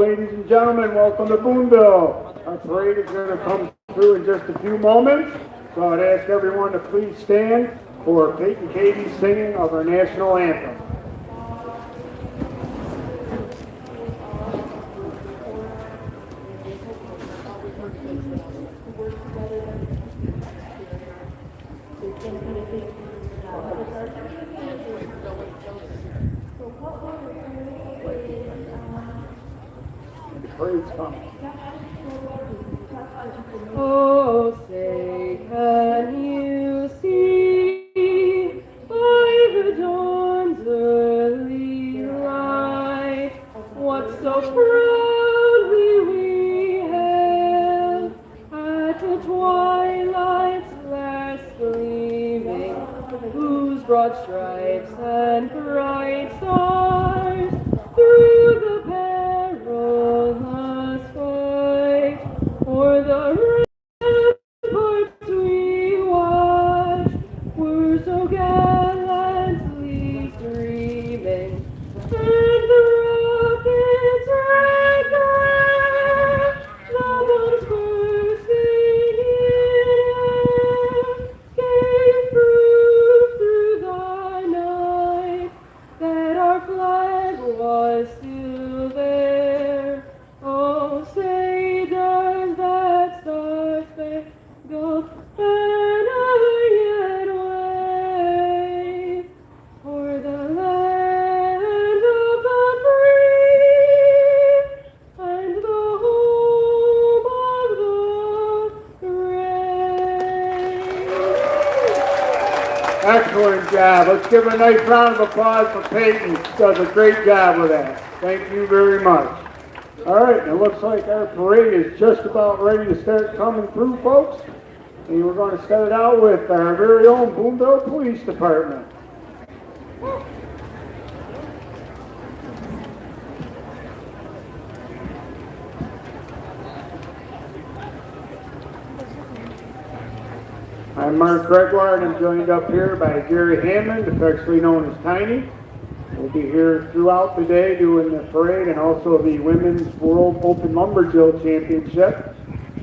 ladies and gentlemen, welcome to Boonville. Our parade is going to come through in just a few moments, so I'd ask everyone to please stand for Peyton Katie's singing of our national anthem. Parade's coming. Oh, say, can you see by the dawn's early light what so proudly we hailed at the twilight's last gleaming, whose broad stripes and bright stars through the perilous fight o'er the ramparts we watched were so gallantly streaming, and the rockets' red glare, the bombs bursting in air, gave proof through the night that our flag was still there. Oh, say does that star-spangled banner yet wave o'er the land of the free and the home of the brave? Excellent job. Let's give a nice round of applause for Peyton. She does a great job with that. Thank you very much. All right, it looks like our parade is just about ready to start coming through, folks. And we're going to start out with our very own Boonville Police Department. I'm Mark Gregoire, and I'm joined up here by Jerry Hammond, affectionately known as Tiny. We'll be here throughout the day doing the parade and also the Women's World Open Lumberjill Championship.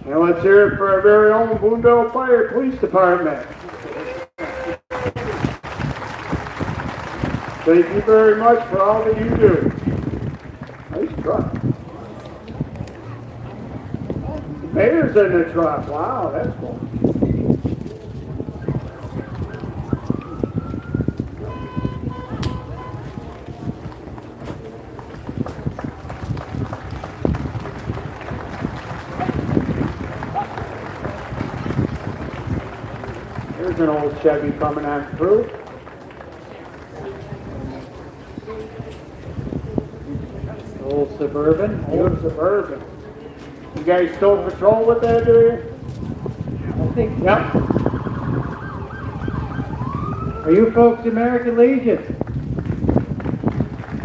And let's hear it for our very own Boonville Fire Police Department. Thank you very much for all that you do. Nice truck. The mayor's in the truck. Wow, that's cool. There's an old Chevy coming on through. Old Suburban. Old Suburban. You guys still patrol with that, do you? I think. Yep. Are you folks the American Legion?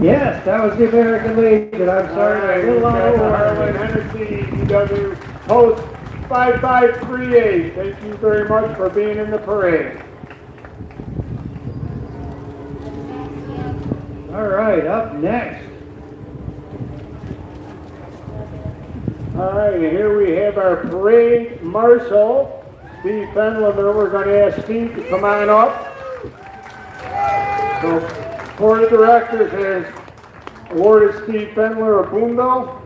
Yes, that was the American Legion. I'm sorry. Right, a little out of order. Harlan Hennessy, UW Post 5538. Thank you very much for being in the parade. All right, up next. All right, and here we have our parade marshal, Steve Fenliver. We're going to ask Steve to come on up. So, Board of Directors has awarded Steve Fenler of Boonville.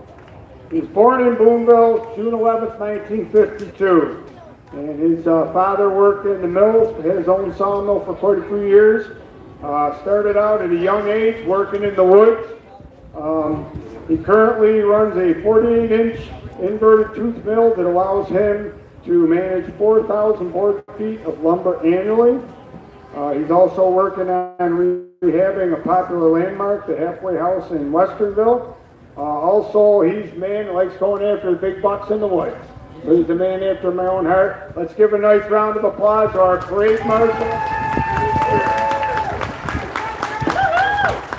He was born in Boonville, June 11th, 1952. And his father worked in the mills, had his own sawmill for quite a few years. Started out at a young age working in the woods. He currently runs a 48-inch inverted tooth mill that allows him to manage 4,000 board feet of lumber annually. He's also working on rehabbing a popular landmark, the Halfway House in Westernville. Also, he's a man that likes going after the big bucks in the woods. So he's a man after my own heart. Let's give a nice round of applause to our parade marshal.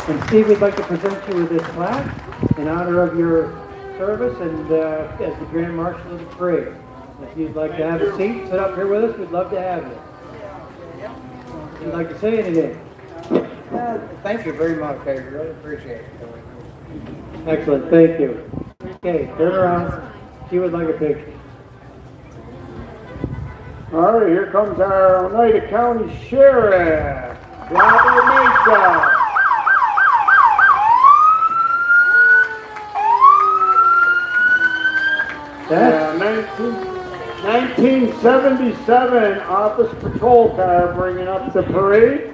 And Steve, we'd like to present you with this plaque in honor of your service and as the Grand Marshal of the parade. If you'd like to have a seat, sit up here with us, we'd love to have you. If you'd like to say anything. Thank you very much. I really appreciate it. Excellent, thank you. Okay, turn around. She would like a picture. All right, here comes our Oneida County Sheriff, Robert Mesa. That's 1977 office patrol car bringing up the parade.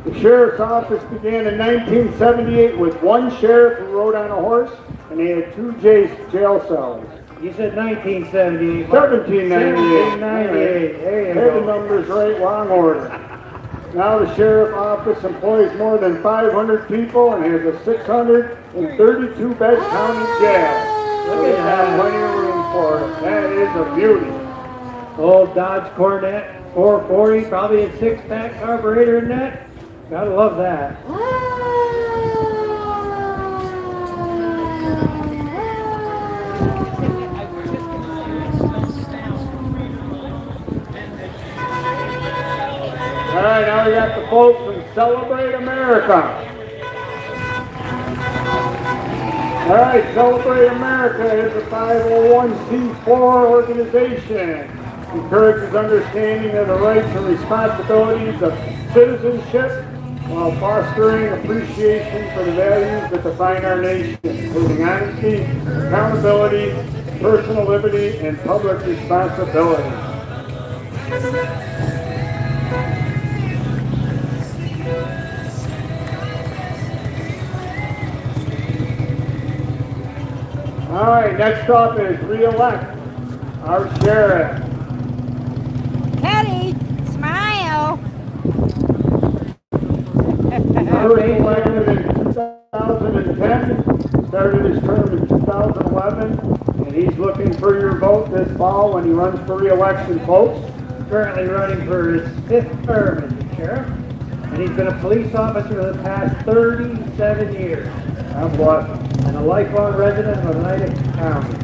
The sheriff's office began in 1978 with one sheriff who rode on a horse, and they had two jail cells. You said 1978. 1798. 1798. There you Had the go. numbers right, wrong order. Now the sheriff office employs more than 500 people and has a 632 bed county jail. Look They at have that. plenty of room for it. That is a beauty. Old Dodge Corvette 440, probably a 6-pack carburetor in that. Gotta love that. All right, now we got the folks from Celebrate America. All right, Celebrate America is a 501c4 organization. Encourages understanding of the rights and responsibilities of citizenship while fostering appreciation for the values that define our nation, including honesty, accountability, personal liberty, and public responsibility. All right, next up is re-elect our sheriff. Teddy, smile. First elected in 2010, started his term in 2011, and he's looking for your vote this fall when he runs for re-election, folks. Currently running for his 5th term as the sheriff, and he's been a police officer for the past 37 years. God bless him. And a lifelong resident of Oneida County.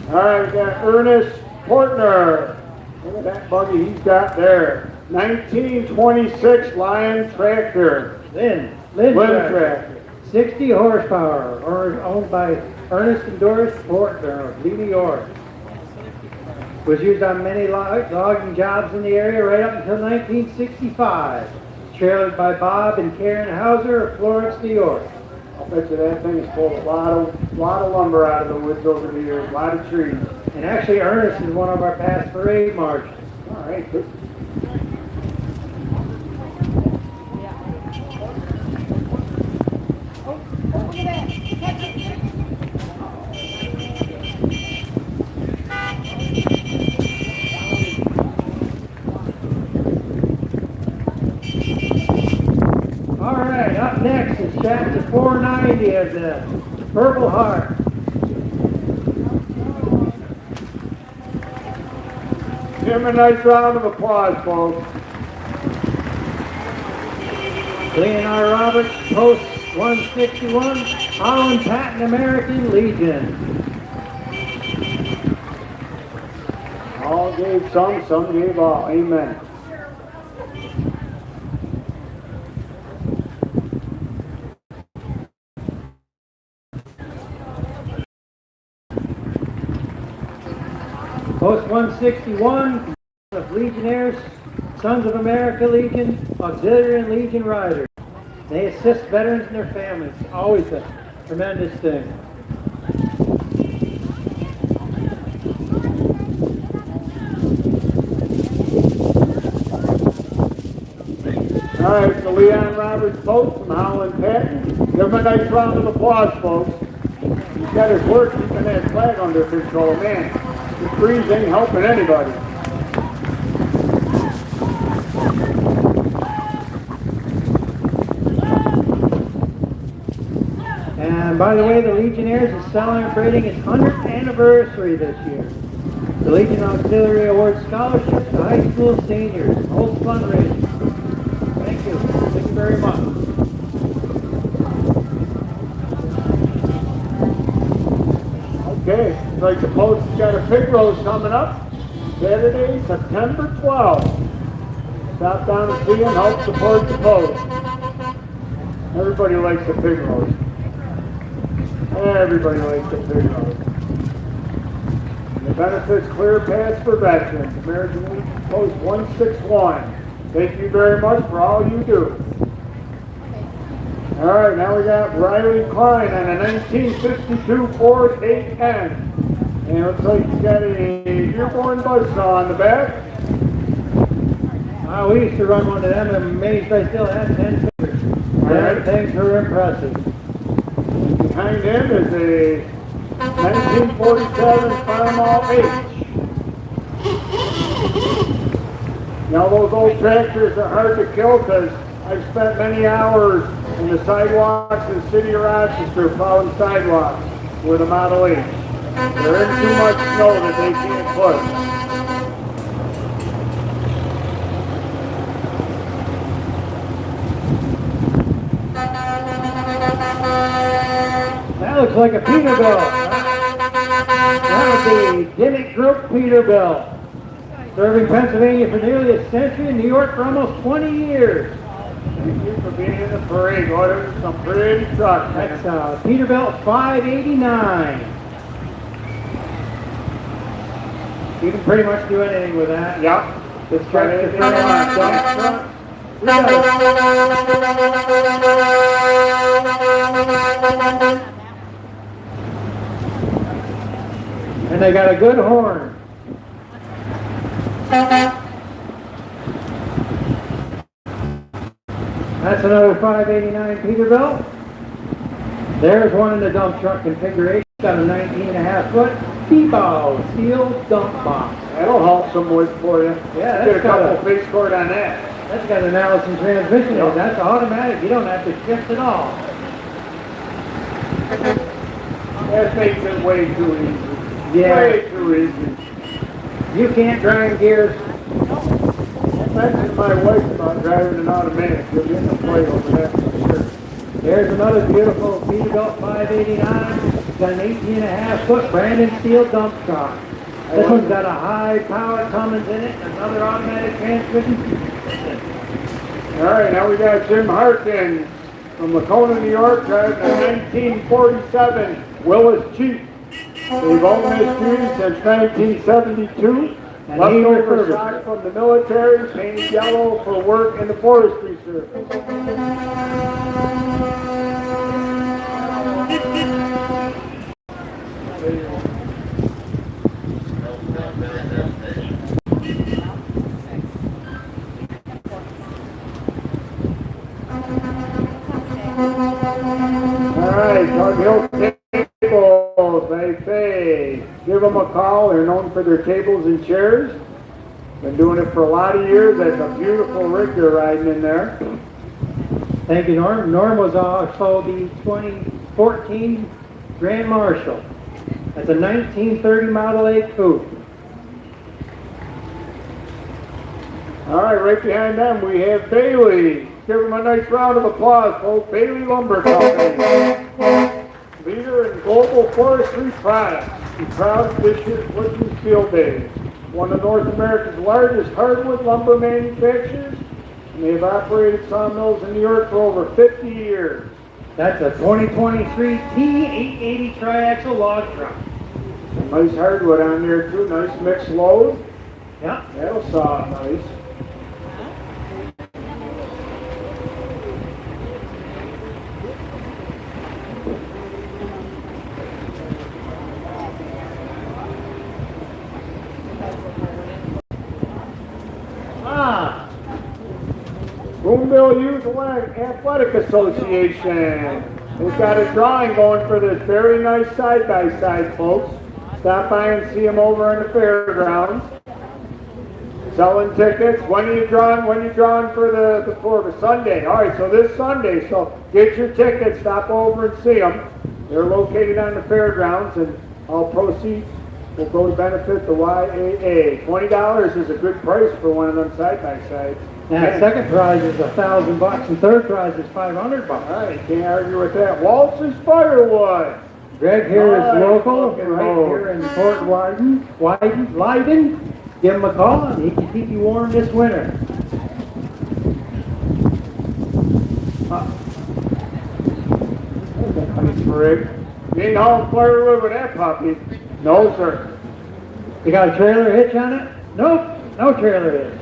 All right, we got Ernest Portner. Look at that buggy he's got there. 1926 Lion tractor. Lynn Tractor. 60 horsepower, owned by Ernest and Doris Portner of Lee, New York. Was used on many logging jobs in the area right up until 1965. Trailered by Bob and Karen Hauser of Florence, New York. I'll bet you that thing is pulled a lot of lumber out of the woods over the years, a lot of trees. And actually, Ernest is one of our past parade marches. All right, good. All right, up next is chapter 490 of the Purple Heart. Give him a nice round of applause, folks. Leonard Roberts, Post 161, Holland Patton American Legion. All gave some gave all. Amen. Post 161 of Legionnaires, Sons of America Legion, Auxiliary and Legion Riders. They assist veterans and their families. Always a tremendous thing. All right, so Leon Roberts Post from Holland Patton. Give him a nice round of applause, folks. He's got his work keeping that flag under control. Man, the freeze ain't helping anybody. And by the way, the Legionnaires is celebrating its 100th anniversary this year. The Legion Auxiliary awards scholarships to high school seniors and holds fundraisers. Thank you. Thank you very much. Looks like the post has got a pig roast coming up. Saturday, September 12th. Stop down and see him, help support the post. Everybody likes a pig roast. Everybody likes a pig roast. And the benefits clear paths for veterans. American Legion Post 161. Thank you very much for all you do. All right, now we got Riley Klein on a 1952 Ford 810. And it looks like he's got a Dearborn buzzsaw on the back. We used to run one of them, and I'm amazed I still have 10 fingers. That things are impressive. Behind him is a 1947 Farmall H. Now those old tractors are hard to kill because I've spent many hours in the sidewalks in the city of Rochester plowing sidewalks with a Model H. They're in too much snow that they can't push. That looks like a Peterbilt. That was the Dimmick Group Peterbilt. Serving Pennsylvania for nearly a century and New York for almost 20 years. Thank you for being in the parade. Boy, there's some pretty trucks. That's Peterbilt 589. You can pretty much do anything with that. Yep. This truck is Dump and they got a good horn. That's another 589 Peterbilt. There's one in the dump truck configuration. Got a 19.5 foot T-bow steel dump box. That'll help some wood for you. Yeah, Get a that's got couple face cord on that. That's got an Allison transmission in it. That's automatic. You don't have to shift at all. That makes it way too easy. Yeah. Way too easy. You can't grind gears. I mentioned my wife about driving an automatic. You'll get in the play over that for sure. There's another beautiful Peterbilt 589. It's got an 18.5 foot Brandon steel dump truck. This one's got a high power Cummins in it, another automatic transmission. All right, now we got Jim Harkin from Lacona, New York, driving a 1947 Willis Jeep. They've owned this Jeep since 1972. Leftover stock from the military, painted yellow for work in the forestry service. Tug Hill Tables, they say. Give them a call. They're known for their tables and chairs. Been doing it for a lot of years. That's a beautiful rig they're riding in there. Thank you, Norm. Norm was also the 2014 Grand Marshal. That's a 1930 Model A coupe. All right behind them we have Bailey. Give them a nice round of applause, folks. Bailey Lumber Company. Leader in global forestry products. Be proud this year's Woodman's Field Days. One of North America's largest hardwood lumber manufacturers, and they've operated sawmills in New York for over 50 years. That's a 2023 T880 triaxle log truck. Some nice hardwood on there too, nice mixed load. Yeah. That'll saw up nice. Boonville Youth Athletic Association. They've got a drawing going for this very nice side-by-side, folks. Stop by and see them over in the fairgrounds. Selling tickets. When are you drawing? When are you drawing for the Sunday? All right, so this Sunday. So get your tickets. Stop over and see them. They're located on the fairgrounds, and all proceeds will go to benefit the YAA. $20 is a good price for one of them side-by-sides. Now, second prize is $1,000, and third prize is $500. All right, can't argue with that. Waltz's Firewood. Greg here is Nice local, looking right road. here in Fort Wyden. Give him a call and he can keep you warm this winter. Thanks, Rick. You ain't hauling firewood with that puppy. No, sir. You got a trailer hitch on it? Nope, no trailer hitch.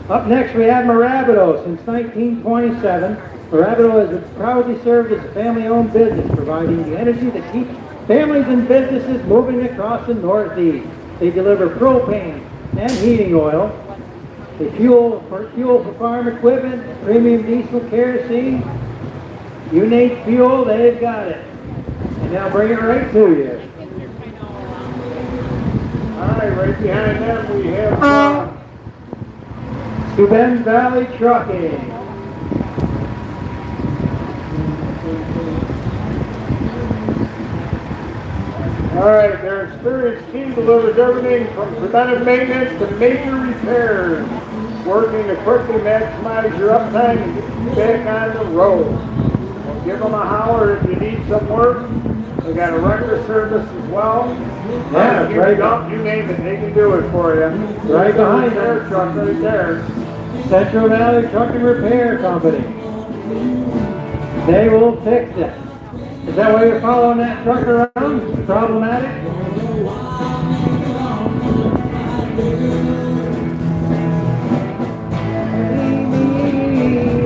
Up next we have Marabido. Since 1927, Marabido has proudly served as a family-owned business, providing the energy that keeps families and businesses moving across the Northeast. They deliver propane and heating oil. They fuel for farm equipment, premium diesel, kerosene. You need fuel, they've got it. And they'll bring it right to you. All right, right behind them we have Steuben Valley Trucking. all right, their experienced team delivers everything from preventive maintenance to major repairs, working to quickly maximize your uptime and get you back on the road. Well, give them a holler if you need some work. They got a record service as well. Yeah, you right. You name it, they can do it for you. Right behind their them. truck right there. Central Valley Truck and Repair Company. They will fix it. Is that why you're following that truck around? Problematic?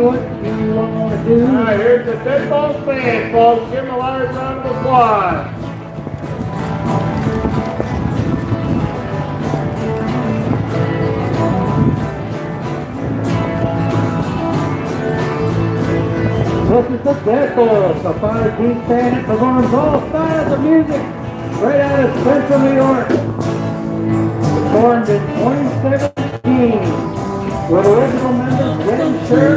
What you want to do? All right, here's the Dead Ball Band, folks. Give them a large round of applause. This is the Deadbolts, a fire team band that performs all styles of music right out of Central New York. Formed in 2017 with original members Jim Sher,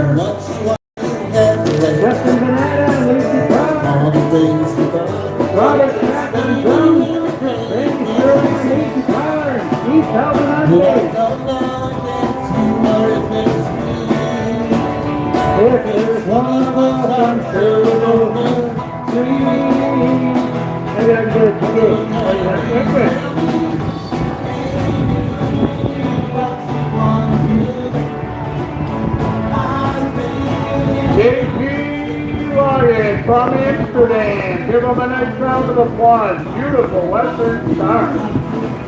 Justin Banana, Lucy Brown, Robert Chapman drums, Randy Shirley, Casey Tyler, and Steve Calvin on bass. If there's one of us, I'm sure we'll go free. Maybe I can get it today. JP Logan from Amsterdam. Give them a nice round of applause. Beautiful Western Star.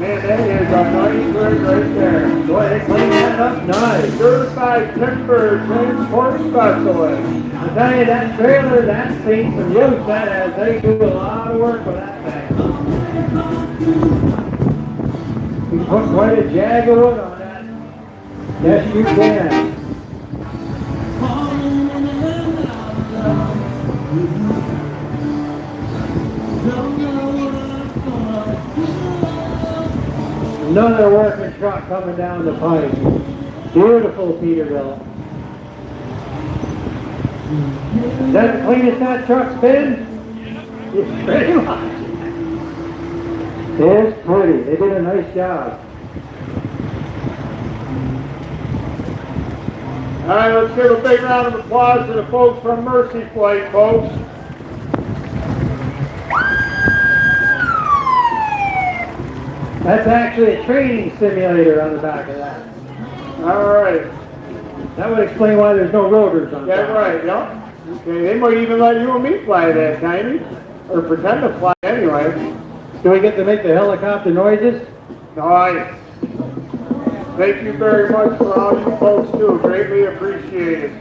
Man, that is a nice rig right there. Boy, they cleaned that up nice. Certified timber transport specialist. I tell you, that trailer, that's seen some use. That has, they do a lot of work with that thing. You put quite a jag of wood on that. Yes, you can. Another working truck coming down the pipe. Beautiful Peterbilt. Is that the cleanest that truck's been? It's pretty much. It's pretty. They did a nice job. All right, let's give a big round of applause to the folks from Mercy Flight, folks. That's actually a training simulator on the back of that. All right. That would explain why there's no rotors on That's top. right, yeah. Okay, they might even let you and me fly that, Tiny. Or pretend to fly anyway. Do we get to make the helicopter noises? Nice. Thank you very much for all you folks do. Greatly appreciated.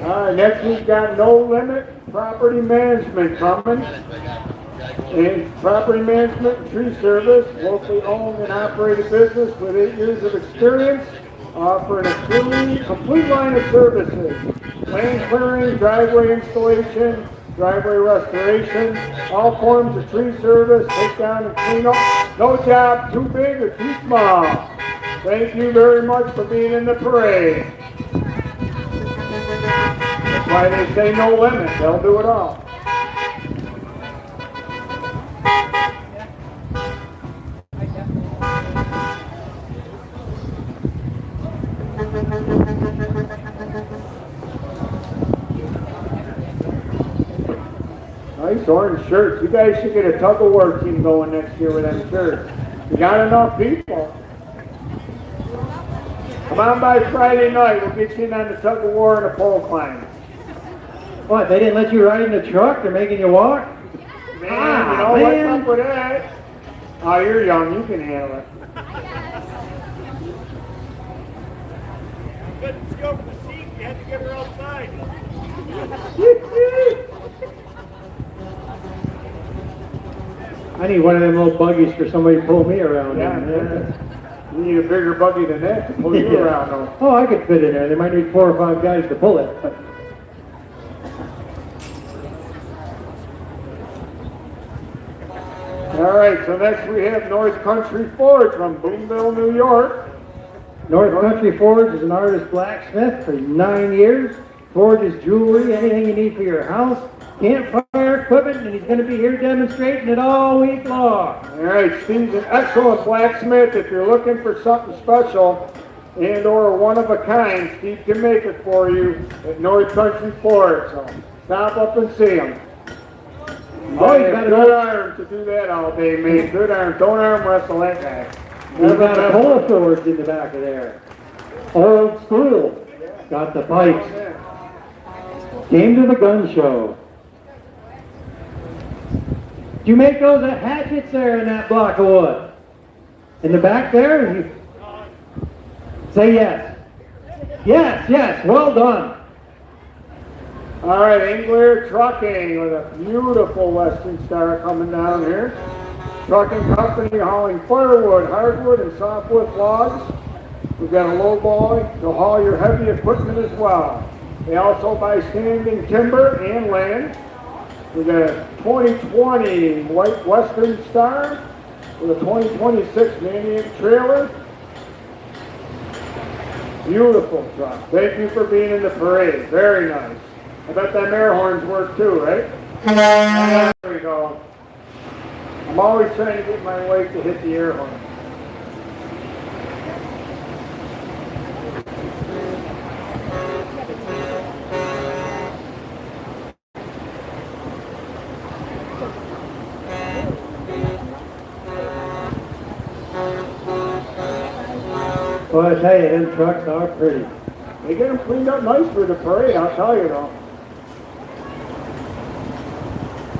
All right, next we've got No Limit Property Management coming. And property management and tree service, locally owned and operated business with 8 years of experience, offering a complete line of services. Land clearing, driveway installation, driveway restoration, all forms of tree service, take down and clean up. No job too big or too small. Thank you very much for being in the parade. That's why they say no limit, they'll do it all. Nice orange shirts. You guys should get a tug of war team going next year with them shirts. You got enough people. Come on by Friday night. We'll get you in on the tug of war and a pole climb. What, they didn't let you ride in the truck? They're making you walk? Man, you know what's up with that? Oh, you're young. You can handle it. Couldn't go for the seat. You had to get her outside. I need one of them little buggies for somebody to pull me around. Yeah, you need a bigger buggy than that to pull you Yeah. around on. Oh, I could fit in there. They might need 4 or 5 guys to pull it. All right, so next we have North Country Ford from Boonville, New York. North Country Forge is an artist blacksmith for 9 years. Forges jewelry, anything you need for your house, campfire equipment, and he's going to be here demonstrating it all week long. All right, Steve's an excellent blacksmith. If you're looking for something special and or one of a kind, Steve can make it for you at North Country Ford. So stop up and see him. Oh, he's He's got got good arms to do that all day, man. Good arms. Don't arm wrestle that guy. He's got a pole forge in the back of there. Old school. Got the pipes. Came to the gun show. Did you make those hatchets there in that block of wood? In the back there? Say yes. Yes, yes. Well done. All right, Engler Trucking with a beautiful Western Star coming down here. Trucking company hauling firewood, hardwood, and softwood logs. We've got a low boy to haul your heavy equipment as well. They also buy standing timber and land. We've got a 2020 white Western Star with a 2026 Maniac trailer. Beautiful truck. Thank you for being in the parade. Very nice. I bet them air horns work too, right? There we go. I'm always trying to get my weight to hit the air horn. Well, I tell you, them trucks are pretty. They get them cleaned up nice for the parade, I'll tell you though.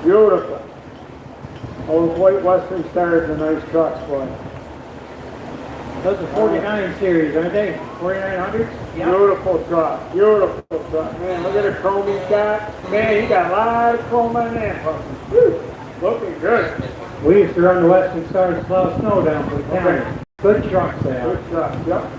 Beautiful. Those white Western Stars are nice trucks, boy. Those are 49 series, aren't they? 4900s? Beautiful truck, beautiful truck. Man, look at the chrome he's got. Man, he got a lot of chrome on that puppy. Whew, looking good. We used to run the Western Stars to plow snow down for the county. Good trucks they are. Good truck, yep.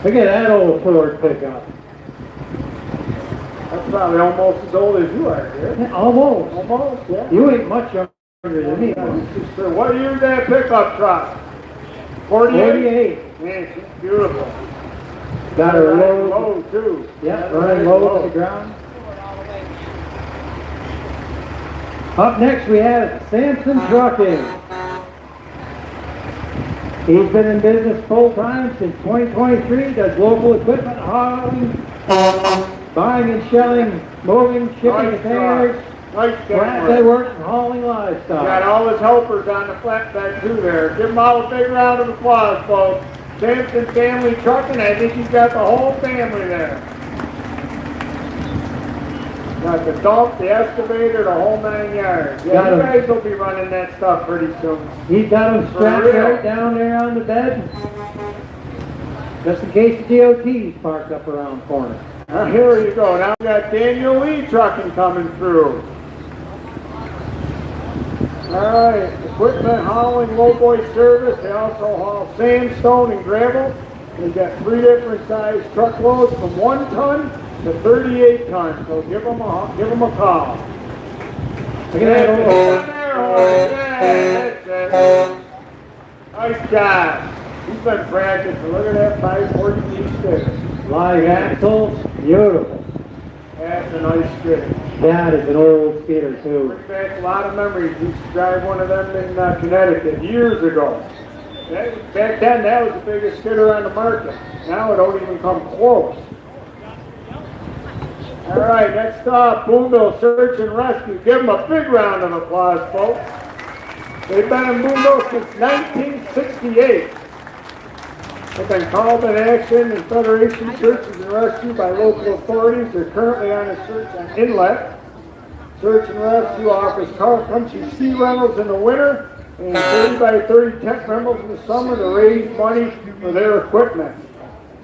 Look at that old Ford pickup. That's probably almost as old as you are, dear. Almost. Almost, yeah. You ain't much younger than me. So what year is that pickup truck? 48? 48. Man, she's beautiful. Got her Running low. low, too. Yeah, running low to the ground. Up next we have Samson Trucking. He's been in business full-time since 2023, does local equipment hauling, buying and shelling, moving, shipping Nice containers, Nice flatbed camera. work, and hauling Got livestock. all his helpers on the flatbed, too, there. Give them all a big round of applause, folks. Sampson Family Trucking, I think he's got the whole family there. Got the dump, the excavator, the whole 9 yards. Yeah, Got you him. guys will be running that stuff pretty soon. He's got them strapped For real. right down there on the bed, just in case the DOT's parked up around the corner. Here you go. Now we got Daniel Lee Trucking coming through. All right, equipment hauling, lowboy service. They also haul sandstone and gravel. They've got 3 different size truckloads from 1 ton to 38 tons. So give them a call. Look at that old. Nice job. He's been practicing. Look at that 540 stick. Live axles, Beautiful. That's a nice skidder. That is an old skater too. Brings back a lot of memories. Used to drive one of them in Connecticut years ago. Back then, that was the biggest skidder on the market. Now it don't even come close. All right, next up, Boonville Search and Rescue. Give them a big round of applause, folks. They've been in Boonville since 1968. They've been called in action in Federation searches and rescue by local authorities. They're currently on a search on Inlet. Search and Rescue offers country sea rentals in the winter and 30 by 30 tent rentals in the summer to raise money for their equipment.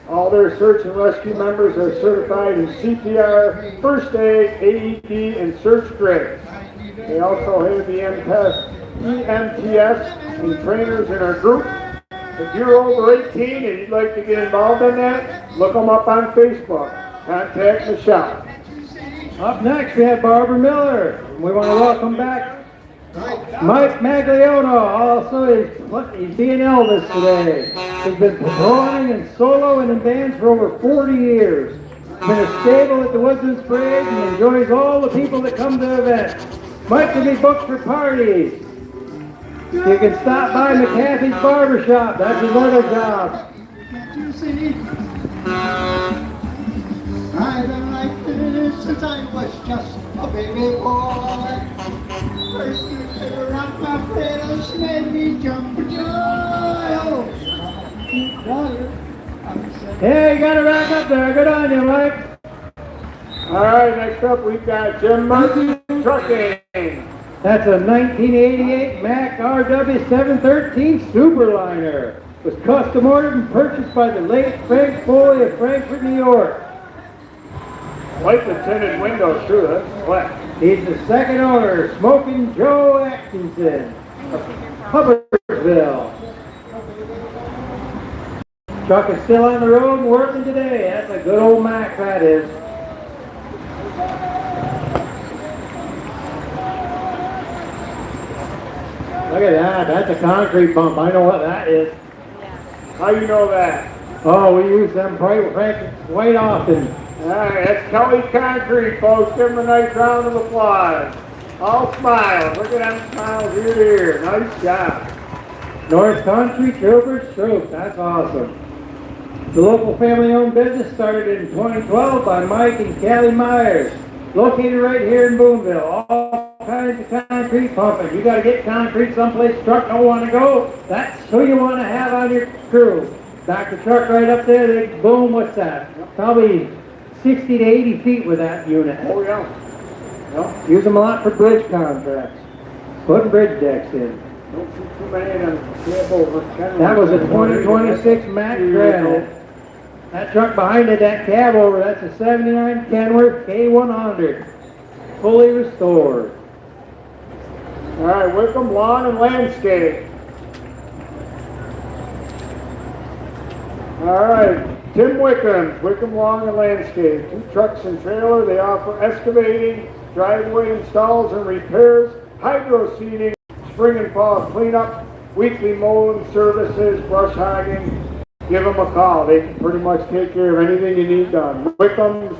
All their search and rescue members are certified in CPR, first aid, AED, and search grades. They also have the EMTS and trainers in our group. If you're over 18 and you'd like to get involved in that, look them up on Facebook. Contact Michelle. Up next, we have Barbara Miller. We want to welcome back Mike Magliano. Also, he's being Elvis today. He's been performing in solo and in bands for over 40 years. He's been a stable at the Woodsmen Parade and enjoys all the people that come to the event. Mike can be booked for parties. You can stop by McCaffey's Barbershop. That's his other job. You see, I've been like this since I was just a baby boy. First you ever rock my cradle, she made me jump for joy. Oh, Hey, you got it back up there. Good on you, Mike. All right, next up we've got Jim Murphy Trucking. That's a 1988 Mack RW713 Superliner. It was custom ordered and purchased by the late Frank Foley of Frankfort, New York. I like the tinted windows too, that's flat. He's the second owner, Smoking Joe Atkinson of Hubbardsville. Truck is still on the road and working today. That's a good old Mack, that is. Look at that, that's a concrete pump. I know what that is. How you know that? Oh, we use them quite often. All right, that's Kelly Concrete, folks. Give them a nice round of applause. All smiles. Look at them smiles ear to ear. Nice job. North Country Troopers Troop, that's awesome. The local family-owned business started in 2012 by Mike and Callie Myers, located right here in Boonville. All kinds of concrete pumping. You got to get concrete someplace truck don't want to go. That's who you want to have on your crew. Back the truck right up there. They boom. What's that? Probably 60 to 80 feet with that unit. Oh, yeah. Use them a lot for bridge contracts. Putting bridge decks in. Don't see too many of them cab over. That was a 2026 Mack Granite. That truck behind it, that cab over, that's a 79 Kenworth K100. Fully restored. All right, Wickham Lawn and Landscape. All right, Tim Wickham Lawn and Landscape. 2 trucks and trailer. They offer excavating, driveway installs and repairs, hydro seeding, spring and fall cleanup, weekly mowing services, brush hogging. Give them a call. They can pretty much take care of anything you need done. Wickham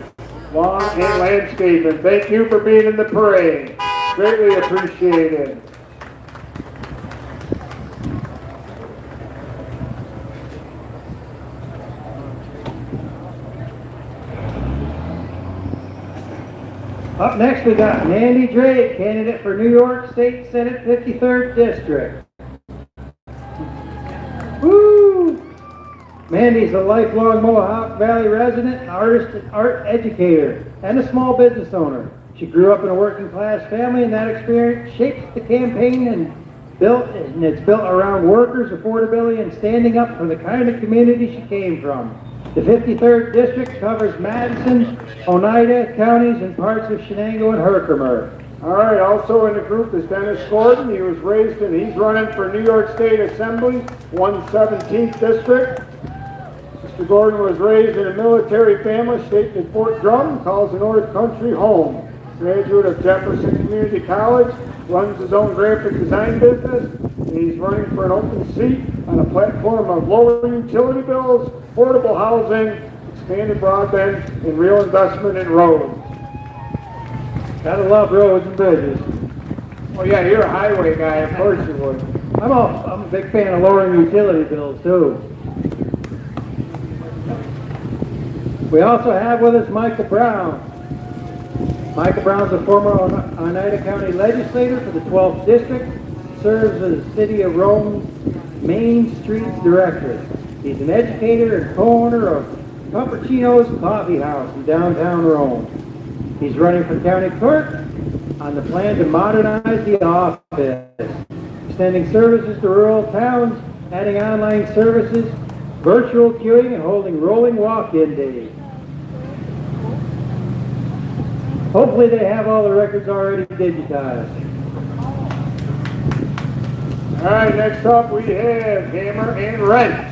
Lawn and Landscape. And thank you for being in the parade. Greatly appreciated. Up next we got Mandy Drake, candidate for New York State Senate 53rd District. Woo! Mandy's a lifelong Mohawk Valley resident, artist, and art educator, and a small business owner. She grew up in a working class family, and that experience shaped the campaign and it's built around workers' affordability and standing up for the kind of community she came from. The 53rd District covers Madison, Oneida counties, and parts of Shenango and Herkimer. All right, also in the group is Dennis Gordon. He was raised in, he's running for New York State Assembly, 117th District. Mr. Gordon was raised in a military family shaped at Fort Drum, calls the North Country home. Graduate of Jefferson Community College, runs his own graphic design business, and he's running for an open seat on a platform of lower utility bills, affordable housing, expanded broadband, and real investment in roads. Gotta love roads and bridges. Oh yeah, you're a highway guy, of course you would. I'm a big fan of lowering utility bills too. We also have with us Micah Brown. Micah Brown's a former Oneida County legislator for the 12th District, serves as the City of Rome's Main Streets Director. He's an educator and co-owner of Puppuccino's Coffee House in downtown Rome. He's running for county clerk on the plan to modernize the office, extending services to rural towns, adding online services, virtual queuing, and holding rolling walk-in days. Hopefully they have all the records already digitized. All right, next up we have Hammer and Wrench.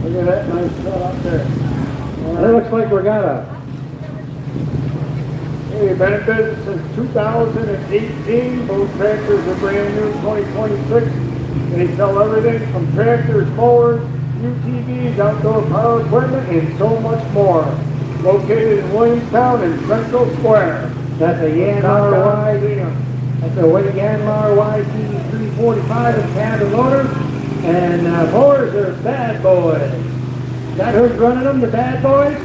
Look at that nice set up there. It looks like we're gonna. They've been in business since 2018. Both tractors are brand new 2026. They sell everything from tractors, mowers, UTVs, outdoor power equipment, and so much more. Located in Williamstown in Central Square. That's a Yanmar That's a Yanmar YT 345 and Canada loader. And mowers are bad boys. Is that who's running them, the bad boys?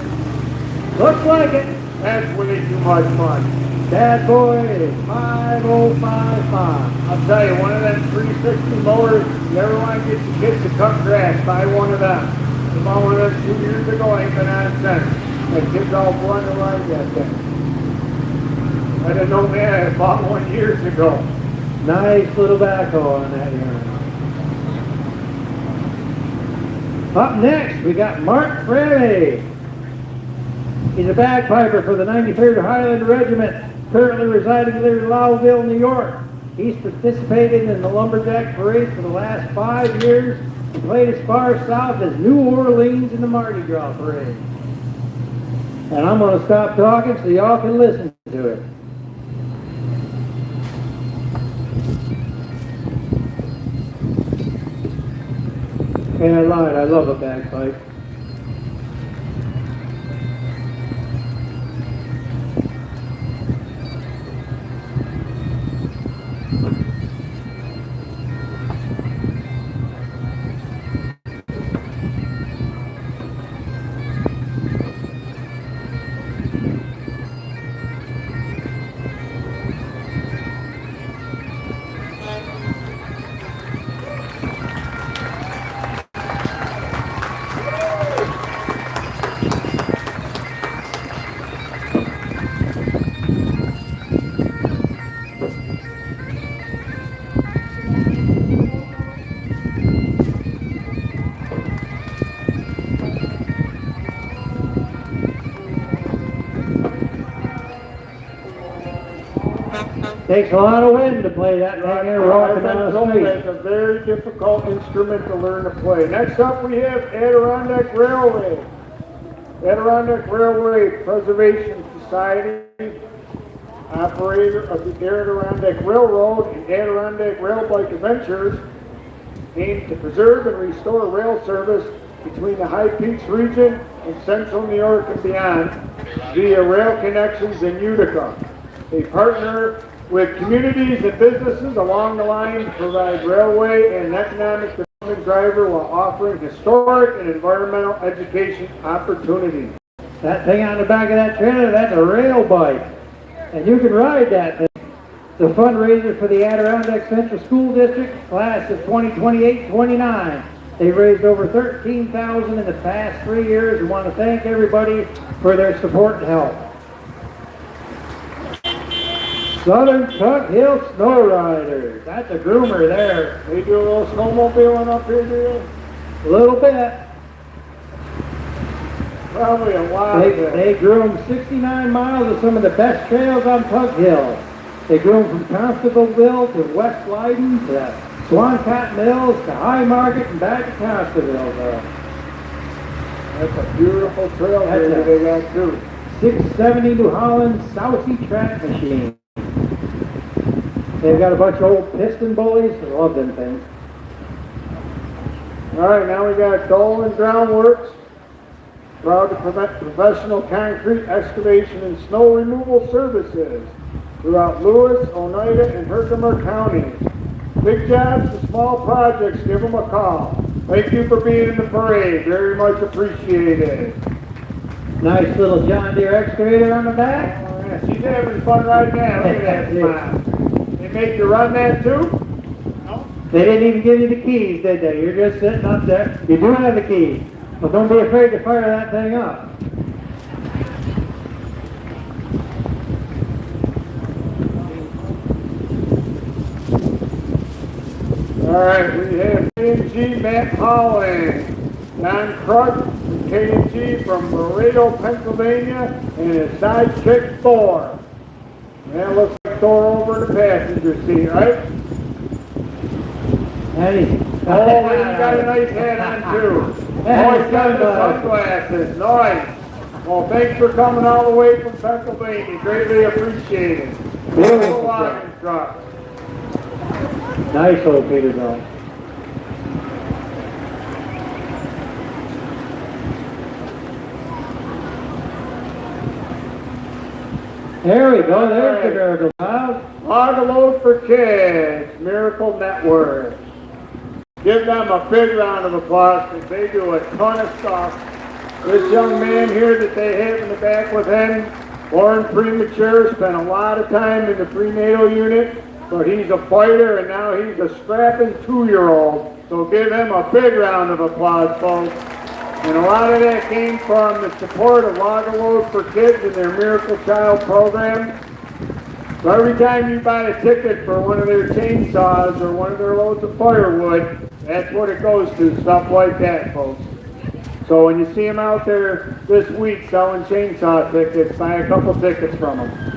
Looks like it. That's way too much fun. Bad boy is 5055. I'll tell you, one of them 360 mowers, you ever want to get your kids to cut grass, buy one of them. I bought one of them 2 years ago, ain't been on since. My kids all born to ride that thing. I didn't know that, I bought one years ago. Nice little backhoe on that yarn. Up next, we got Mark Fraley. He's a bagpiper for the 93rd Highland Regiment, currently residing near Lowville, New York. He's participated in the Lumberjack Parade for the last 5 years and played as far south as New Orleans in the Mardi Gras Parade. And I'm going to stop talking so y'all can listen to it. And I lied, I love a bagpipe. Takes a lot of wind to play that thing here walking down the street. It's a very difficult instrument to learn to play. Next up we have Adirondack Railway. Adirondack Railway Preservation Society, operator of the Adirondack Railroad and Adirondack Rail Bike Adventures, aims to preserve and restore rail service between the High Peaks region and central New York and beyond via rail connections in Utica. They partner with communities and businesses along the line to provide railway and economic development driver while offering historic and environmental education opportunities. That thing on the back of that trailer, that's a rail bike. And you can ride that thing. It's a fundraiser for the Adirondack Central School District class of 2028-29. They've raised over $13,000 in the past 3 years and want to thank everybody for their support and help. Southern Tuck Hill Snow Riders. That's a groomer there. They do a little snowmobiling up here, do they? A little bit. Probably a lot. They groom 69 miles of some of the best trails on Tuck Hill. They groom from Constableville to West Leyden to Swancott Mills to High Market and back to Constableville. That's a beautiful trail that they got too. 670 New Holland Southie track machine. They've got a bunch of old piston bullies. I love them things. All right, now we got Dolan Groundworks, proud to prevent professional concrete excavation and snow removal services throughout Lewis, Oneida, and Herkimer counties. Big jobs to small projects, give them a call. Thank you for being in the parade, very much appreciated. Nice little John Deere excavator on the back. Oh, yeah, she's having fun right now, look at that smile. They make you run that too? No? They didn't even give you the keys, did they? You're just sitting up there. You do have the keys. But don't be afraid to fire that thing up. All right, we have K&G Matt Holland, Don Krug from K&G from Laredo, Pennsylvania, and his sidekick Thor. That looks like Thor over the passenger seat, right? Hey. Oh, he's got a nice hat on too. Oh, he's got the sunglasses, nice. Well, thanks for coming all the way from Pennsylvania, greatly appreciated. Beautiful logging truck. Nice old Peterbilt. There we go, there's the Miracle Cloud. Log a load for kids, Miracle Network. Give them a big round of applause because they do a ton of stuff. This young man here that they have in the back with him, born premature, spent a lot of time in the prenatal unit, but he's a fighter and now he's a strapping 2-year-old. So give him a big round of applause, folks. And a lot of that came from the support of Log a Load for Kids and their Miracle Child program. So every time you buy a ticket for one of their chainsaws or one of their loads of firewood, that's what it goes to, stuff like that, folks. So when you see them out there this week selling chainsaw tickets, buy a couple tickets from them.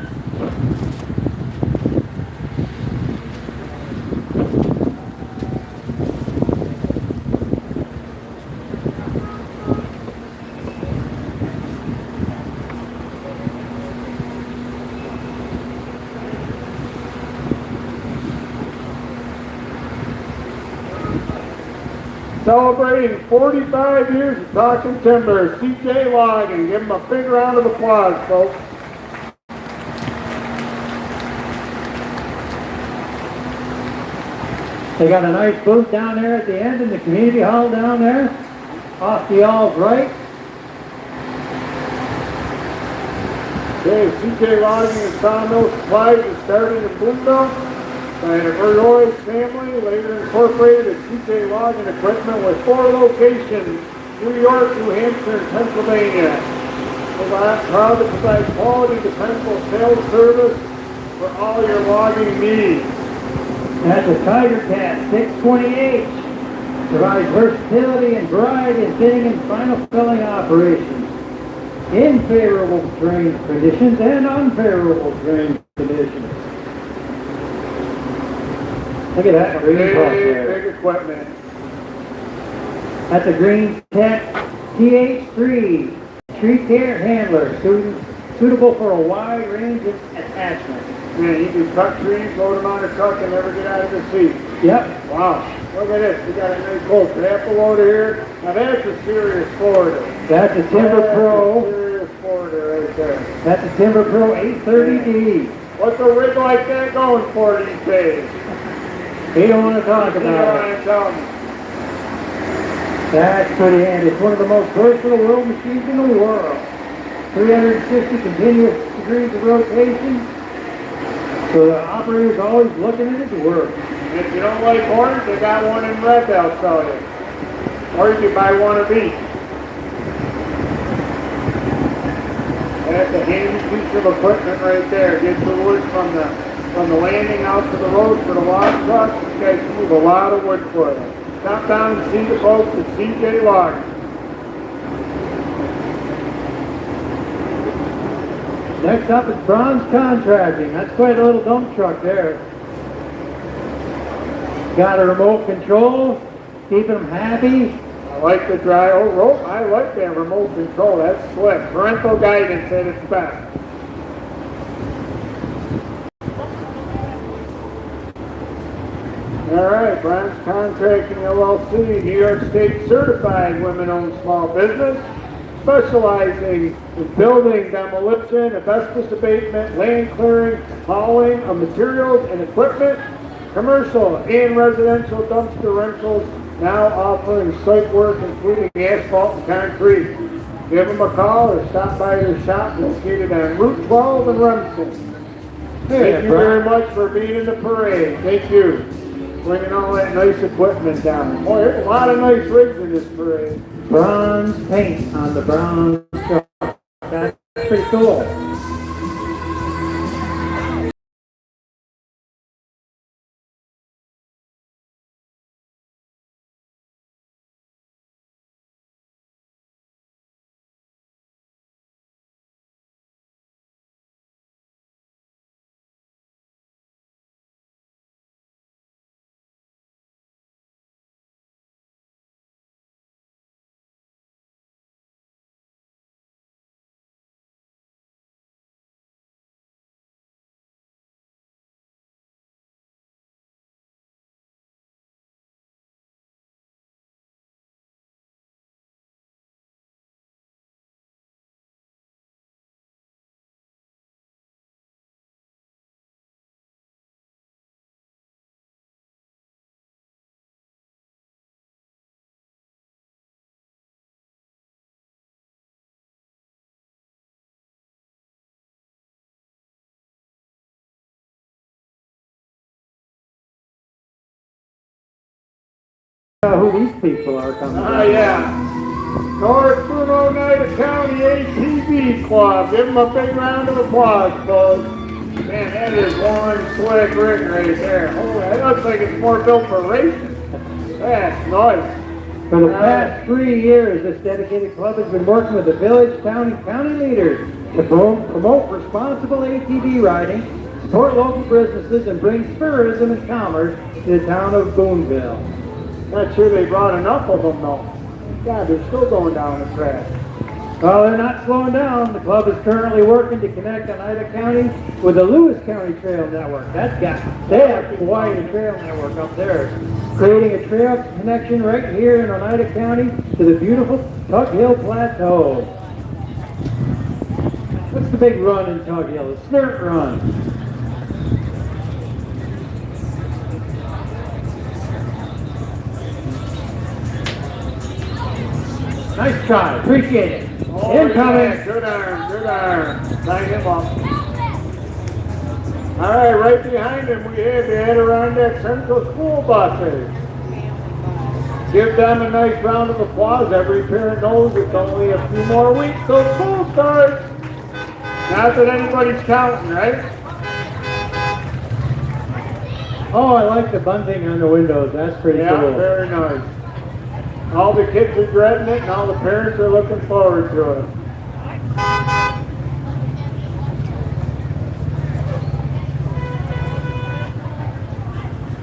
Celebrating 45 years of Talking Timber, CJ Logging. Give them a big round of applause, folks. They got a nice booth down there at the end in the community hall down there, off the all's right. Okay, CJ Logging and Sawmill Supplies is starting in Boonville by the Verdois family, later incorporated as CJ Logging Equipment with 4 locations, New York, New Hampshire, and Pennsylvania. We're proud to provide quality, dependable sales service for all your logging needs. That's a Tiger Cat 620H. Provides versatility and variety in fitting and final filling operations in favorable terrain conditions and unfavorable terrain conditions. Look at that green truck there. Big equipment. That's a Green Tech TH3 tree care handler, suitable for a wide range of attachments. Man, you can cut trees, load them on a truck, and never get out of the seat. Yep. Wow. Look at this. We got a nice old grapple loader here. Now that's a serious Florida. That's a Timber That's Pro. a serious Florida right there. That's a Timber Pro 830D. What's a rig like that going for these days? They don't want to talk You know about what it. I'm telling you. That's pretty handy. It's one of the most versatile road machines in the world. 360 continuous degrees of rotation. So the operator's always looking at it to work. And if you don't like orange, they got one in red they'll sell you. Or you can buy one of each. That's a handy piece of equipment right there. Gets the wood from the landing out to the road for the log trucks. You guys move a lot of wood for them. Stop down and see the folks at CJ Logging. Next up is Bronze Contracting. That's quite a little dump truck there. Got a remote control, keeping them happy. I like the dry rope. I like that remote control. That's slick. Parental guidance at its best. All right, Bronze Contracting LLC, New York State certified women-owned small business, specializing in building, demolition, asbestos abatement, land clearing, hauling of materials and equipment, commercial and residential dumpster rentals, now offering site work including asphalt and concrete. Give them a call or stop by their shop located on Route 12 in Remsen. Thank you very much for being in the parade. Thank you. Bringing all that nice equipment down. Boy, there's a lot of nice rigs in this parade. Bronze paint on the bronze truck. That's pretty cool. Who these people are coming Ah, yeah. North Bruno Oneida County ATV Club. Give them a big round of applause, folks. Man, that is one slick rig right there. Oh, that looks like it's more built for racing. That's nice. For the past 3 years, this dedicated club has been working with the village, town, and county leaders to promote responsible ATV riding, support local businesses, and bring tourism and commerce to the town of Boonville. Not sure they brought enough of them, though. God, they're still going down the track. Well, they're not slowing down. The club is currently working to connect Oneida County with the Lewis County Trail Network. They have quite a trail network up there. Creating a trail connection right here in Oneida County to the beautiful Tug Hill Plateau. What's the big run in Tug Hill? The Snort Run. Nice try. Appreciate it. Oh, Incoming. yeah, good arm, good arm. Sign him up. All right, right behind him we have the Adirondack Central School buses. Give them a nice round of applause. Every parent knows it's only a few more weeks till school starts. Not that anybody's counting, right? Oh, I like the bunting on the windows. That's pretty Yeah, cool. very nice. All the kids are dreading it and all the parents are looking forward to it.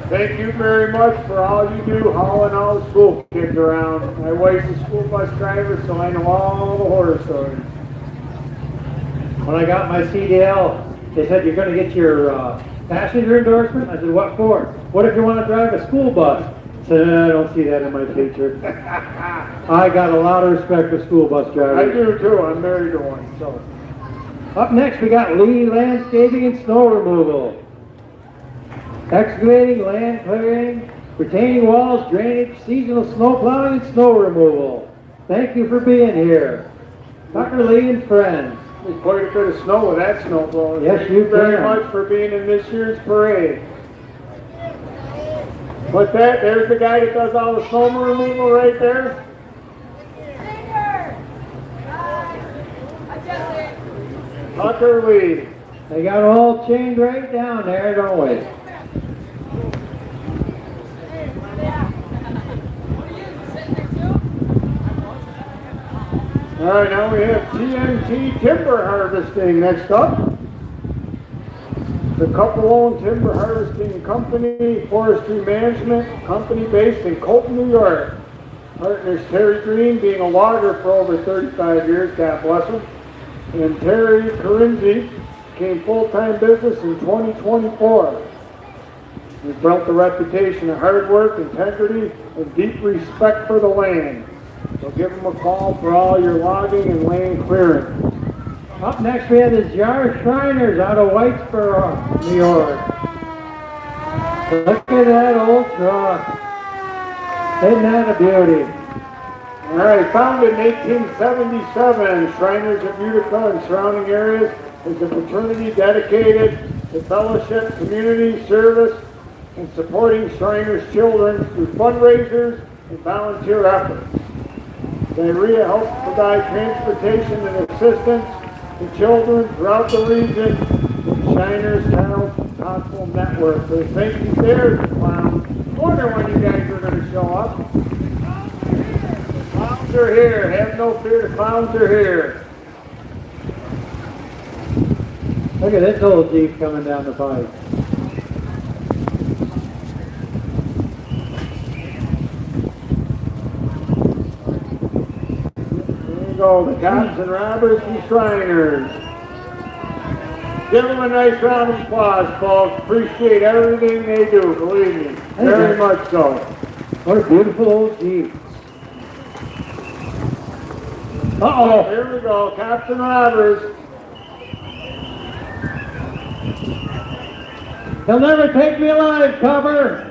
Thank you very much for all you do hauling all the school kids around. My wife's a school bus driver, so I know all the horror stories. When I got my CDL, they said you're going to get your passenger endorsement. I said, what for? What if you want to drive a school bus? I said, I don't see that in my future. I got a lot of respect for school bus I drivers. do too. I'm married to one, so. Up next, we got Lee Landscaping and Snow Removal. Excavating, land clearing, retaining walls, drainage, seasonal snow plowing, and snow removal. Thank you for being here. Dr. Lee and friends. There's quite a bit of snow with that snow blowing. Yes, Thank you very can. much for being in this year's parade. What's that? There's the guy that does all the snow removal right there. Tucker Lee. They got all chained right down there, don't we? All right, now we have TNT Timber Harvesting next up. The couple-owned timber harvesting company, forestry management company based in Colton, New York. Partners Terry Green, being a logger for over 35 years, God bless him, and Terry Carinzi became full-time business in 2024. He's built a reputation of hard work, integrity, and deep respect for the land. So give him a call for all your logging and land clearing. Up next we have the Jar Shriners out of Whitesboro, New York. Look at that old truck. Isn't that a beauty? All right, founded in 1877, Shriners of Utica and surrounding areas is a fraternity dedicated to fellowship, community service, and supporting Shriners children through fundraisers and volunteer efforts. The area helps provide transportation and assistance to children throughout the region with the Shriners Child Hospital Network. So thank you there, clowns. Wonder when you guys are going to show up. The clowns are here. Have no fear, the clowns are here. Look at this old Jeep coming down the pipe. There you go, the cops and robbers and Shriners. Give them a nice round of applause, folks. Appreciate everything they do, believe me. Very much so. What a beautiful old Jeep. Uh-oh. Here we go, cops and robbers. They'll never take me alive, cover.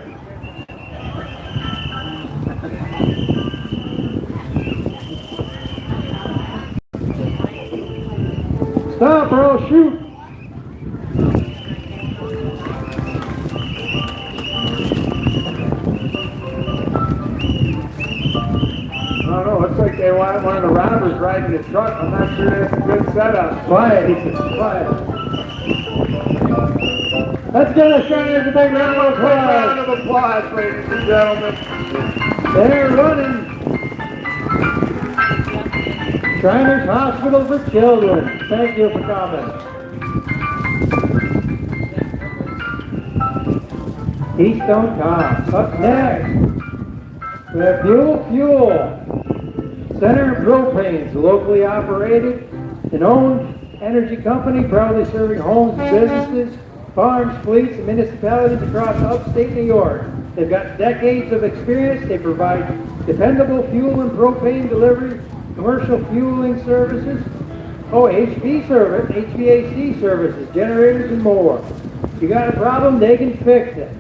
Stop or I'll shoot. I don't know, looks like they want one of the robbers riding the truck. I'm not sure that's a good setup. Quiet, quiet. Let's give the Shriners a big round of Quick round applause. of applause, ladies and gentlemen. They're running. Shriners Hospital for Children. Thank you for coming. Keystone Cops. Up next, we have Fuel. Center Propane's locally operated and owned energy company proudly serving homes, businesses, farms, fleets, and municipalities across upstate New York. They've got decades of experience. They provide dependable fuel and propane delivery, commercial fueling services, HVAC services, generators, and more. If you got a problem, they can fix it.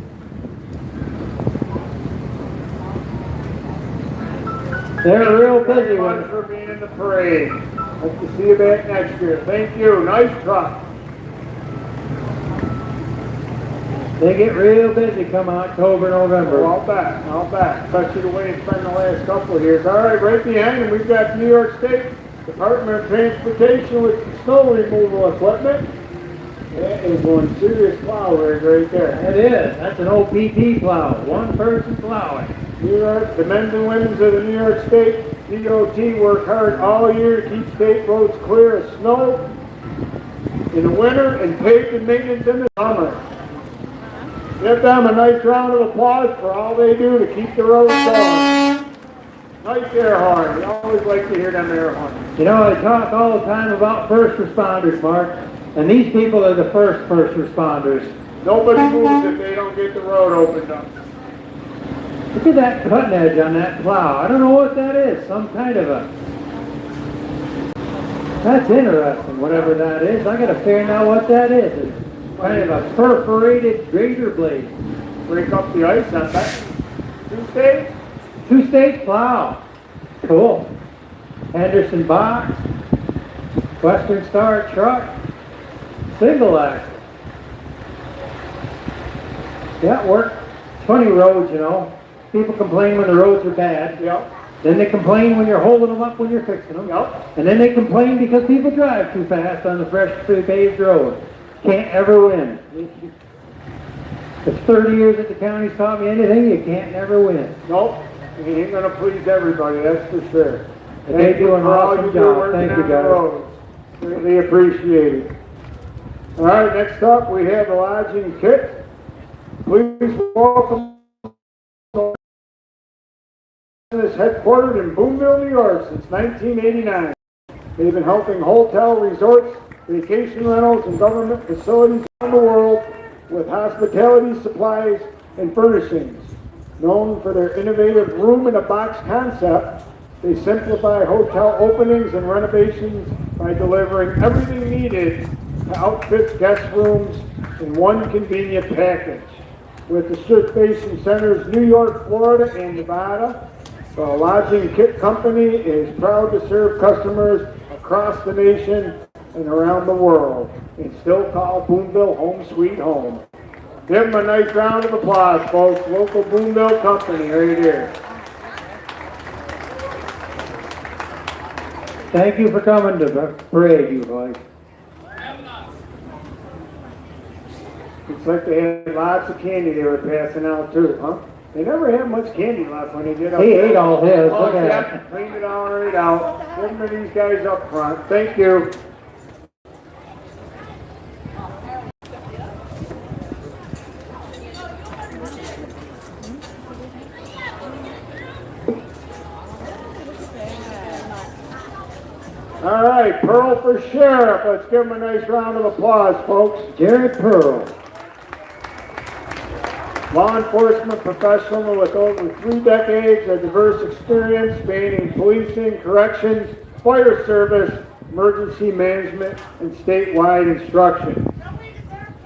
They're real busy Thank you with much it. for being in the parade. Hope to see you back next year. Thank you. Nice truck. They get real busy come October, November. I'll bet. Especially the way it's been the last couple of years. All right, right behind him, we've got New York State Department of Transportation with the snow removal equipment. That is one serious plow rig right there. It is. That's an OPP plow. One person plowing. New York, the men and women of the New York State DOT work hard all year to keep state roads clear of snow in the winter and paved and maintenance in the summer. Give them a nice round of applause for all they do to keep the roads going. Nice air horn. We always like to hear them air horns. You know, I talk all the time about first responders, Mark, and these people are the first responders. Nobody moves if they don't get the road opened up. Look at that cutting edge on that plow. I don't know what that is. Some kind of a... That's interesting, whatever that is. I gotta figure out what that is. It's kind of a perforated grader blade. Break up the ice on that. 2 states? 2-stage plow. Cool. Henderson box. Western Star truck. Single axle. Yeah, it works. Funny roads, you know. People complain when the roads are bad. Yep. Then they complain when you're holding them up when you're fixing them. Yep. And then they complain because people drive too fast on the freshly paved road. Can't ever win. If 30 years at the county's taught me anything, you can't never win. Nope. You ain't gonna please everybody, that's for sure. But they do an for all awesome you do job. working Thank you, on the guys. roads. Greatly appreciated. All right, next up we have the lodging kit. Please welcome. Is headquartered in Boonville, New York since 1989. They've been helping hotel, resorts, vacation rentals, and government facilities around the world with hospitality supplies and Furnishings. Known for their innovative room-in-a-box concept, they simplify hotel openings and renovations by delivering everything needed to outfit guest rooms in one convenient package. With the ship-based centers New York, Florida, and Nevada, the Lodging Kit Company is proud to serve customers across the nation and around the world, and still call Boonville home sweet home. Give them a nice round of applause, folks. Local Boonville company right here. Thank you for coming to the parade, you boys. Looks like they had lots of candy they were passing out too, huh? They never had much candy left when they did up He there. ate all his, Oh, look at yeah, that. cleaned it all right out. Give them to these guys up front. Thank you. All right, Pearl for Sheriff. Let's give him a nice round of applause, folks. Jared Pearl. Law enforcement professional with over 3 decades of diverse experience spanning policing, corrections, fire service, emergency management, and statewide instruction.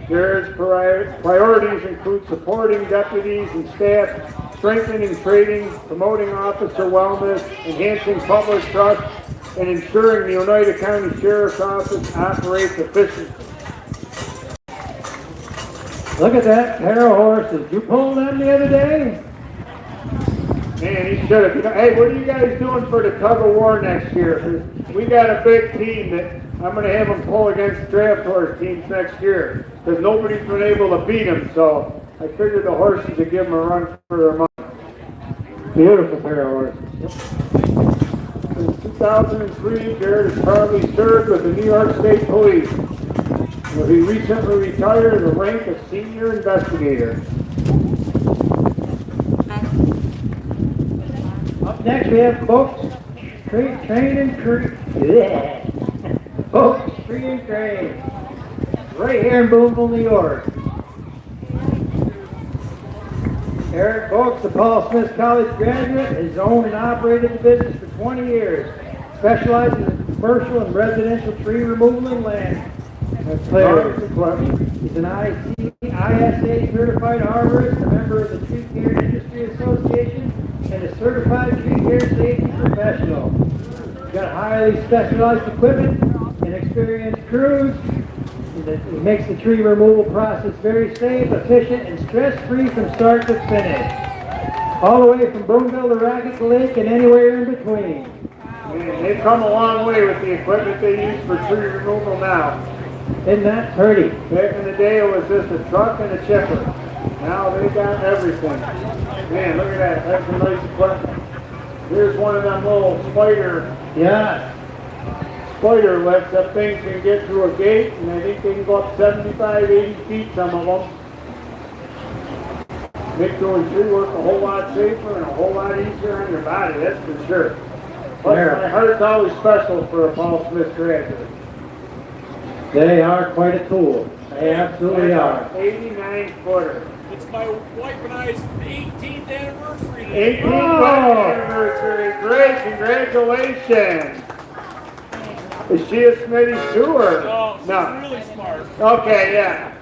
Jared's priorities include supporting deputies and staff, strengthening training, promoting officer wellness, enhancing public trust, and ensuring the Oneida County Sheriff's Office operates efficiently. Look at that pair of horses. You pulled them the other day? Man, he should have. You know, hey, what are you guys doing for the tug of war next year? 'Cause we got a big team that I'm going to have them pull against draft horse teams next year because nobody's been able to beat them. So I figured the horses would give them a run for their money. Beautiful pair of horses. Since 2003, Jared has proudly served with the New York State Police, where he recently retired in the rank of senior investigator. Up next we have folks, train and crew. Folks, Tree and Train. Right here in Boonville, New York. Eric Folks, the Paul Smith College graduate, has owned and operated the business for 20 years. Specializes in commercial and residential tree removal and land clearance. He's an ISA certified arborist, a member of the Tree Care Industry Association, and a certified tree care safety professional. He's got highly specialized equipment and experienced crews. He makes the tree removal process very safe, efficient, and stress-free from start to finish. All the way from Boonville to Racket Lake and anywhere in between. Man, they've come a long way with the equipment they use for tree removal now. Isn't that pretty? Back in the day, it was just a truck and a chipper. Now they got everything. Man, look at that. That's some nice equipment. Here's one of them little spider lifts. That thing can get through a gate, and I think they can go up 75, 80 feet, some of them. Make doing tree work a whole lot safer and a whole lot easier on your body, that's for sure. But my heart's always special for a Paul Smith graduate. They are quite a tool. They absolutely are. 89 footer. It's my wife and I's 18th anniversary. 18th anniversary. Great, congratulations. Is she a Smitty too, or? No, she's really smart. Okay, yeah.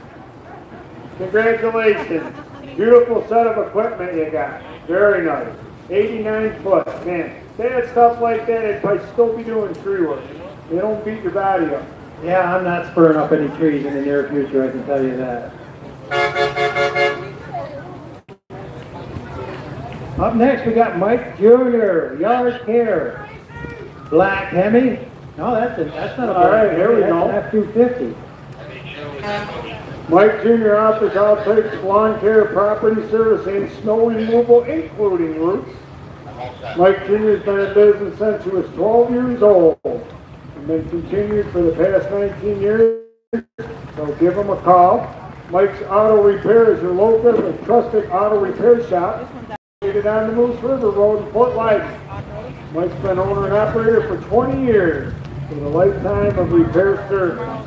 Congratulations. Beautiful set of equipment you got. Very nice. 89 foot. Man, they had stuff like that, they'd probably still be doing tree work. They don't beat your body up. Yeah, I'm not spurring up any trees in the near future, I can tell you that. Up next, we got Mike Jr., Yard Care. Black Hemi. No, that's not a All right, here we go. That's an F-250. Mike Jr. offers all types of lawn care, property service, and snow removal, including roots. Mike Jr. has been in business since he was 12 years old and been continued for the past 19 years, so give him a call. Mike's Auto Repair is your local and trusted auto repair shop located on the Moose River Road in Fort Light. Mike's been owner and operator for 20 years with a lifetime of repair service.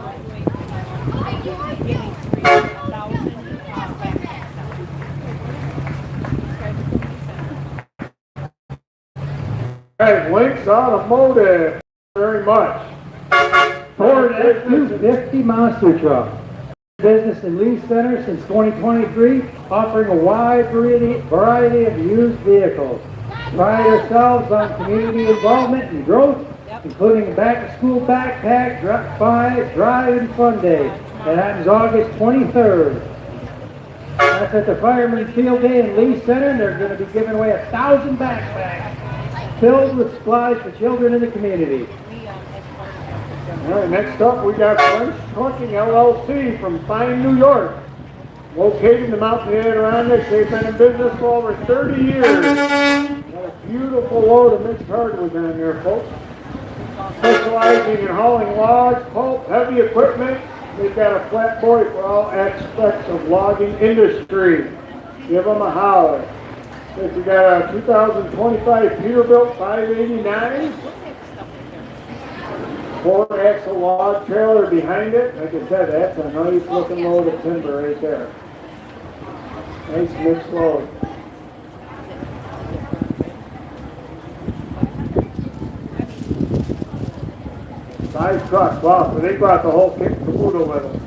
Hey, Links Automotive, very much. Ford F-250 monster truck. Business in Lee Center since 2023, offering a wide variety of used vehicles. Pride ourselves on community involvement and growth, including a back-to-school backpack drive-in fun day that happens August 23rd. That's at the Fireman Field Day in Lee Center, and they're going to be giving away 1,000 backpacks filled with supplies for children in the community. All right, next up we got French Trucking LLC from Fine, New York. Located in the mountain Adirondack, they've been in business for over 30 years. Got a beautiful load of mixed hardwood on there, folks. Specializing in hauling logs, pulp, heavy equipment. They've got a flat boy for all aspects of logging industry. Give them a holler. If you got a 2025 Peterbilt 589, 4-axle log trailer behind it. Like I said, that's a nice looking load of timber right there. Nice mixed load. Size truck, wow, so they brought the whole kit and caboodle with them.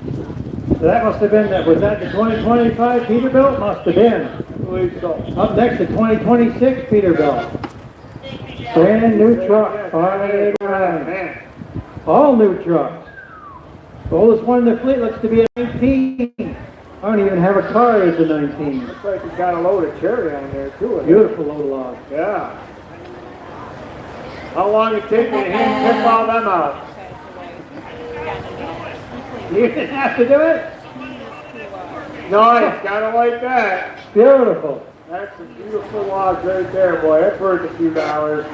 So that must have been, was that the 2025 Peterbilt? Must have been. I believe so. Up next, the 2026 Peterbilt. Brand new truck, 589. Man, All new trucks. The oldest one in the fleet looks to be a 19. I don't even have a car that's a 19. looks like it's got a load of cherry on there too. Beautiful load log. Yeah. How long it take you to hand pick all them out? You didn't have to do it? Nice, gotta like that. Beautiful. That's a beautiful log right there, boy. That's worth a few dollars.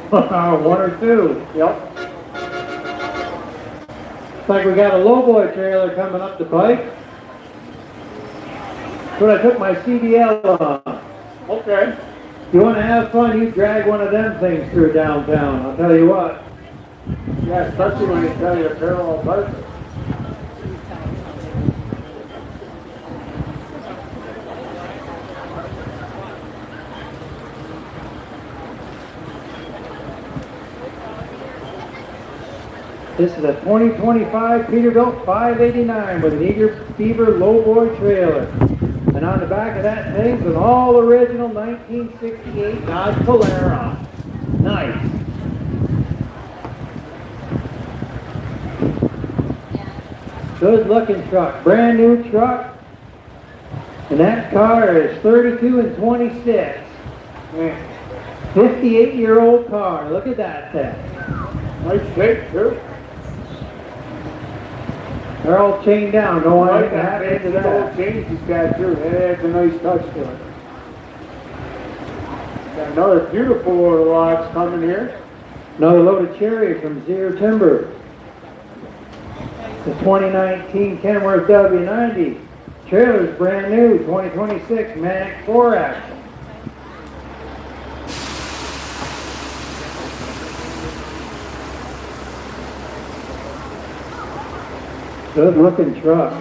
One or two. Yep. Looks like we got a lowboy trailer coming up the pike. That's what I took my CDL on. Okay. You want to have fun, you drag one of them things through downtown. I'll tell you what. Yeah, especially when you tell you a parallel parking. This is a 2025 Peterbilt 589 with an Eager Beaver lowboy trailer. And on the back of that thing's an all original 1968 Dodge Polara. Nice. Good looking truck, brand new truck. And that car is 32 and 26. Man, 58-year-old car, look at that thing. nice shape too. They're all chained down, don't want I like anything to that happen to fancy that. old change he's got too. That adds a nice touch to it. Got another beautiful load of logs coming here. Another load of cherry from Zier Timber. The 2019 Kenworth W90. Trailer's brand new, 2026 Manic 4-axle. Good looking truck.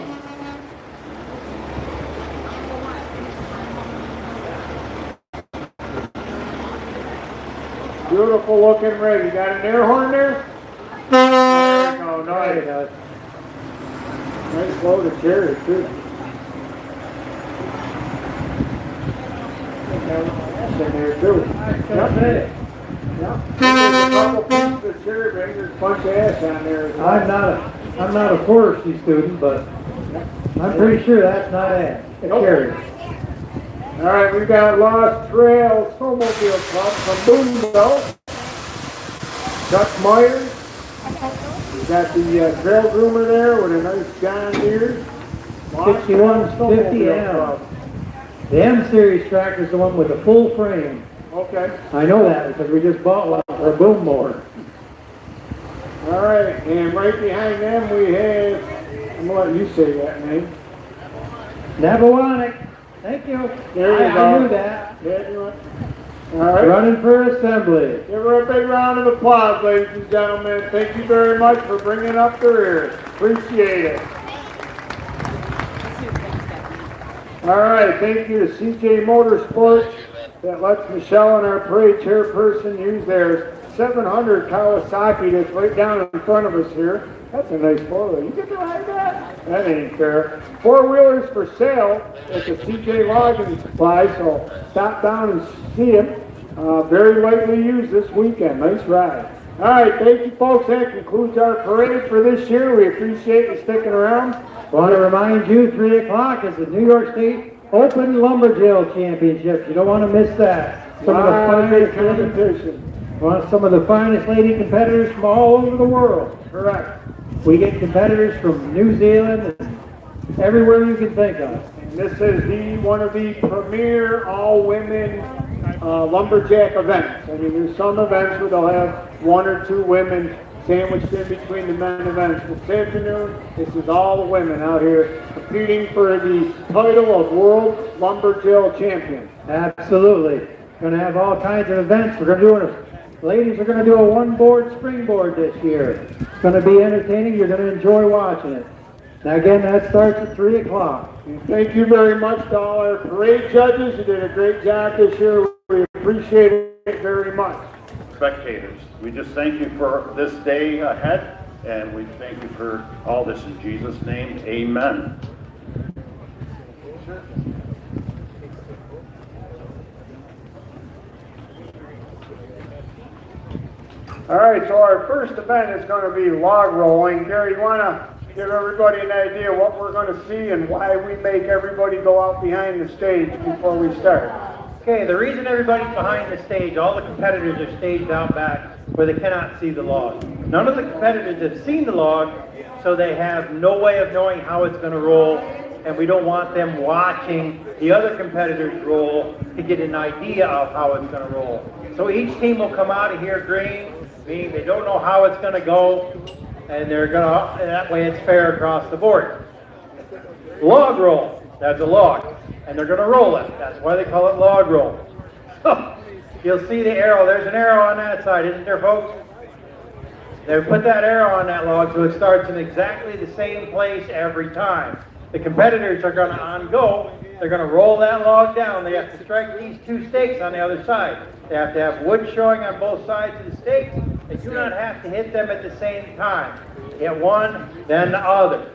Beautiful looking rig. You got an air horn there? There you go, nice. Nice load of cherry too. That's in there too. Yep. Yep. There's a couple pieces of cherry ring. There's a bunch of ash on there as well. I'm not a forestry student, but I'm pretty sure that's not ash. It's Nope. cherry. All right, we got Lost Trail Snowmobile Club from Boonville. Chuck Myers. We got the trail groomer there with a nice John Deere. Lost Trail 6150 Snowmobile M. Club. The M series tractor is the one with the full frame. Okay. I know that because we just bought one for a boom mower. All right, and right behind them we have, I'm going to let you say that name. Nabawanic. Thank you. There you I go. knew that. Yeah, you want? All right. Running for assembly. Give her a big round of applause, ladies and gentlemen. Thank you very much for bringing up the rear. Appreciate it. All right, thank you to CJ Motorsports that lets Michelle and our parade chairperson use their 700 Kawasaki that's right down in front of us here. That's a nice photo. You get to ride that? That ain't fair. Four-wheelers for sale at the CJ Logging Supply, so stop down and see them. Very lightly used this weekend. Nice ride. All right, thank you, folks. That concludes our parade for this year. We appreciate you sticking around. I want to remind you, 3 o'clock is the New York State Open Lumberjail Championships. You don't want to miss that. Some of the finest competition. Some of the finest lady competitors from all over the world. Correct. We get competitors from New Zealand and everywhere you can think of. And this is one of the premier all-women lumberjack events. I mean, there's some events where they'll have 1 or 2 women sandwiched in between the men events. This afternoon, this is all the women out here competing for the title of World Lumberjail Champion. Absolutely. Going to have all kinds of events. We're going to do ladies are going to do a one-board springboard this year. It's going to be entertaining. You're going to enjoy watching it. Now again, that starts at 3 o'clock. And thank you very much to all our parade judges. You did a great job this year. We appreciate it very much. Spectators, we just thank you for this day ahead, and we thank you for all this in Jesus' name. Amen. All right, so our first event is going to be log rolling. Gary, you want to give everybody an idea what we're going to see and why we make everybody go out behind the stage before we start? Okay, the reason everybody's behind the stage, all the competitors are staged out back where they cannot see the log. None of the competitors have seen the log, so they have no way of knowing how it's going to roll, and we don't want them watching the other competitors roll to get an idea of how it's going to roll. So each team will come out of here green, meaning they don't know how it's going to go, and that way it's fair across the board. Log roll, that's a log, and they're going to roll it. That's why they call it log roll. So, you'll see the arrow. There's an arrow on that side, isn't there, folks? They put that arrow on that log so it starts in exactly the same place every time. The competitors are going to on go. They're going to roll that log down. They have to strike these 2 stakes on the other side. They have to have wood showing on both sides of the stakes. They do not have to hit them at the same time. Hit one, then the other.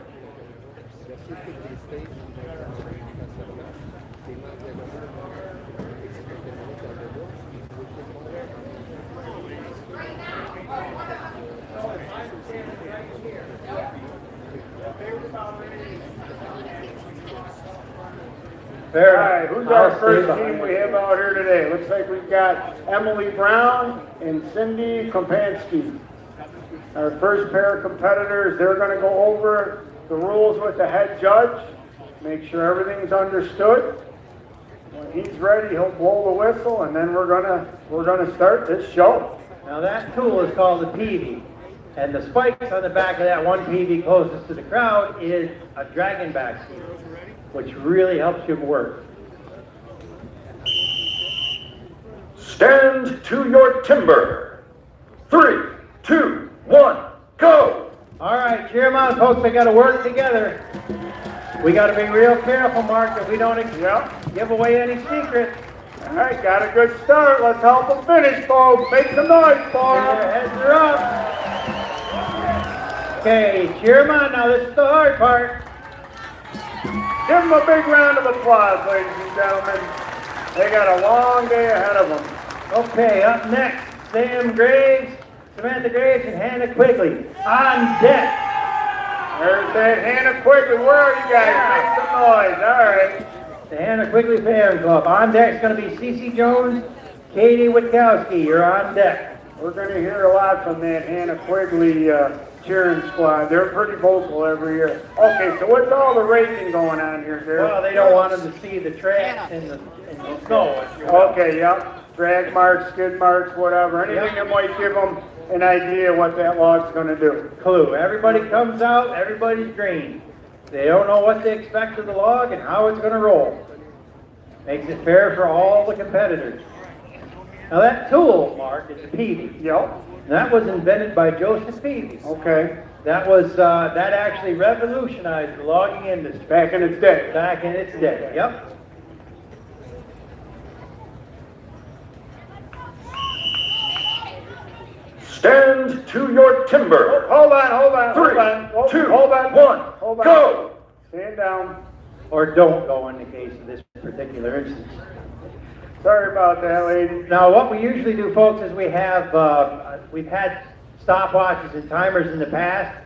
All right, who's our first team we have out here today? Looks like we've got Emily Brown and Cindy Kompansky. Our first pair of competitors, they're going to go over the rules with the head judge, make sure everything's understood. When he's ready, he'll blow the whistle, and then we're gonna start this show. Now that tool is called a peavey, and the spikes on the back of that one peavey closest to the crowd is a dragon back seat, which really helps you work. Stand to your timber. 3, 2, 1, go! All right, cheer them on, folks. They got to work together. We got to be real careful, Mark, that we don't give away any secrets. All right, got a good start. Let's help them finish, folks. Make some noise for them. Their heads are up. Okay, cheer them on. Now this is the hard part. Give them a big round of applause, ladies and gentlemen. They got a long day ahead of them. Okay, up next, Sam Graves, Samantha Graves, and Hannah Quigley on deck. There's that Hannah Quigley. Where are you guys? Make some noise. All right. The Hannah Quigley Fan Club. On deck is going to be Cece Jones, Katie Witkowski. You're on deck. We're going to hear a lot from that Hannah Quigley cheering squad. They're pretty vocal every year. Okay, so what's all the racing going on here, Derek? Well, they don't want them to see the tracks in the snow. Okay, yep. Drag marks, skid marks, whatever. Anything that might give them an idea what that log's going to do. Clue. Everybody comes out, everybody's green. They don't know what to expect of the log and how it's going to roll. Makes it fair for all the competitors. Now that tool, Mark, is a peavey. Yep. That was invented by Joseph Peavey. Okay. That actually revolutionized the logging industry. Back in its day. Back in its day, yep. to your timber. Hold on. 3, 2, Hold on. 1, Hold on. go! Stand down. Or don't go in the case of this particular instance. Sorry about that, lady. Now, what we usually do, folks, is we've had stopwatches and timers in the past,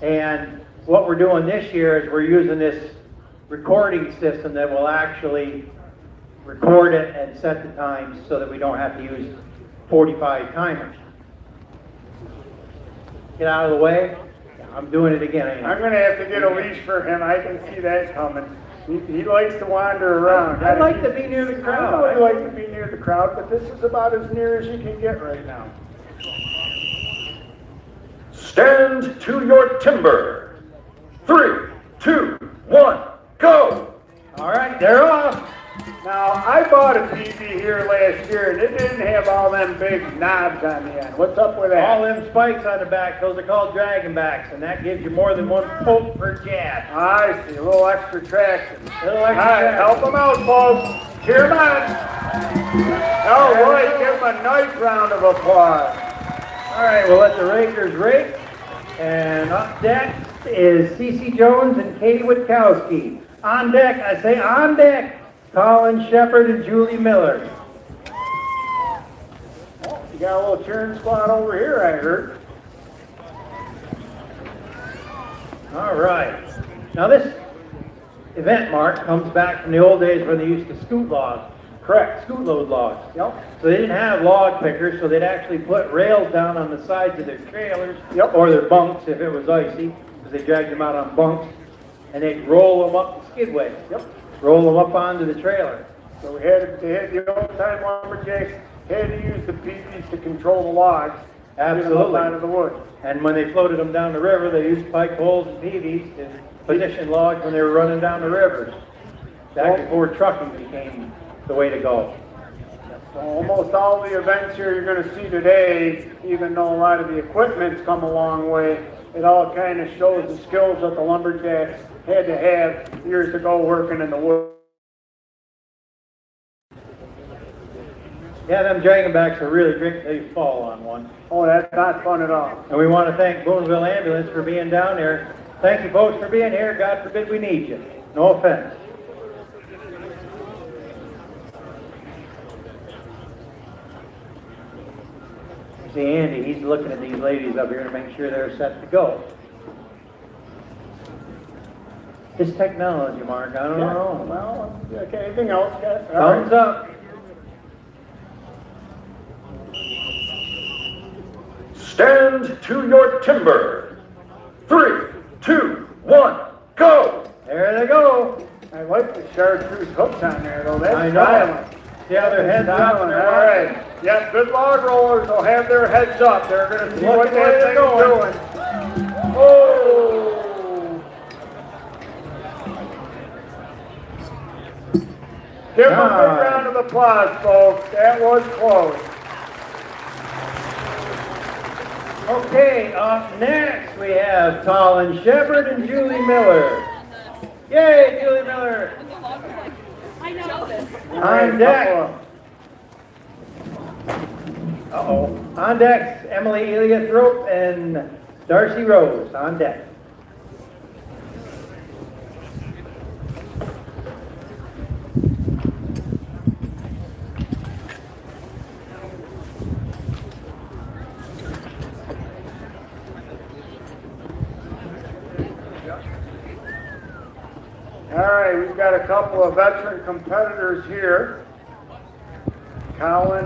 and what we're doing this year is we're using this recording system that will actually record it and set the times so that we don't have to use 45 timers. Get out of the way. I'm doing it again. ain't I? I'm going to have to get a leash for him. I can see that coming. He likes to wander around. I'd like to be near the crowd. I would like to be near the crowd, but this is about as near as you can get right now. Stand to your timber. 3, 2, 1, go! All right, they're off. Now, I bought a TV here last year, and it didn't have all them big knobs on the end. What's up with that? All them spikes on the back, those are called dragon backs, and that gives you more than one poke per jab. I see, a little extra traction. Little extra All right, traction. help them out, folks. Cheer them on. All right, give them a nice round of applause. All right, we'll let the rakers rake. And up next is Cece Jones and Katie Witkowski. On deck, I say on deck, Colin Shepard and Julie Miller. Oh, you got a little cheering squad over here, I heard. All right. Now this event, Mark, comes back from the old days when they used to scoot logs. Correct, scoot load logs. Yep. So they didn't have log pickers, so they'd actually put rails down on the sides of their trailers, Yep. or their bunks if it was icy, because they dragged them out on bunks, and they'd roll them up the skidway. Yep. Roll them up onto the trailer. So they had the old-time lumberjacks had to use the peepees to control the logs. Get them up Absolutely. out of the woods. And when they floated them down the river, they used pike poles and peaveys to position logs when they were running down the rivers. Back before trucking became the way to go. So almost all the events here you're going to see today, even though a lot of the equipment's come a long way, it all kind of shows the skills that the lumberjacks had to have years ago working in the woods. Yeah, them dragon backs are really great till you fall on one. Oh, that's not fun at all. And we want to thank Boonville Ambulance for being down there. Thank you folks for being here. God forbid we need you. No offense. See Andy, he's looking at these ladies up here to make sure they're set to go. This technology, Mark, I don't know. Well, okay, anything else, guys? All Thumbs right. up. Stand to your timber. 3, 2, 1, go! There they go. I like the chartreuse hooks on there, though. That's I know. styling. See how their heads up? All right. Yep, good log rollers will have their heads up. They're going to see Look what at where that they're thing's going. doing. Oh! Give them a big Nice. round of applause, folks. That was close. Okay, up next we have Colin Shepard and Julie Miller. Yay, Julie Miller. I know this. On deck. Uh-oh. On deck, Emily Elia Thrope and Darcy Rose on deck. All right, we've got a couple of veteran competitors here. Colin,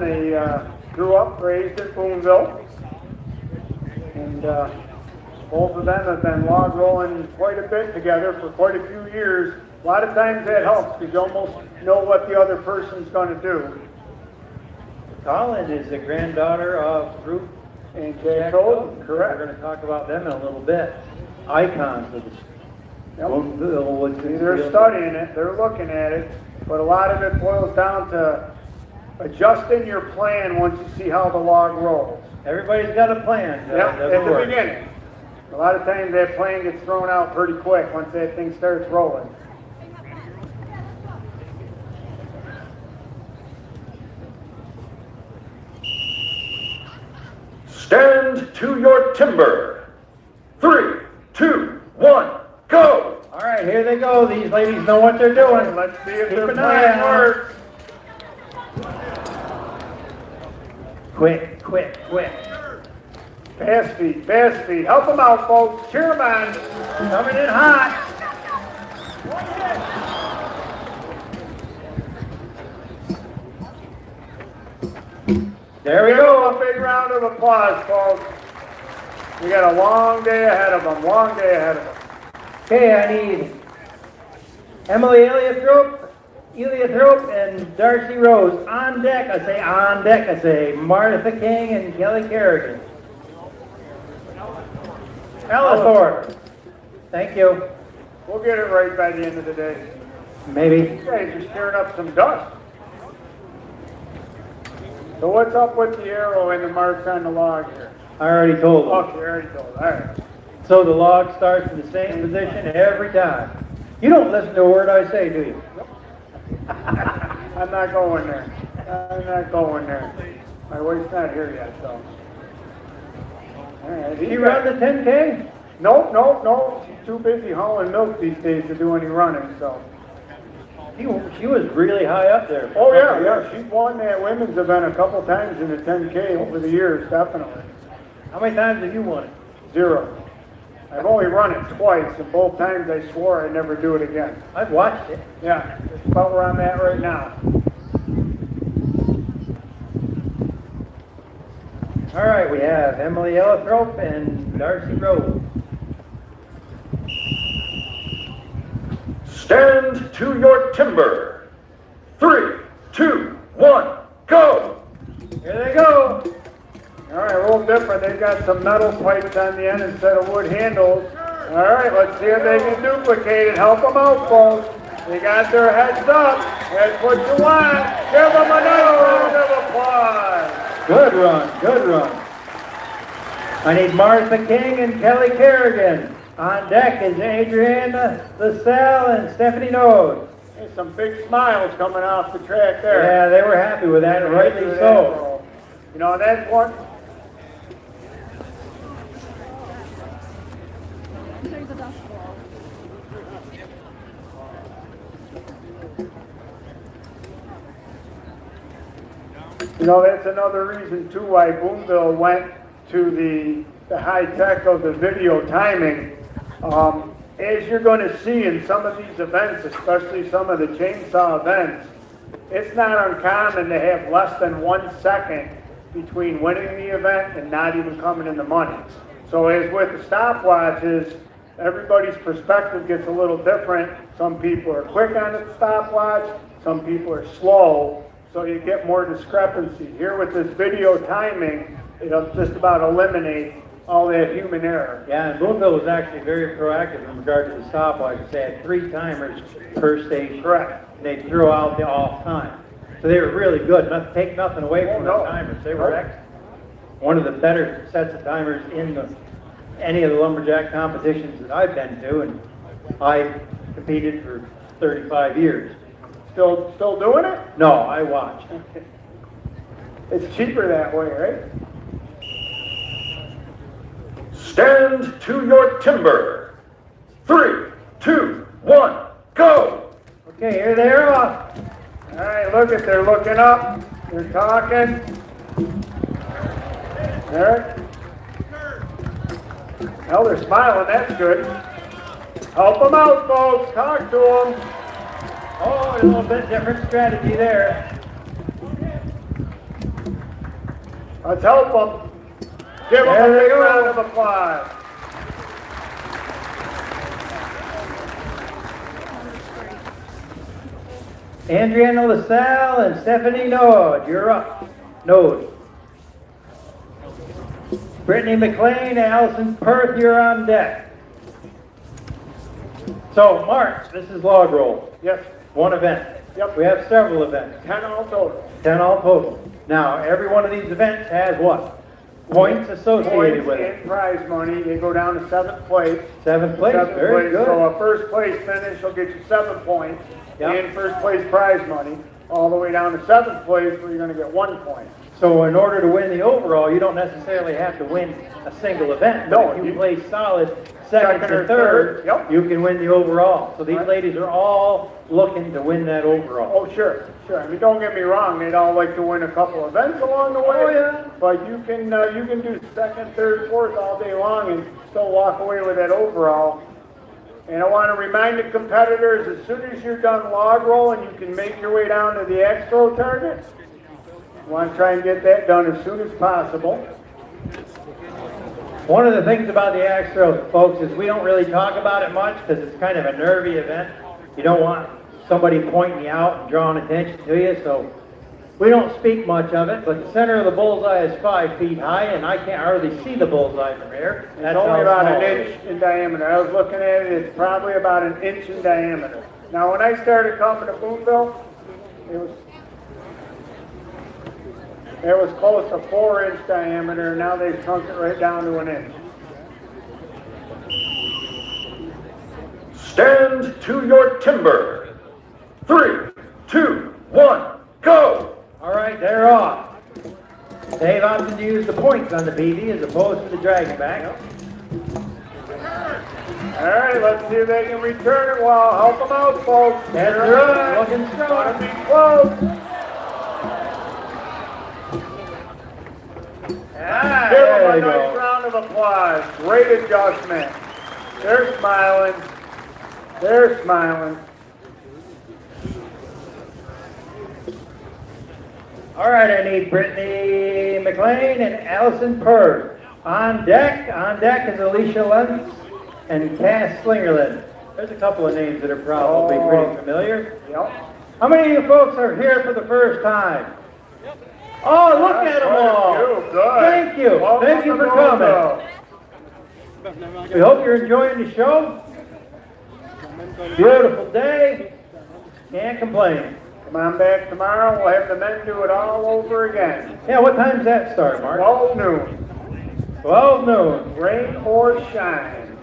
grew up, raised in Boonville. And both of them have been log rolling quite a bit together for quite a few years. A lot of times that helps because you almost know what the other person's going to do. Colin is the granddaughter of Ruth And Jack Golden, We're correct. going to talk about them in a little bit. Icons of the Yep. Boonville Woodsmen. They're studying it, they're looking at it, but a lot of it boils down to adjusting your plan once you see how the log rolls. Everybody's got a plan. Yep, Doesn't at the work. beginning. A lot of times that plan gets thrown out pretty quick once that thing starts rolling. Stand to your timber. 3, 2, 1, go! All right, here they go. These ladies know what they're doing. Let's see if Keep their an eye plan on 'em. works. Quick, quick, quick. Fast feet, fast feet. Help them out, folks. Cheer them on. Coming in hot. There we Give them go. a big round of applause, folks. We got a long day ahead of them, long day ahead of them. Okay, I need Emily Eliathrope, and Darcy Rose on deck. I say on deck. I say Martha King and Kelly Kerrigan. Ella Thorpe. Thank you. We'll get it right by the end of the day. Maybe. You guys are stirring up some dust. So what's up with the arrow and the marks on the log here? I already told them. Okay, you already told. All right. So the log starts in the same position every time. You don't listen to a word I say, do you? I'm not going there. I'm not going there. My wife's not here yet, so. All right. You run the 10K? Nope, nope, nope. She's too busy hauling milk these days to do any running, so. She was really high up there. Oh, yeah, yeah. She's won that women's event a couple times in the 10K over the years, definitely. How many times have you won it? 0. I've only run it twice, and both times I swore I'd never do it again. I've watched it. Yeah, that's about where I'm at right now. All right, we have Emily Eliathrope and Darcy Rose. Stand to your timber. 3, 2, 1, go! Here they go. All right, a little different. They've got some metal pipes on the end instead of wood handles. All right, let's see if they can duplicate it. Help them out, folks. They got their heads up. That's what you want. Give them another round of applause. Good run, good run. I need Martha King and Kelly Kerrigan. On deck is Adriana LaSalle and Stephanie Node. There's some big smiles coming off the track there. Yeah, they were happy with that, and rightly so. You know, that's one. There's a dust ball. You know, that's another reason too why Boonville went to the high tech of the video timing. As you're going to see in some of these events, especially some of the chainsaw events, it's not uncommon to have less than 1 second between winning the event and not even coming in the money. So as with the stopwatches, everybody's perspective gets a little different. Some people are quick on the stopwatch, some people are slow, so you get more discrepancy. Here with this video timing, it'll just about eliminate all that human error. Yeah, and Boonville was actually very proactive in regard to the stopwatches. They had 3 timers per station. Correct. They threw out the off time. So they were really good. Take nothing away from no. the timers. They were excellent. One of the better sets of timers in any of the lumberjack competitions that I've been to, and I competed for 35 years. Still doing it? No, I watched. It's cheaper that way, right? Stand to your timber. 3, 2, 1, go! Okay, here they are off. All right, look at, they're looking up, they're talking. There. Well, they're smiling, that's good. Help them out, folks, talk to them. Oh, a little bit different strategy there. Let's help them. Give them There a they big go. round of applause. Adriana LaSalle and Stephanie Node, you're up. Node. Brittany McLean and Allison Perth, you're on deck. So, Mark, this is log roll. Yes, One event. Yep. We have several events. 10 all total. 10 all total. Now, every one of these events has what? Points associated Points with it. and prize money. They go down to 7th place. 7th place, Seventh very place. good. So a first place finish will get you 7 points. Yep. And first place prize money. All the way down to 7th place where you're going to get 1 point. So in order to win the overall, you don't necessarily have to win a single event. No, If you you- play solid second Second or or third, third, yep. you can win the overall. So these Right. ladies are all looking to win that overall. Oh, sure. I mean, don't get me wrong, they'd all like to win a couple events along the way. Oh, yeah. But you can do second, third, fourth all day long and still walk away with that overall. And I want to remind the competitors, as soon as you're done log rolling, you can make your way down to the axe throw target. I want to try and get that done as soon as possible. One of the things about the axe throw, folks, is we don't really talk about it much because it's kind of a nervy event. You don't want somebody pointing you out and drawing attention to you, so we don't speak much of it, but the center of the bullseye is 5 feet high, and I can't hardly see the bullseye from here. It's only about how an small it inch is. in diameter. I was looking at it, it's probably about an inch in diameter. Now, when I started coming to Boonville, it was close to 4-inch diameter. Now they've shrunk it right down to an inch. Stand to your timber. 3, 2, 1, go! All right, they're off. Dave opted to use the points on the BB as opposed to the dragon back. All right, let's see if they can return it. Well, help them out, folks. That's They're right, on. looking strong. Gotta be close. Ah, Give them there a you nice go. round of applause. Great adjustment. They're smiling. They're smiling. All right, I need Brittany McLean and Allison Purr. On deck is Alicia Lentz and Cass Slingerland. There's a couple of names that are probably pretty familiar. Yep. How many of you folks are here for the first time? Oh, look at them all. Good. Thank you. Welcome Thank you to for coming. Boonville. We hope you're enjoying the show. Beautiful day. Can't complain. Come on back tomorrow. We'll have the men do it all over again. Yeah, what time does that start, Mark? 12 noon. 12 noon. Rain or shine.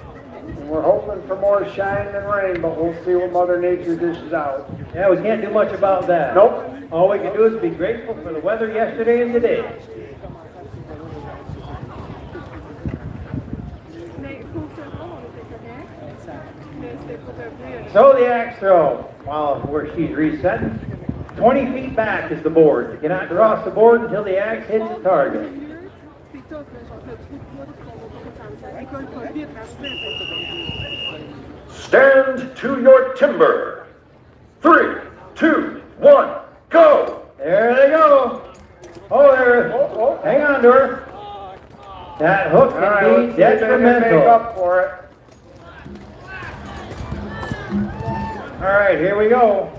And we're hoping for more shine than rain, but we'll see what Mother Nature dishes out. Yeah, we can't do much about that. Nope. All we can do is be grateful for the weather yesterday and today. So the axe throw, where she's resetting, 20 feet back is the board. You cannot cross the board until the axe hits the target. Stand to your timber. 3, 2, 1, go! There they go. Oh, there. Hang on to her. That hook All right, can let's be see if they can make detrimental. up for it. All right, here we go.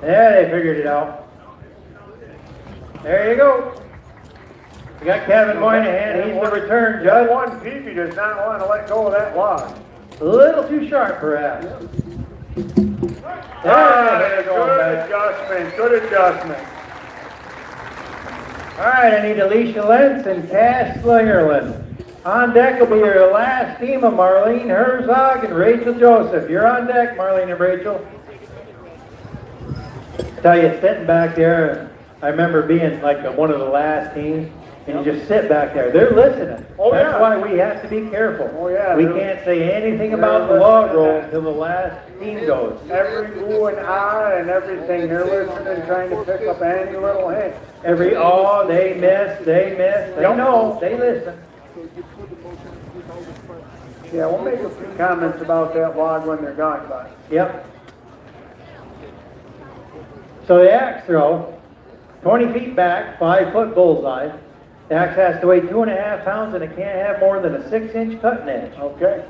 Yeah, they figured it out. There you go. We got Kevin Moynihan. He's the return That judge. one peepee does not want to let go of that log. A little too sharp, perhaps. There you go. Good back. adjustment. Good adjustment. All right, I need Alicia Lentz and Cass Slingerland. On deck will be your last team of Marlene Herzog and Rachel Joseph. You're on deck, Marlene and Rachel. Tell you, sitting back there, I remember being like one of the last teams, and you just sit back there. They're listening. Oh, That's yeah. why we have to be careful. Oh, yeah, We they're- can't say anything about they're the log listening. roll until the last team goes. Every ooh and ah and everything, they're listening, trying to pick up any little hint. Every they miss. They Yep. know, they listen. Yeah, we'll make a few comments about that log when they're gone, but Yep. So the axe throw, 20 feet back, 5-foot bullseye. The axe has to weigh 2.5 pounds and it can't have more than a 6-inch cutting edge. okay.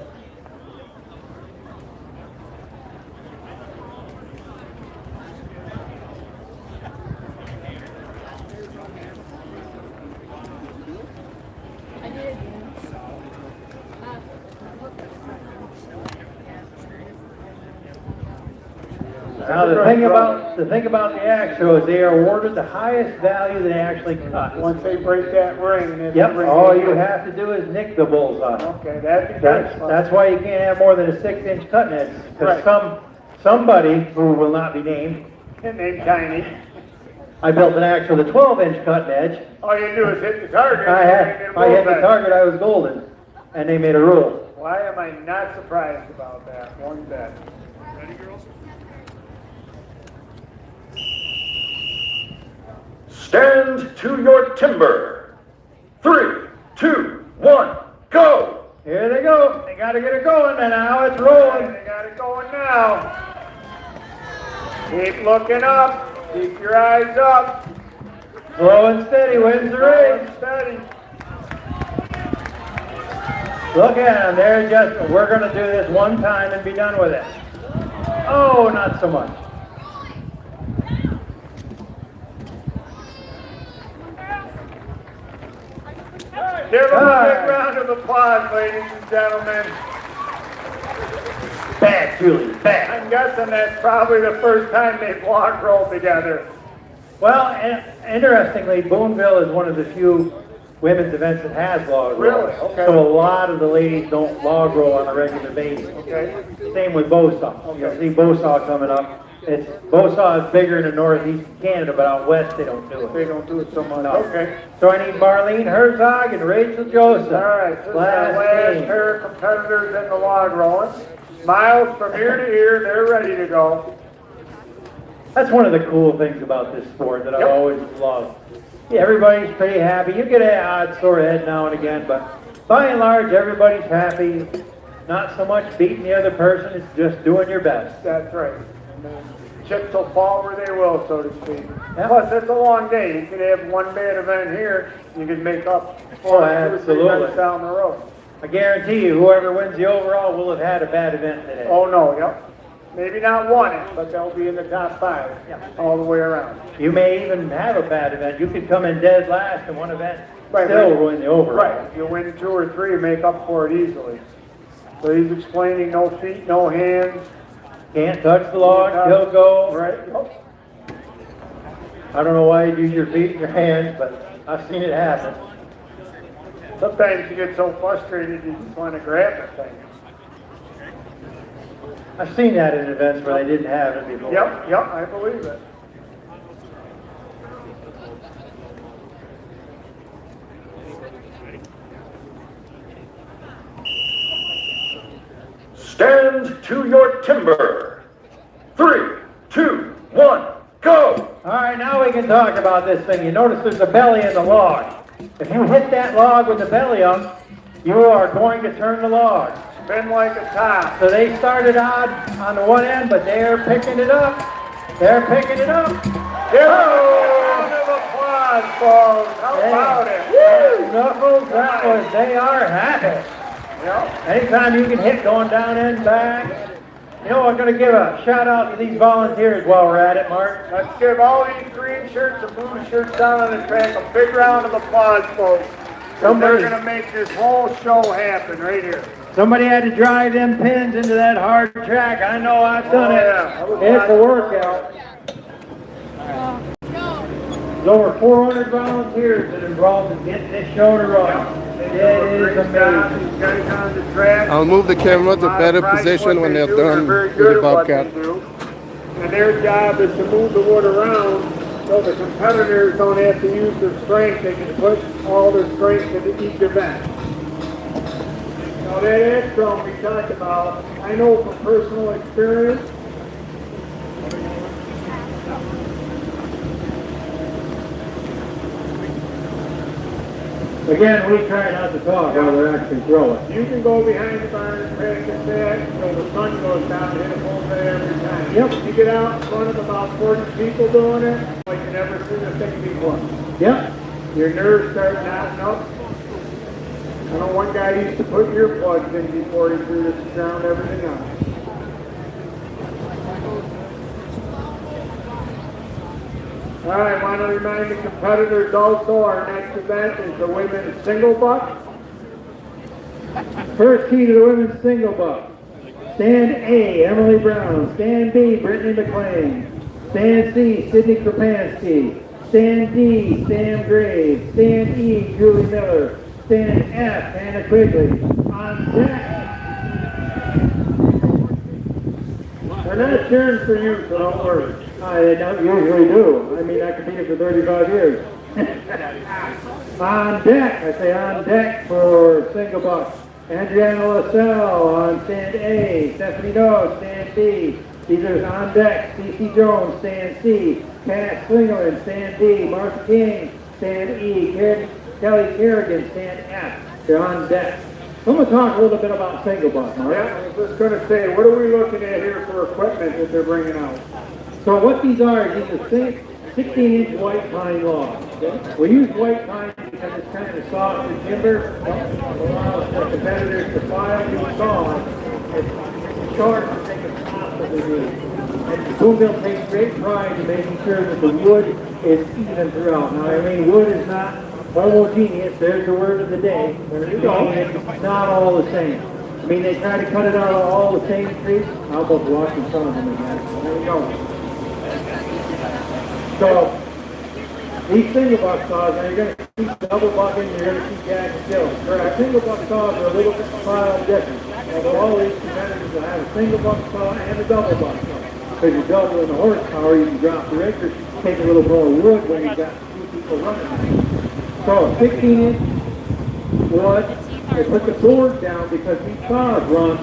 Now the thing about the axe throw is they are awarded the highest value they actually cut. Once they break that ring, it's Yep, ring. all you have to do is nick the bullseye. Okay, that'd be good. That's why you can't have more than a 6-inch cutting edge, because Right. somebody who will not be named, Named Tiny. I built an axe with a 12-inch cutting edge. All you do is hit the target. If I hit the target, I was golden. And they made a rule. Why am I not surprised about that? One bit. Ready, girls? Stand to your timber. 3, 2, 1, go! Here they go. They got to get it going, and now it's rolling. They got it going now. Keep looking up. Keep your eyes up. Slow and steady wins the race. Steady. Look at them. We're going to do this one time and be done with it. Oh, not so much. Give them a big round of applause, ladies and gentlemen. Bad, Julie, bad. I'm guessing that's probably the first time they've log rolled together. Well, and interestingly, Boonville is one of the few women's events that has log roll. Really? Okay. So a lot of the ladies don't log roll on a regular basis. Okay. Same with Bosaw. You'll see Bosaw coming up. Bosaw is bigger in the northeast of Canada, but out west they don't do They it. don't do it so much. No. Okay. So I need Marlene Herzog and Rachel Joseph. All right. So this is our Last last name. pair of competitors in the log rolling. Smiles from ear to ear. They're ready to go. That's one of the cool things about this sport that I've Yep. always loved. Yeah, everybody's pretty happy. You get an odd sore head now and again, but by and large, everybody's happy. Not so much beating the other person, it's just doing your best. That's right. And then chips will fall where they will, so to speak. Yep. Plus, it's a long day. You could have one bad event here. You could make up for Oh, 2 or 3 absolutely. events down the road. I guarantee you, whoever wins the overall will have had a bad event today. Oh, no, yep. Maybe not won it, but they'll be in the top 5 all the way around. You may even have a bad event. You could come in dead last in one event, Right, still right. win the overall. Right, if you win 2 or 3, make up for it easily. So he's explaining no feet, no hands. Can't touch the log, he'll go. Right, yep. I don't know why you use your feet and your hands, but I've seen it happen. Sometimes you get so frustrated you just want to grab the thing. I've seen that in events where they didn't have it before. Yep, I believe it. Stand to your timber. 3, 2, 1, go! All right, now we can talk about this thing. You notice there's a belly in the log. If you hit that log with the belly up, you are going to turn the log. Spin like a top. So they started odd on the one end, but they're picking it up. They're picking it up. Give them a round of applause, folks. How about it? Woo! Knuckles, they are happy. Yep. Anytime you can hit going down and back. You know, I'm going to give a shout out to these volunteers while we're at it, Mark. Let's give all these green shirts and blue shirts down on the track a big round of applause, folks. Somebody- They're going to make this whole show happen right here. Somebody had to drive them pins into that hard track. I know I've done Oh, it. yeah. It's a workout. There's over 400 volunteers that are involved in getting this show to run. It is amazing. These guys on the track. I'll move the camera to better Pride in position what when they they're do. done very with good the at what they Bobcat. do. And their job is to move the wood around so the competitors don't have to use their strength. They can put all their strength into each event. Now that edge drum we talked about, I know from personal experience, Again, we try not to talk while they're actually throwing. you can go behind the barn and practice that until the sun goes down and hit a home run every time. Yep. You get out in front of about 40 people doing it, like you never seen a thing before. Yep. Your nerves start knotting up. I know one guy used to put earplugs in before he threw this to drown everything out. All right, I want to remind the competitors also, our next event is the women's single buck. First tee to the women's single buck. Stand A, Emily Brown. Stand B, Brittany McLean. Stand C, Sydney Krapansky. Stand D, Sam Graves. Stand E, Julie Miller. Stand F, Hannah Quigley. On deck. They're not cheering for you, so don't worry. I don't usually do. I mean, I competed for 35 years. On deck, I say on deck for single buck. Adriana LaSalle on stand A, Stephanie Doe, stand B. These are on deck. Cece Jones, stand C. Cass Slingerland, stand D. Martha King, stand E. Kelly Kerrigan, stand F. They're on deck. I'm going to talk a little bit about single buck, Mark. Yeah, I was just going to say, what are we looking at here for equipment that they're bringing out? So what these are is these are 16-inch white pine logs. Okay? We use white pine because it's kind of soft and timber. Allows the competitors to file these saws as short as they can possibly be. And Boonville takes great pride in making sure that the wood is even throughout. Now, I mean, wood is not homogeneous. There's the word of the day. It's not all the same. I mean, they try to cut it out of all the same trees. I almost walked in front of them again. There you go. So, these single buck saws, now you're going to see double bucking, you're going to see jack and jill. Correct. Single buck saws are a little bit style different. Although all these competitors will have a single buck saw and a double buck saw. Because you're doubling the horsepower, you can drop the rig, or take a little more wood when you've got two people running. So, 16-inch wood, they put the board down because these saws run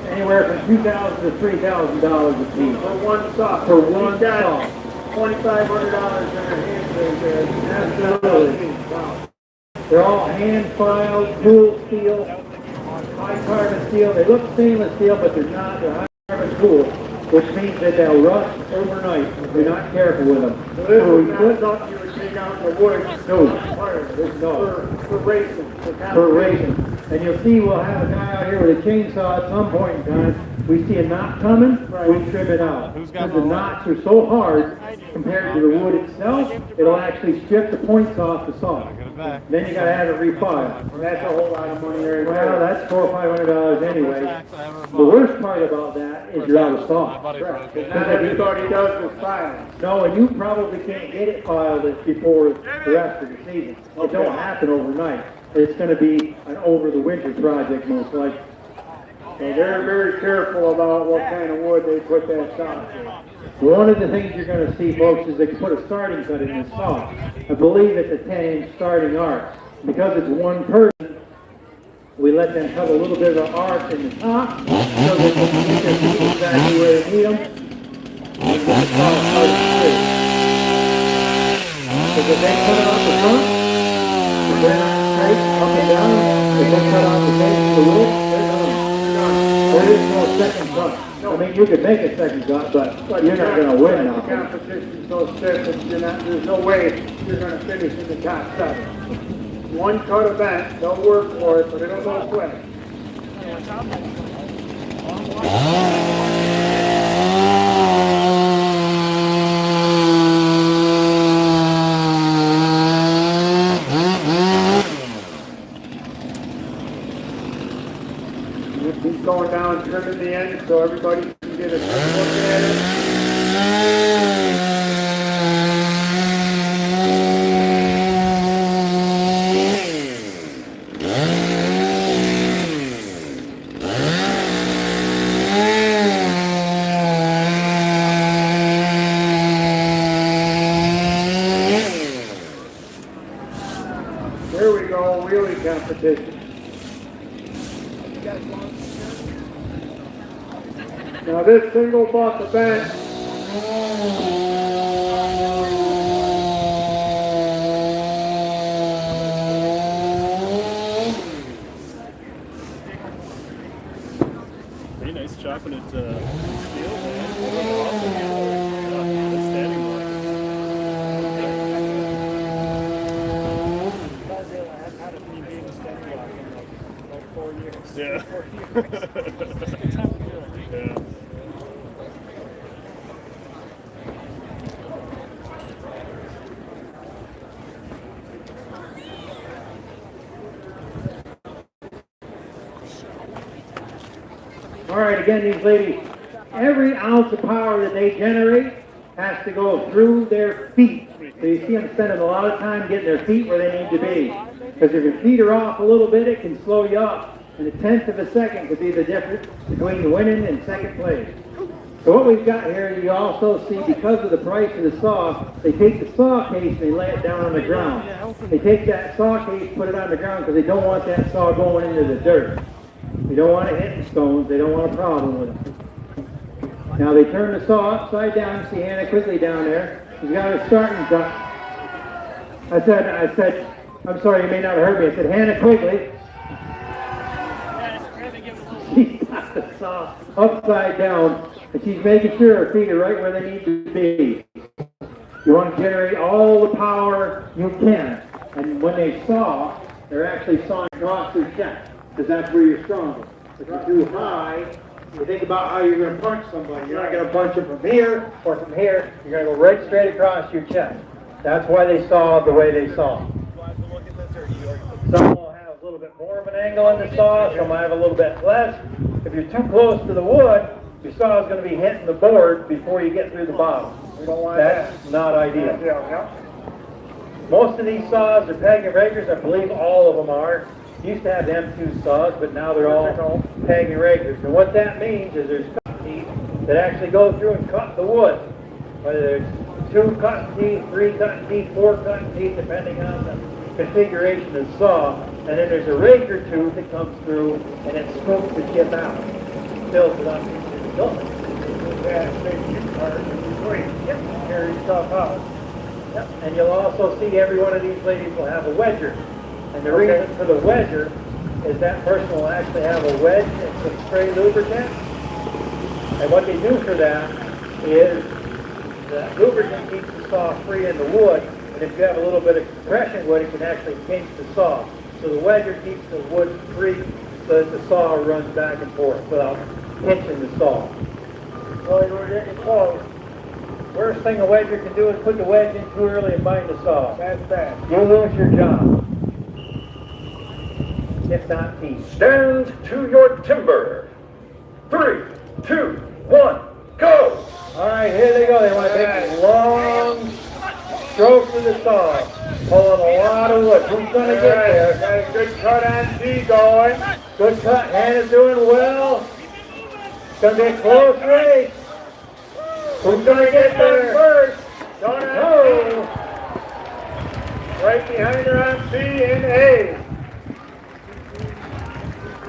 anywhere from $2,000 to $3,000 a piece. For one saw. For one saw. $2,500 in their hands right there. Absolutely. Wow. They're all hand filed, tool steel, high carbon steel. They look stainless steel, but they're not. They're high carbon tool, which means that they'll rust overnight if you're not careful with them. So this is not something you would take out in the woods. No. For racing. For racing. And you'll see we'll have a guy out here with a chainsaw at some point in time. We see a knot coming, we trim it out. Because the knots are so hard compared to the wood itself, it'll actually strip the points off the saw. Then you gotta have it refiled. That's a whole lot of money right Well, there. that's $400 or $500 anyway. The worst part about that is you're out of stock. Correct. 'Cause not everybody does this filing. No, and you probably can't get it filed before the rest of the season. It don't happen overnight. It's gonna be an over-the-winter project most likely. So they're very careful about what kind of wood they put that saw in. One of the things you're going to see, folks, is they can put a starting cut in this saw. I believe it's a 10-inch starting arc. Because it's one person, we let them cut a little bit of an arc in the top so that they can get their feet exactly where they need them. And get the saw started straight. Because if they cut it off the front, if they're not straight up and down, if they cut off the base of the wood, they're done. There is no second cut. I mean, you could make a second cut, but you're not going to win now. The competition's so stiff that there's no way you're going to finish in the top seven. One cut event, they'll work for it, but it'll go quick. He's going down, trimming the end so everybody can get a look at it. There we go, wheelie competition. Now this single buck event, pretty nice chopping it steel, standing yeah. Yeah. All right, again, these ladies, every ounce of power that they generate has to go through their feet. So you see them spending a lot of time getting their feet where they need to be. Because if your feet are off a little bit, it can slow you up. And a tenth of a second could be the difference between winning and second place. So what we've got here, you also see, because of the price of the saw, they take the saw case and they lay it down on the ground. They take that saw case, put it on the ground, because they don't want that saw going into the dirt. They don't want it hitting stones. They don't want a problem with it. Now they turn the saw upside down. See Hannah Quigley down there. She's got a starting gun. I said, I'm sorry, you may not have heard me. I said, Hannah Quigley. She's got the saw upside down, and she's making sure her feet are right where they need to be. You want to generate all the power you can. And when they saw, they're actually sawing across their chest, because that's where you're strongest. If you're too high, you think about how you're going to punch somebody. You're not going to punch them from here or from here. You're going to go right straight across your chest. That's why they saw the way they saw. Some will have a little bit more of an angle on the saw, some will have a little bit less. If you're too close to the wood, your saw is going to be hitting the board before you get through the bottom. That's not ideal. Most of these saws are peg and regulars. I believe all of them are. Used to have M2 saws, but now they're all peg and regulars. And what that means is there's cut teeth that actually go through and cut the wood. Whether it's 2 cutting teeth, 3 cutting teeth, 4 cutting teeth, depending on the configuration of the saw. And then there's a raker tooth that comes through and it scoops the chip out. Fills it up into the gullet. Yep, carry stuff out. Yep. And you'll also see every one of these ladies will have a wedger. And the reason for the wedger is that person will actually have a wedge and some spray lubricant. And what they do for that is the lubricant keeps the saw free in the wood. And if you have a little bit of compression wood, it can actually pinch the saw. So the wedger keeps the wood free so that the saw runs back and forth without pinching the saw. Well, we're getting close. Worst thing a wedger can do is put the wedge in too early and bind the saw. That's bad. You lose your job. If not teeth. Stand to your timber. 3, 2, 1, go! All right, here they go. They want to take long strokes with the saw. Pulling a lot of wood. Who's going to get there? Got a good cut on D going. Good cut. Hannah's doing well. It's going to be a close race. Who's going to get there first? No. Right behind her on B and A.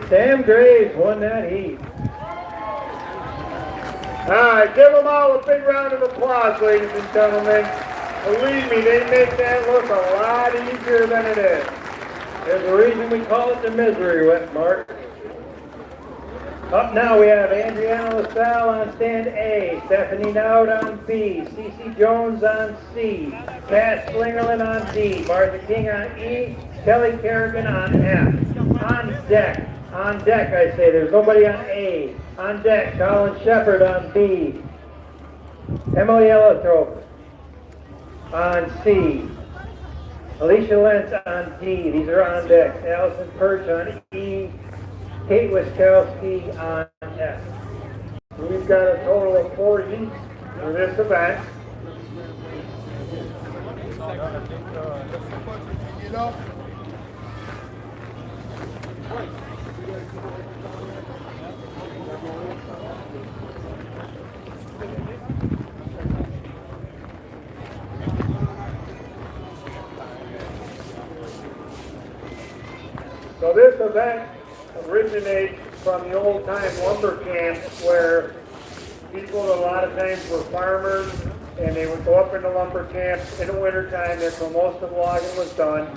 Sam Graves won that heat. All right, give them all a big round of applause, ladies and gentlemen. Believe me, they make that look a lot easier than it is. There's a reason we call it the misery whip, Mark. Up now we have Andriana LaSalle on stand A, Stephanie Nowd on B, Cece Jones on C, Pat Slingerland on D, Martha King on E, Kelly Kerrigan on F. On deck, I say, there's nobody on A. On deck, Colin Shepard on B, Emily Ellerthrope on C, Alicia Lentz on D, these are on deck, Allison Perch on E, Kate Wiskowski on F. We've got a total of 4 heats for this event. So this event originates from the old-time lumber camps where people a lot of times were farmers and they would go up in the lumber camps in the wintertime. That's when most of the logging was done.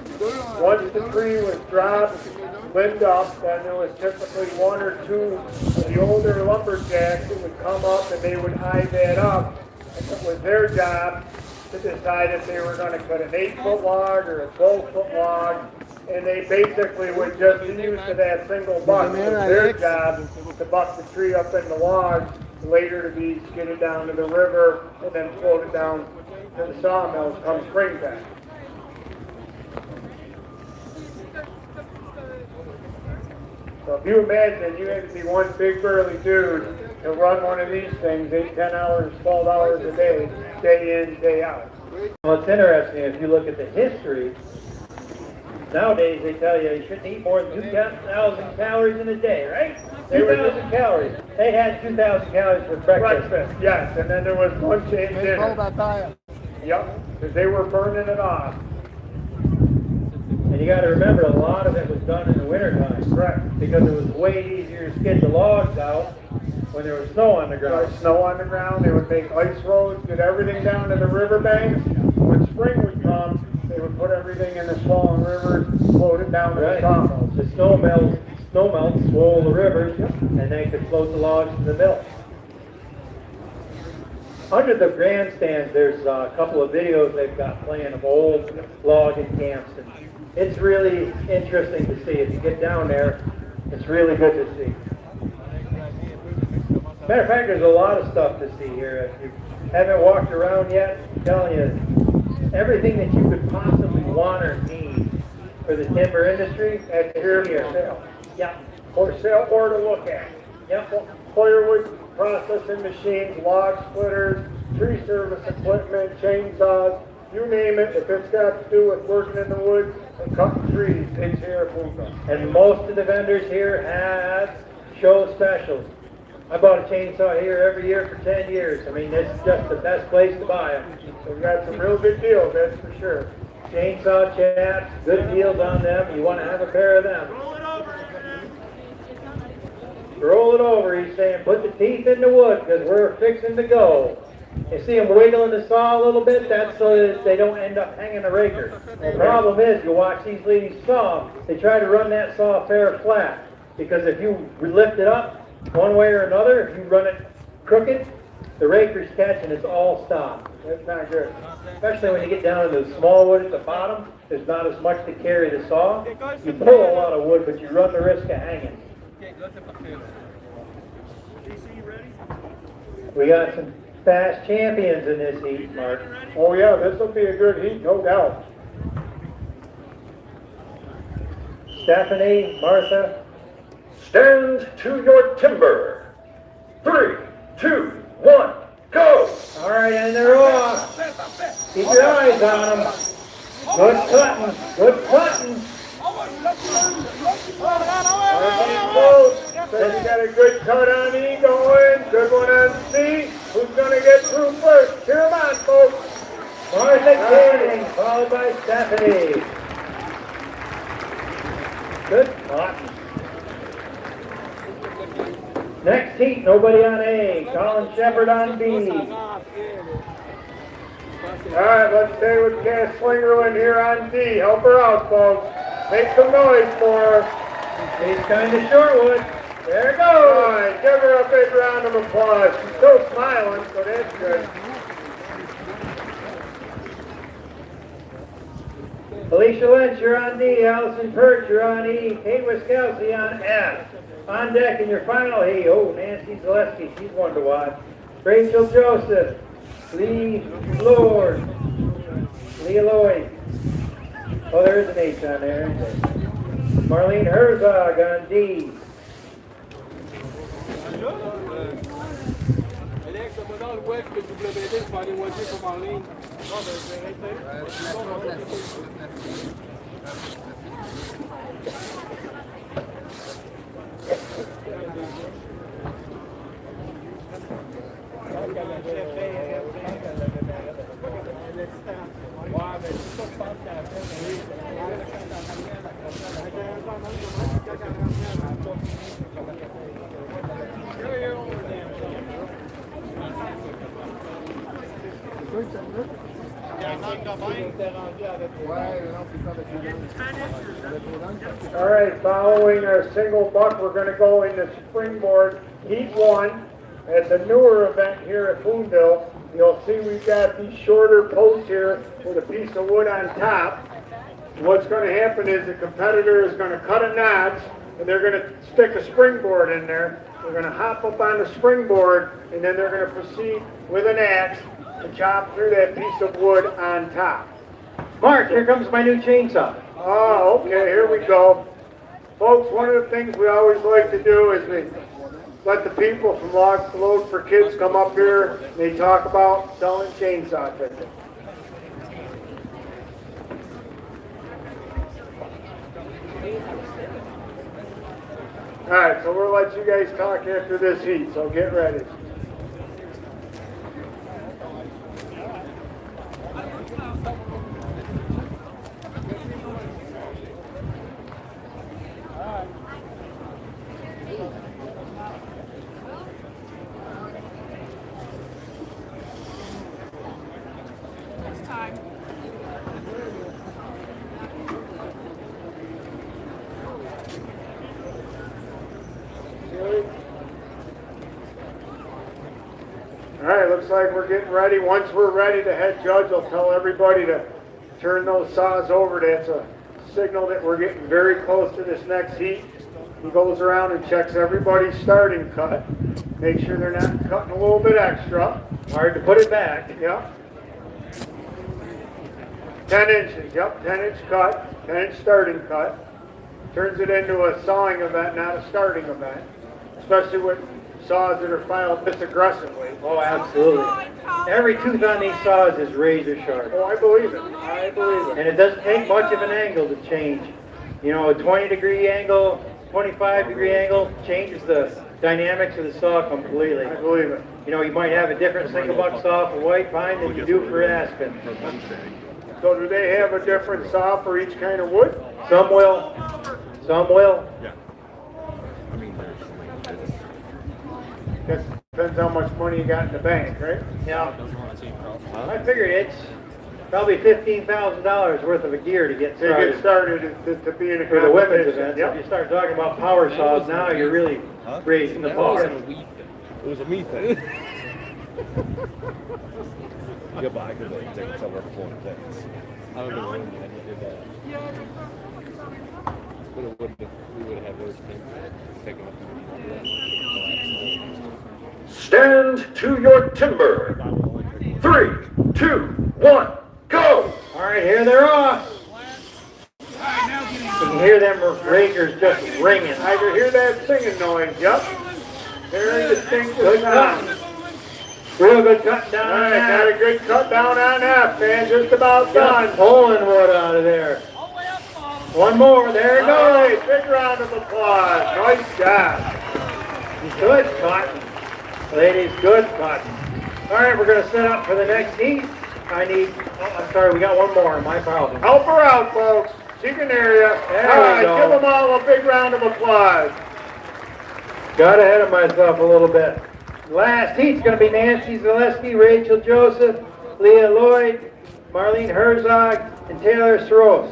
Once the tree was dropped, limbed up, then there was typically 1 or 2 of the older lumberjacks that would come up and they would hide that up. And it was their job to decide if they were going to cut an 8-foot log or a 12-foot log. And they basically would just be used to that single buck. It was their job to buck the tree up in the log, later to be skidded down to the river, and then floated down to the sawmills come springtime. So if you imagine you had to be one big burly dude to run one of these things 8, 10 hours, 12 hours a day in, day out. Well, it's interesting if you look at the history Nowadays, they tell you shouldn't eat more than 2,000 calories in a day, right? 2,000 calories. They had 2,000 calories for breakfast. Breakfast, yes, and then there was lunch and dinner. that diet. Yep, because they were burning it off. And you got to remember, a lot of it was done in the wintertime. Correct. Because it was way easier to skid the logs out when there was snow on the There ground. was snow on the ground, they would make ice roads, get everything down to the riverbanks. When spring would come, they would put everything in the swollen rivers, float it down to the Right. sawmills. The snow melts swole the rivers, and they could float the logs to the mill. Under the grandstands, there's a couple of videos they've got playing of old logging camps, and it's really interesting to see. If you get down there, it's really good to see. Matter of fact, there's a lot of stuff to see here. If you haven't walked around yet, I'm telling you, everything that you could possibly want or need for the timber industry, that's here. Yep. For sale or to look at. Yep. Firewood processing machines, log splitters, tree service equipment, chainsaws, you name it. If it's got to do with working in the woods and cutting trees, it's here at Boonville. And most of the vendors here have show specials. I bought a chainsaw here every year for 10 years. I mean, this is just the best place to buy them. So we got some real good deals, that's for sure. Chainsaw chaps, good deals on them. You want to have a pair of them. Roll it over, he's saying. Put the teeth in the wood because we're fixing to go. You see them wiggling the saw a little bit? That's so that they don't end up hanging the raker. The problem is, you watch these ladies saw, they try to run that saw fair flat. Because if you lift it up one way or another, if you run it crooked, the raker's catch and it's all stopped. That's not good. Especially when you get down to the small wood at the bottom, there's not as much to carry the saw. You pull a lot of wood, but you run the risk of hanging. We got some fast champions in this heat, Mark. Oh yeah, this will be a good heat, no doubt. Stephanie, Martha, Stand to your timber. 3, 2, 1, go! all right, and they're off. Keep your eyes on them. Good cutting, good cutting. Everybody's close. So you got a good cut on E going, good one on C. Who's gonna get through first? Cheer 'em on, folks. Martha Canning, followed by Stephanie. Good cutting. Next heat, nobody on A. Colin Shepard on B. All right, let's stay with Cass Slingerland here on D. Help her out, folks. Make some noise for her. He's kind of short wood. There it All goes. right, give her a big round of applause. She's still smiling, so that's good. Alicia Lynch, you're on D. Allison Perch, you're on E. Kate Wiskowski on F. On deck in your final heat. Oh, Nancy Zaleski, she's one to watch. Rachel Joseph, Lee Lord, Leah Lloyd. Oh, there is an H on there, isn't there? Marlene Herzog on D. All right, following our single buck, we're going to go into Springboard Heat 1. It's a newer event here at Boonville. You'll see we've got these shorter posts here with a piece of wood on top. What's going to happen is the competitor is going to cut a notch, and they're going to stick a springboard in there. They're going to hop up on the springboard, and then they're going to proceed with an axe to chop through that piece of wood on top. Mark, here comes my new chainsaw. Oh, okay, here we go. Folks, one of the things we always like to do is we let the people from Logs to Load for Kids come up here and they talk about selling chainsaw tickets. All right, so we'll let you guys talk after this heat, so get ready. It's time. All right, looks like we're getting ready. Once we're ready, the head judge will tell everybody to turn those saws over. That's a signal that we're getting very close to this next heat. He goes around and checks everybody's starting cut. Make sure they're not cutting a little bit extra. Hard to put it back. Yep. 10 inches, yep, 10-inch cut, 10-inch starting cut. Turns it into a sawing event, not a starting event. Especially with saws that are filed this aggressively. Oh, absolutely. Every tooth on these saws is razor sharp. Oh, I believe it. I believe it. And it doesn't take much of an angle to change. You know, a 20-degree angle, 25-degree angle changes the dynamics of the saw completely. I believe it. You know, you might have a different single buck saw for white pine than you do for aspen. So do they have a different saw for each kind of wood? Some will, some will. Guess depends how much money you got in the bank, right? Yeah. I figured it's probably $15,000 worth of a gear to get To get started started to be in a for the women's competition. events. Yep. If you start talking about power saws now, you're really raising the bar. It was a me thing. Yeah, but I could like take somewhere for things. I don't know when you did that. We would have those things taken up. Stand to your timber. 3, 2, 1, go! All right, here they're off. You can hear them rakers just ringing. I can hear that singing noise, yep. Very distinct sound. Real good cut down All on right, got that. a good cut down on that, man. Just about done. Just pulling wood out of there. One more, there it All goes. right, big round of applause. Nice job. Good cutting. Ladies, good cutting. All right, we're going to set up for the next heat. I'm sorry, we got one more, my problem. Help her out, folks. She can hear you. There All we right, go. give them all a big round of applause. Got ahead of myself a little bit. Last heat's going to be Nancy Zaleski, Rachel Joseph, Leah Lloyd, Marlene Herzog, and Taylor Soros.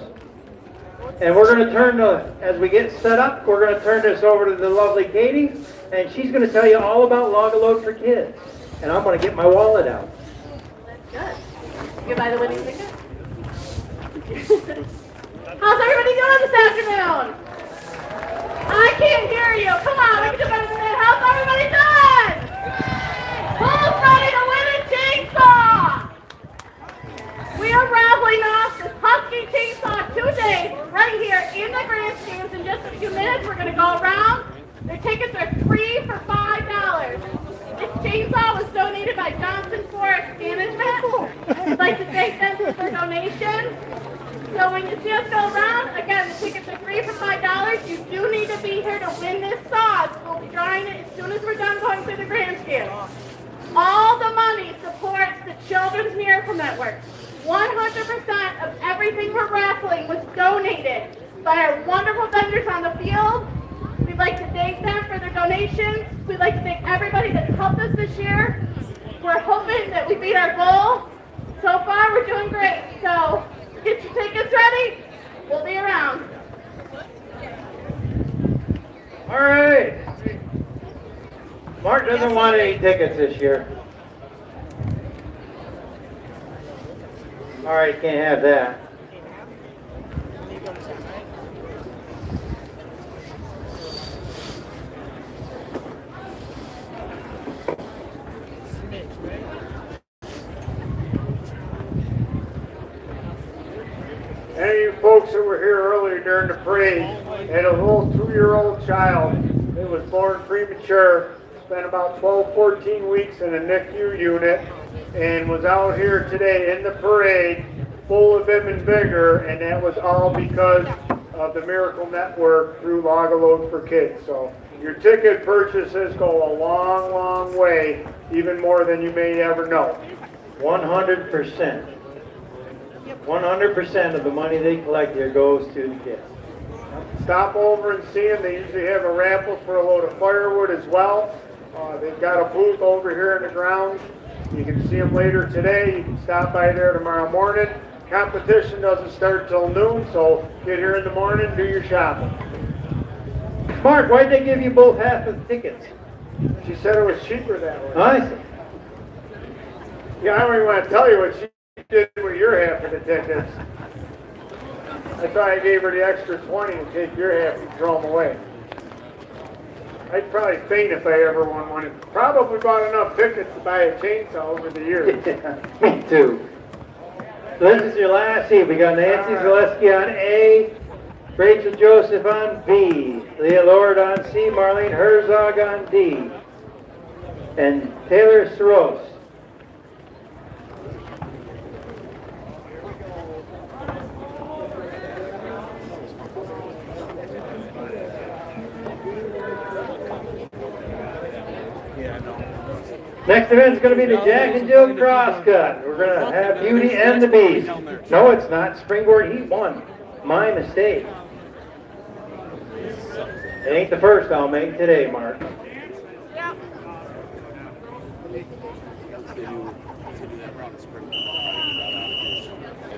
And we're going to as we get set up, we're going to turn this over to the lovely Katie, and she's going to tell you all about Log-A-Load for Kids. And I'm going to get my wallet out. Good. You buy the winning ticket? How's everybody doing this afternoon? I can't hear you. Come on, we can do better than that. How's everybody doing? Who's ready to win a chainsaw? We are raffling off this Husky Chainsaw 2 days right here in the grandstands. In just a few minutes, we're going to go around. Their tickets are free for $5. This chainsaw was donated by Johnson Forest Management. I'd like to thank them for their donation. So when you see us go around, again, the tickets are free for $5. You do need to be here to win this saw. We'll be drawing it as soon as we're done going through the grandstand. All the money supports the Children's Miracle Network. 100% of everything we're raffling was donated by our wonderful vendors on the field. We'd like to thank them for their donations. We'd like to thank everybody that's helped us this year. We're hoping that we beat our goal. So far, we're doing great. So get your tickets ready. We'll be around. All right. Mark doesn't want any tickets this year. All right, can't have that. Any of you folks that were here earlier during the parade had a little 2-year-old child that was born premature, spent about 12, 14 weeks in a NICU unit, and was out here today in the parade full of vim and vigor, and that was all because of the Miracle Network through Log-A-Load for Kids. So your ticket purchases go a long, long way, even more than you may ever know. 100%. 100% of the money they collect here goes to the kids. Stop over and see them. They usually have a raffle for a load of firewood as well. They've got a booth over here in the grounds. You can see them later today. You can stop by there tomorrow morning. Competition doesn't start till noon, so get here in the morning, do your shopping. Mark, why'd they give you both half of the tickets? She said it was cheaper that way. I see. Yeah, I don't even want to tell you what she did with your half of the tickets. That's why I gave her the extra 20 and take your half and throw them away. I'd probably faint if I ever won one. Probably bought enough tickets to buy a chainsaw over the years. Me too. So this is your last seat. We got Nancy Zaleski on A, Rachel Joseph on B, Leah Lord on C, Marlene Herzog on D, and Taylor Soros. Next event is going to be the Jack and Jill Cross Cut. We're going to have Beauty and the Beast. No, it's not. Springboard Heat 1. My mistake. It ain't the first I'll make today, Mark.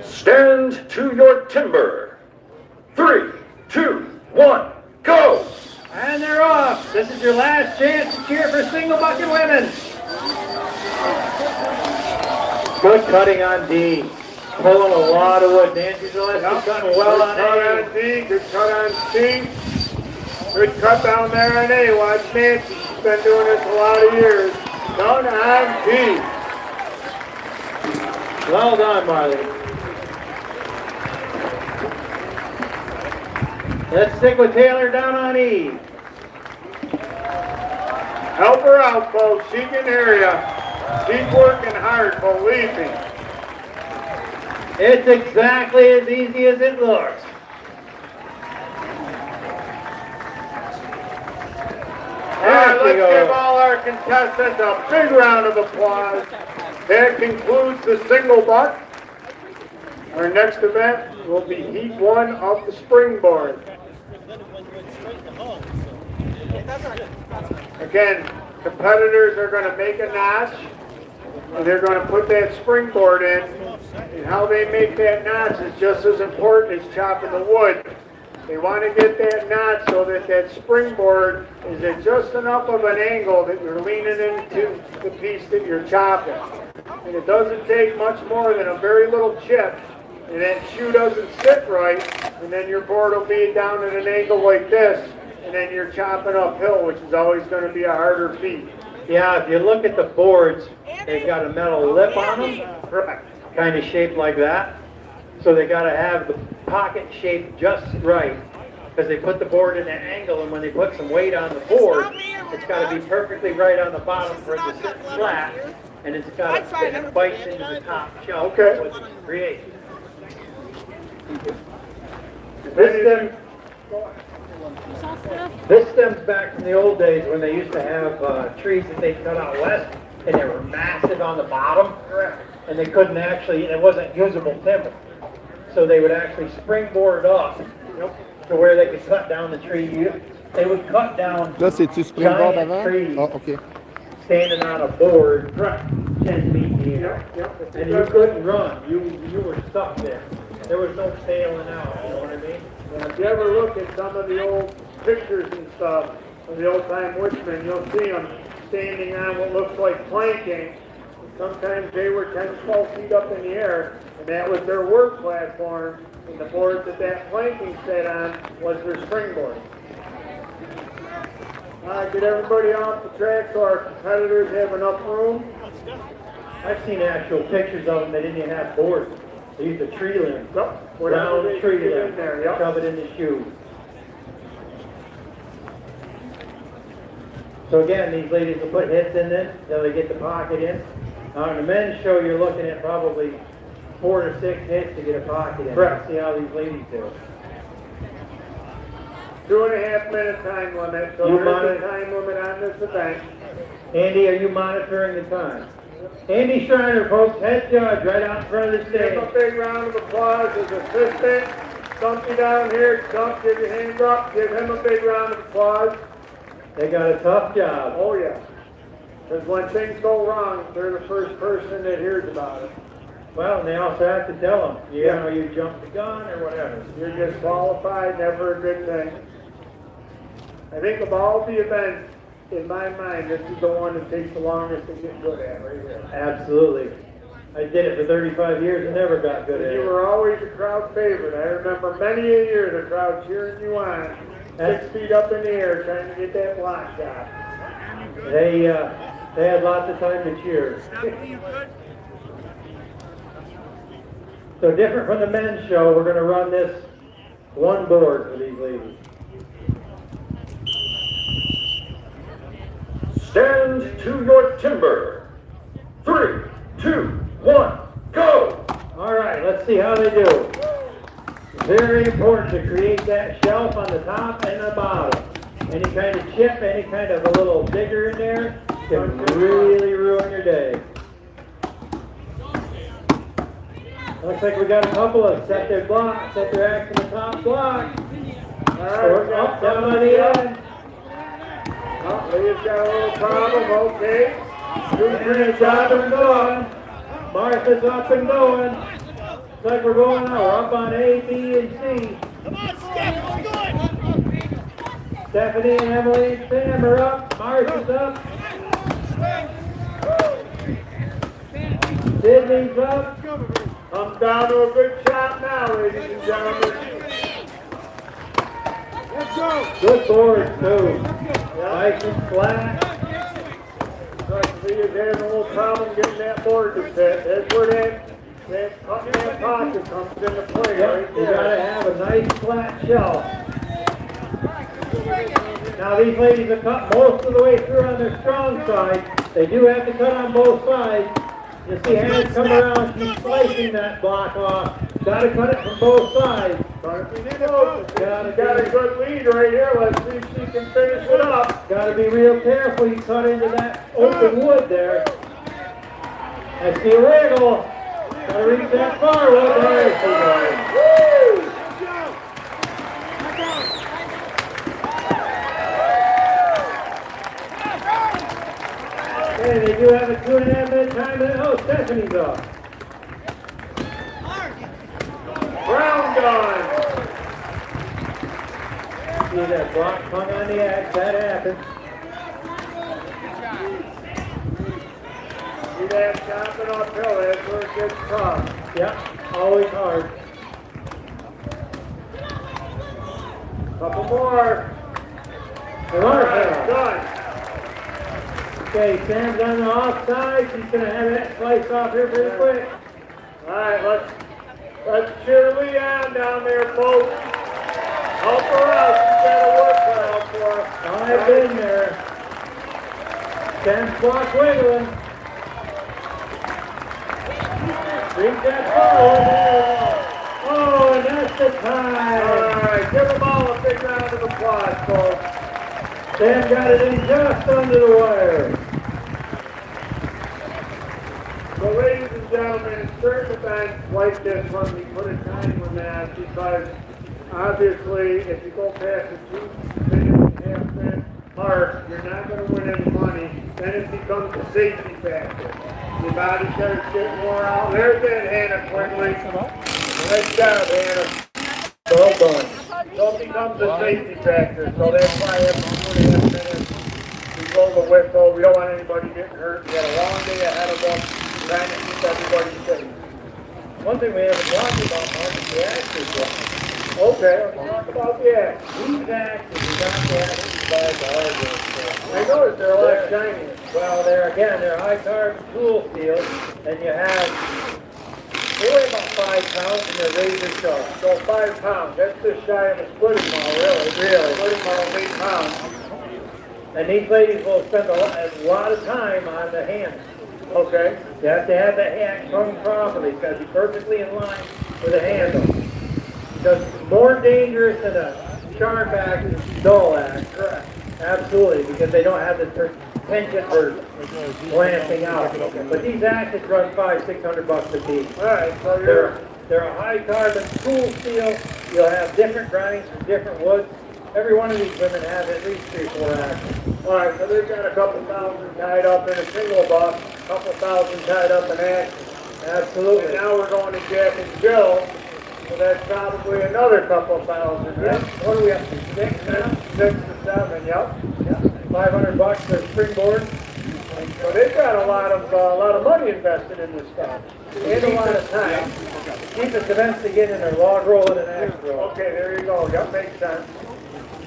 Stand to your timber. 3, 2, 1, go! And they're off. This is your last chance to cheer for single bucket women. Good cutting on D. Pulling a lot of wood. Nancy Zaleski cutting well on Good cut A. on D, good cut on C. Good cut down there on A. Watch Nancy, she's been doing this a lot of years. Down on D. Well done, Marley. Let's stick with Taylor down on E. Help her out, folks. She can hear ya. Keep working hard, believe me. It's exactly as easy as it looks. All right, let's give all our contestants a big round of applause. That concludes the single buck. Our next event will be Heat 1 of the Springboard. Again, competitors are going to make a notch, and they're going to put that springboard in. And how they make that notch is just as important as chopping the wood. They want to get that notch so that that springboard is at just enough of an angle that you're leaning into the piece that you're chopping. And it doesn't take much more than a very little chip, and that shoe doesn't sit right, and then your board will be down at an angle like this, and then you're chopping uphill, which is always going to be a harder feat. Yeah, if you look at the boards, they've got a metal lip on them, Correct. kind of shaped like that. So they got to have the pocket shaped just right, because they put the board in an angle, and when they put some weight on the board, it's got to be perfectly right on the bottom for it to sit flat, and it's got to, it bites into the top shelf. Okay. What it creates. This stems back from the old days when they used to have trees that they cut out west, and they were massive on the bottom, and they couldn't actually, it wasn't usable timber. So they would actually springboard up to where they could cut down the tree. They would cut down Là, c'est-tu Springboard giant avant? trees Ah, OK. standing on a board 10 feet in the air. And you couldn't run. You were stuck there. There was no sailing out, you know what I mean? If you ever look at some of the old pictures and stuff of the old-time woodsmen, you'll see them standing on what looks like planking. Sometimes they were 10, 12 feet up in the air, and that was their work platform, and the board that planking sat on was their springboard. All right, get everybody off the track so our competitors have enough room. I've seen actual pictures of them. They didn't even have boards. They used a tree limb. Yep, whatever Round they tree get limb. in there, yep. Shove it in the shoe. So again, these ladies will put hits in this until they get the pocket in. On the men's show, you're looking at probably 4 to 6 hits to get a pocket in. Correct. See how these ladies do. 2.5 minute time limit, so You there's monitor- a time limit on this event. Andy, are you monitoring the time? Andy Schreiner, folks, head judge, right out in front of the Give stage. him a big round of applause. His assistant, Stumpy down here, Stump, give your hands up. Give him a big round of applause. They got a tough job. Oh, yeah. Because when things go wrong, they're the first person that hears about it. Well, and they also have to tell them, you know, you jumped the gun or whatever. You're disqualified, never a good thing. I think of all the events, in my mind, this is the one that takes the longest to get good at right here. Absolutely. I did it for 35 years and never got good at You it. were always a crowd favorite. I remember many a year the crowd cheering you on, 6 feet up in the air, trying to get that block shot. They had lots of time to cheer. So different from the men's show, we're going to run this one board for these ladies. Stand to your timber. 3, 2, 1, go! All right, let's see how they do. Very important to create that shelf on the top and the bottom. Any kind of chip, any kind of a little digger in there can really ruin your day. Looks like we got a couple of set their axe in the top block. All right, Or up, down on the end. Oh, Leah's got a little problem, okay. It's up and going. Martha's up and going. Looks like we're going now. We're up on A, B, and C. Come on, Steph, we're good. Stephanie and Emily and Sam are up. Martha's up. Sydney's up. Comes down to a good shot now, ladies and gentlemen. Let's go. Good board, too. Nice and flat. Leah's having a little problem getting that board to fit. That's where that cutting that pocket comes into play right You gotta there. have a nice flat shelf. Now these ladies have cut most of the way through on their strong side. They do have to cut on both sides. You see hands come around, she's slicing that block off. Gotta cut it from both sides. Got a good lead right here. Let's see if she can finish it up. Gotta be real careful, you cut into that open wood there. I see a wiggle. Gotta reach that far wood. There she goes. Okay, they do have a 2.5 minute time limit. Oh, Stephanie's up. Round done. See that block hung on the axe, that happens. See that chopping uphill, that's where it gets tough. Yep, always hard. Couple more. They All are right, done. done. Okay, Sam's on the offside. She's gonna have that slice off here pretty quick. All right, let's cheer Lee on down there, folks. Help her out. She's got to work out for her. I've been there. Sam's block wiggling. Reach that forward. Oh, and that's the All time. right, give them all a big round of applause, folks. Sam got it in just under the wire. So, ladies and gentlemen, in certain events like this one, we put a time limit on because obviously, if you go past the 2.5 minute mark, you're not going to win any money. Then it becomes a safety factor. Your body starts getting wore out. There's that Hannah quickly. Nice job, Hannah. Well done. So it becomes a safety factor. So that's why after 2.5 minutes, we blow the whistle. We don't want anybody getting hurt. We got a long day ahead of us. Trying to keep everybody safe. One thing we haven't talked about much is the axes one. Okay, let's talk about the axe. These axes, you got to have it by the hardware. I noticed they're a lot shinier. Well, they're high carbon tool steel, and you have, they weigh about 5 pounds and they're razor sharp. So 5 pounds. That's just shy of a splitting maul, really. Splitting maul is 8 pounds. And these ladies will spend a lot of time on the handle. Okay. You have to have the axe hung properly. It's got to be perfectly in line with the handle. Because it's more dangerous than a sharp axe is dull axe. Correct. Absolutely, because they don't have the tension for glancing out. But these axes run $500-600 a piece. All right, so you're... They're a high carbon tool steel. You'll have different grinds from different woods. Every one of these women has at least 3-4 axes. All right, so they've got a couple thousand tied up in a single buck, a couple thousand tied up in axes. Absolutely. And now we're going to Jack and Jill, so that's probably another couple thousand, right? What are we up to? 6 now? 6 to 7, yep. $500 for a springboard. So they've got a lot of money invested in this stuff. And a lot of time. Cheapest events to get in are log rolling and axe rolling. Okay, there you go. Yep, makes sense.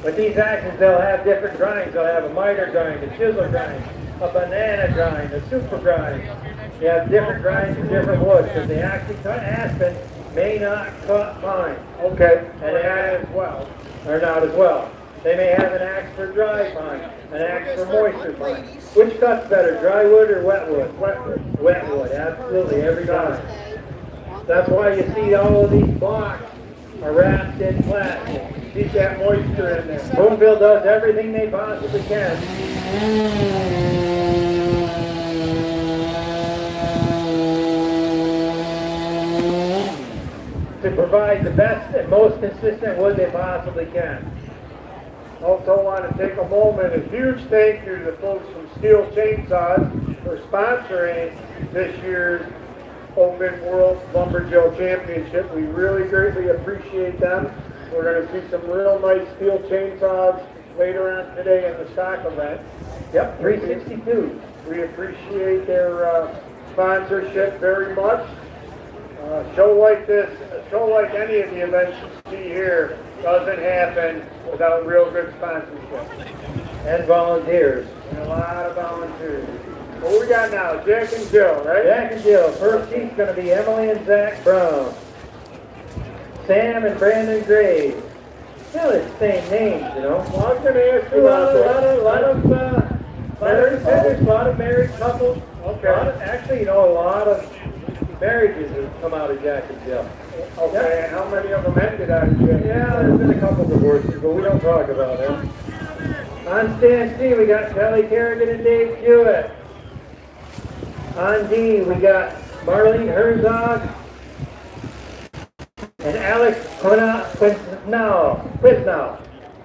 But these axes, they'll have different grinds. They'll have a miter grind, a chisel grind, a banana grind, a super grind. You have different grinds for different woods, because the axe you cut aspen may not cut pine. Okay, And and that as well. or not as well. They may have an axe for dry pine, an axe for moisture pine. Which cuts better, dry wood or wet wood? Wet wood. Wet wood, absolutely, every time. That's why you see all of these blocks are wrapped in plastic. Keep that moisture in there. Boonville does everything they possibly can to provide the best and most consistent wood they possibly can. Also want to take a moment, a huge thank you to the folks from Steel Chainsaws for sponsoring this year's Open World Lumberjill Championship. We really greatly appreciate them. We're going to see some real nice steel chainsaws later on today in the stock event. Yep, 362. We appreciate their sponsorship very much. A show like this, a show like any of the events you see here, doesn't happen without real good sponsorship. And volunteers. And a lot of volunteers. What we got now? Jack and Jill, right? Jack and Jill. First heat's going to be Emily and Zach Brown. Sam and Brandon Graves. Well, it's the same names, you know. Well, I was going to ask you about that. A lot of married couples. Okay. Actually, you know, a lot of marriages have come out of Jack and Jill. Okay, and how many of them ended out of Jack? Yeah, there's been a couple divorces, but we don't talk about them. On stand C, we got Kelly Kerrigan and Dave Hewitt. On D, we got Marlene Herzog and Alex Quiznow.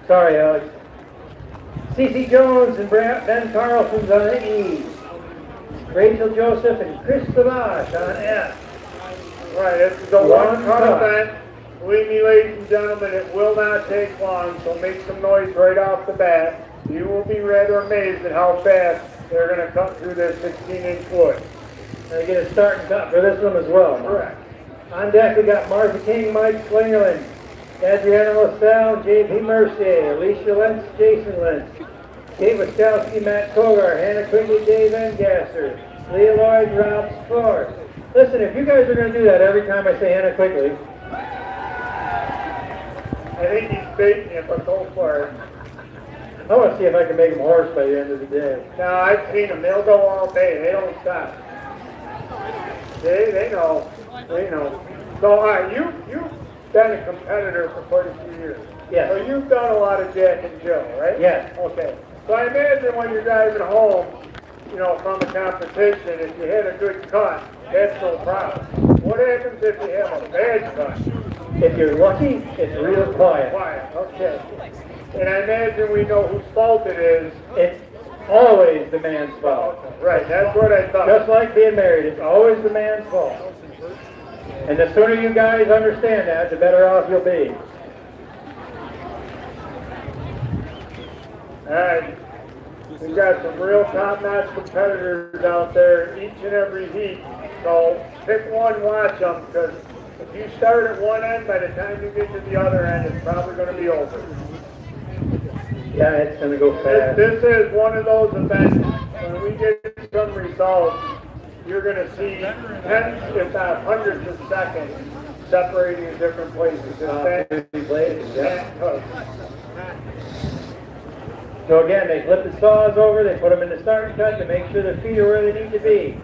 Sorry, Alex. Cece Jones and Ben Carlson's on E. Rachel Joseph and Chris Savage on F. Right, this is a one-cut event. Believe me, ladies and gentlemen, it will not take long, so make some noise right off the bat. You will be rather amazed at how fast they're going to cut through this 16-inch wood. They get a start and cut for this one as well. Correct. On deck, we got Martha King, Mike Slingerland, Adriana LaSalle, J.P. Mercier, Alicia Lentz, Jason Lentz, Kate Wiskowski, Matt Kogar, Hannah Quigley, Dave Engasser, Leah Lloyd, Rob Sport. Listen, if you guys are going to do that every time I say Hannah Quigley, I think he's baiting you, but go for it. I want to see if I can make them hoarse by the end of the day. No, I've seen them. They'll go all day. They don't stop. They know. They know. So, all right, you've been a competitor for quite a few years. Yes. So you've done a lot of Jack and Jill, right? Yes. Okay. So I imagine when you're driving home, you know, from a competition, if you hit a good cut, that's no problem. What happens if you have a bad cut? If you're lucky, it's real quiet. Quiet. Okay. And I imagine we know whose fault it is. It's always the man's fault. Right, that's what I thought. Just like being married, it's always the man's fault. And the sooner you guys understand that, the better off you'll be. All right. We've got some real top-notch competitors out there each and every heat. So pick one, watch them, because if you start at one end, by the time you get to the other end, it's probably going to be over. Yeah, it's going to go fast. This is one of those events, when we get some results, you're going to see tens, if not hundreds of seconds separating in different places. So again, they flip the saws over, they put them in the starting cut to make sure their feet are where they need to be.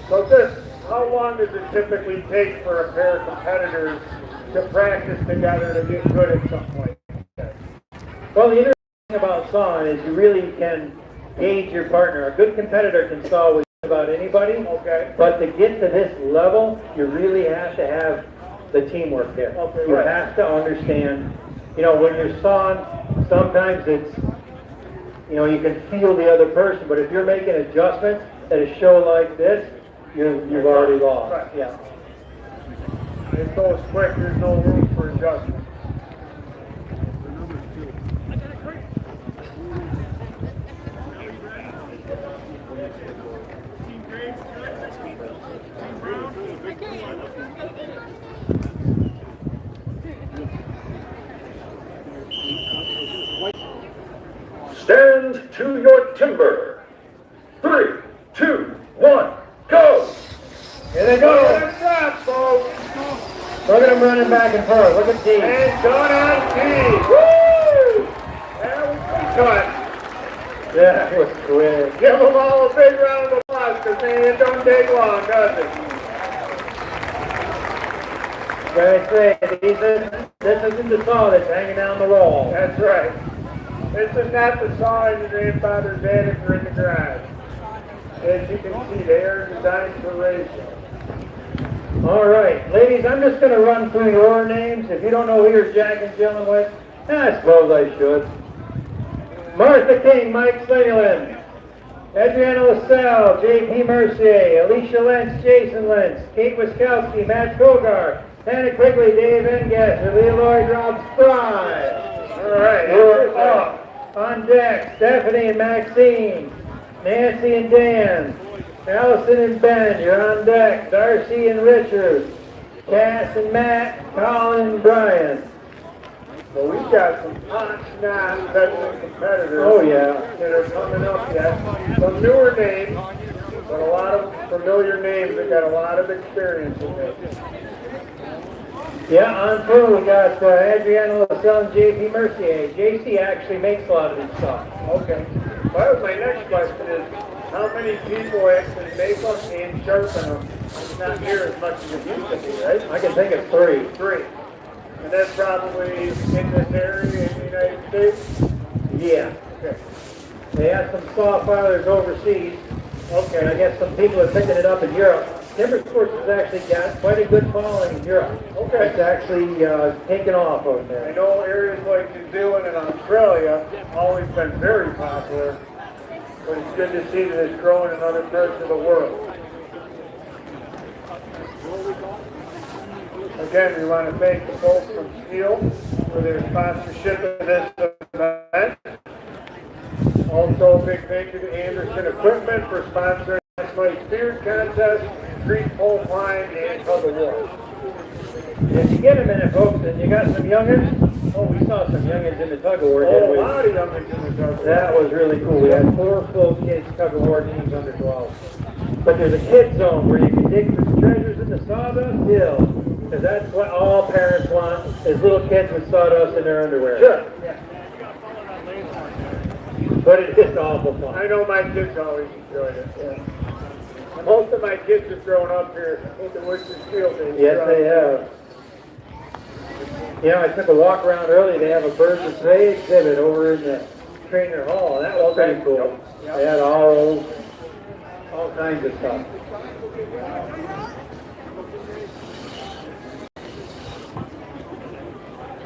So how long does it typically take for a pair of competitors to practice together to get good at some point? Well, the interesting thing about sawing is you really can gauge your partner. A good competitor can saw with about anybody. Okay. But to get to this level, you really have to have the teamwork there. Okay, you right. have to understand, you know, when you're sawing, sometimes it's, you know, you can feel the other person, but if you're making adjustments at a show like this, you've already lost. Right. Yeah. It goes quick, there's no room for adjustment. Stand to your timber. 3, 2, 1, go! Here they go. Good job, folks. Look at them running back and forth. Look at these. And done on T. Woo! That was cut. Yeah, it was quick. Give them all a big round of applause, because it don't take long, does it? Right, this isn't the saw that's hanging down the wall. That's right. This is not the saw in your grandfather's attic or in the garage. As you can see, they are designed for racing. All right, ladies, I'm just going to run through your names. If you don't know who you're Jack and Jillian with, I suppose I should. Martha King, Mike Slingerland, Adriana LaSalle, J.P. Mercier, Alicia Lentz, Jason Lentz, Kate Wiskowski, Matt Kogar, Hannah Quigley, Dave Engasser, Leah Lloyd, Rob Spry. All right, We're up. On deck, Stephanie and Maxine, Nancy and Dan, Allison and Ben, you're on deck, Darcy and Richard, Cass and Matt, Colin and Brian. Well, we've got some non-veteran competitors. Oh, yeah. That are coming up yet. Some newer names, but a lot of familiar names that got a lot of experience in this. Yeah, on through, we got Adriana LaSalle and J.P. Mercier. J.C. actually makes a lot of this stuff. Okay. Well, my next question is, how many people actually make them and sharpen them? It's not near as much as it used to be, right? I can think of 3. 3. And that's probably in this area in the United States? Yeah. Okay. They have some saw filers overseas. Okay. And I guess some people are picking it up in Europe. Timber sports has actually got quite a good following in Europe. Okay. It's actually taken off over I there. know areas like New Zealand and Australia have always been very popular, but it's good to see that it's growing in other parts of the world. Again, we want to thank the folks from Steel for their sponsorship of this event. Also, a big thank you to Anderson Equipment for sponsoring last night's beard contest, street pole climb, and tug of war. If you get a minute, folks, and you got some youngins, oh, we saw some youngins in the tug of war, didn't Oh, we? a lot of youngins in the tug of war. That was really cool. We had 4 full kids tug of war teams under 12. But there's a kid zone where you can dig for treasures in the sawdust hill. Because that's what all parents want, is little kids with sawdust in their underwear. Sure. But it is awful fun. I know my kids always enjoyed it. Yeah. Most of my kids have grown up here in the Worcester Steel days. Yes, they have. You know, I took a walk around early. They have a birds of prey exhibit over in the trainer hall. That was pretty cool. They had all kinds of stuff.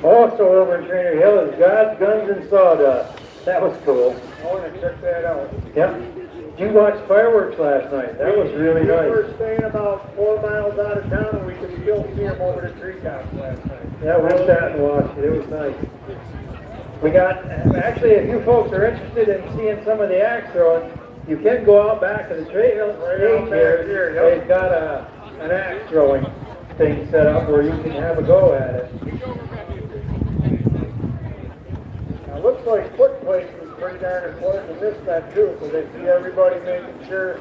Also over in Trainer Hill is God's Guns and Sawdust. That was cool. I want to check that out. Yep. Did you watch fireworks last night? That was really We nice. were staying about 4 miles out of town and we could still see them over the treetops last night. Yeah, we sat and watched it. It was nice. We got, actually, if you folks are interested in seeing some of the axe throwing, you can go out back to the trail stage here. They've got an axe throwing thing set up where you can have a go at it. Now, looks like foot placement is pretty darn important in this set too, because they see everybody making sure.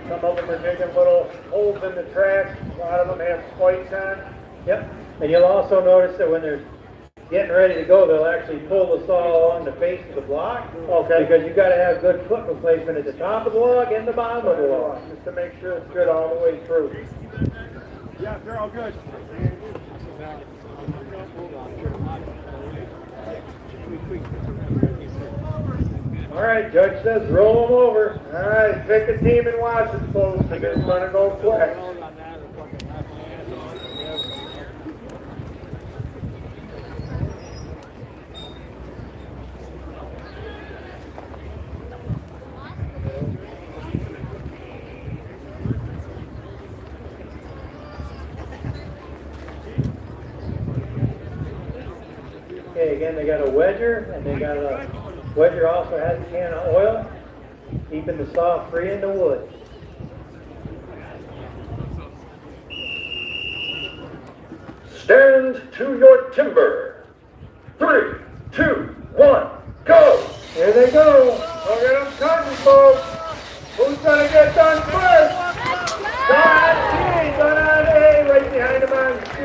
Some of them are digging little holes in the tracks. A lot of them have spikes on. Yep. And you'll also notice that when they're getting ready to go, they'll actually pull the saw along the face of the block. Okay. Because you got to have good foot replacement at the top of the log and the bottom of the log. Just to make sure it's good all the way through. Yeah, they're all good. All right, Judge says roll them over. All right, pick a team and watch it, folks, because it's going to go quick. Okay, again, they got a wedger, and they got a wedger also has a can of oil, keeping the saw free in the wood. Stand to your timber. 3, 2, 1, go! Here they go. Look at them cutting, folks. Who's going to get done first? Done on C, done on A, right behind him on C.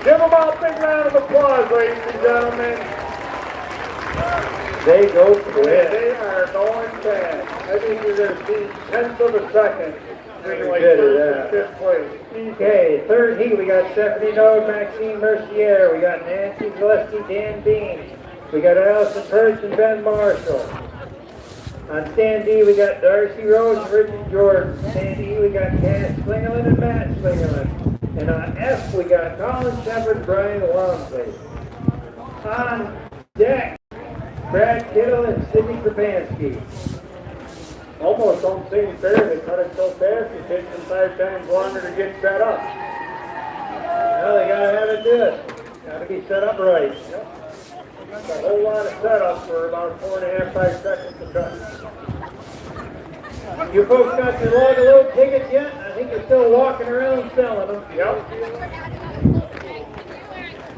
Give them all a big round of applause, ladies and gentlemen. They go Yeah, quick. they are going fast. I think you're going to see tenths of a second between like Good, third yeah. and fifth place. Okay, third heat, we got Stephanie Node, Maxine Mercier, we got Nancy Gillespie, Dan Bean, we got Allison Perch and Ben Marshall. On stand D, we got Darcy Rhodes and Richard Jordan. Stand E, we got Cass Slingerland and Matt Slingerland. And on F, we got Colin Shepard and Brian Walmsley. On deck, Brad Kittle and Sidney Krapansky. Almost don't seem fair. They cut it so fast, it takes them 5 times longer to get set up. Well, they gotta have it this. Gotta be set up right. It's a whole lot of setup for about 4.5, 5 seconds to cut. You folks got your log of load tickets yet? I think you're still walking around selling them. Yep.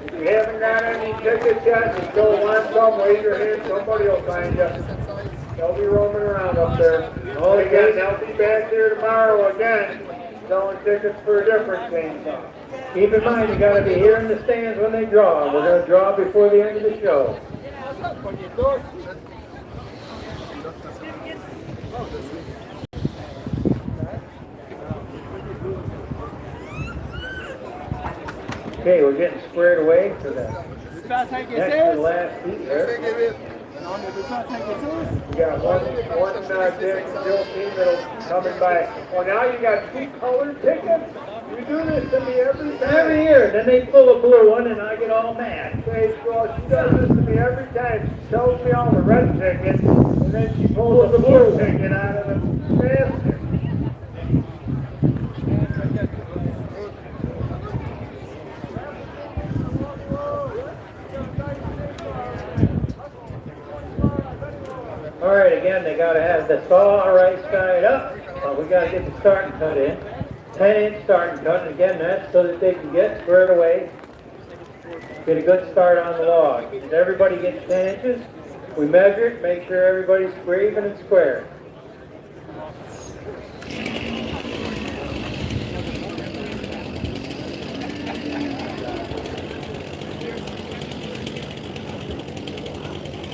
If you haven't got any tickets yet, you still want some, wave your hand, somebody will find you. They'll be roaming around up there. Oh, again, they'll be back there tomorrow again, selling tickets for a different game. Keep in mind, you gotta be here in the stands when they draw. We're gonna draw before the end of the show. Okay, we're getting squared away for the next to last heat there. You got one Dan and Jill team that'll be coming by. Well, now you got 2 colored tickets? You do this to me every time. Every year, then they pull a blue one and I get all mad. Okay, well, she does this to me every time. She sells me all the red tickets, and then she pulls the blue ticket out of the basket. All right, again, they gotta have the saw right side up. We gotta get the starting cut in. 10-inch starting cut, and again, that's so that they can get squared away. Get a good start on the log. If everybody gets 10 inches, we measure it, make sure everybody's even and square.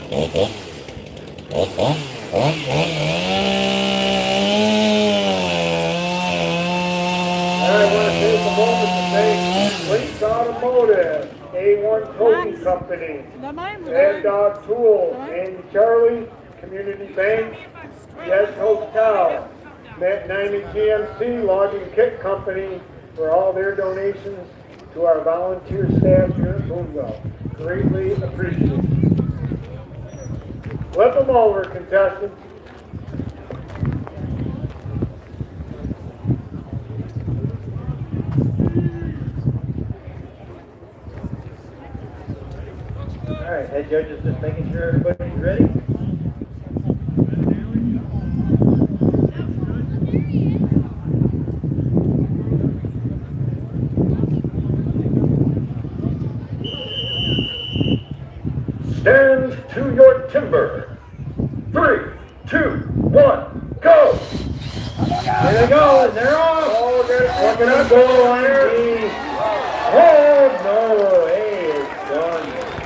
I want to take a moment to thank Links Automotive, A1 Coaching Company, Mad Dog Tools, Andy Charlie, Community Bank, Yes Hotel, Met 90 GMC Logging Kit Company for all their donations to our volunteer staff here at Boonville. Greatly appreciated. Flip them over, contestants. All right, head judge is just making sure everybody's ready. Stand to your timber. 3, 2, 1, go! There they go, and they're off. Oh, Look at them go on here. Oh, no, hey, it's done.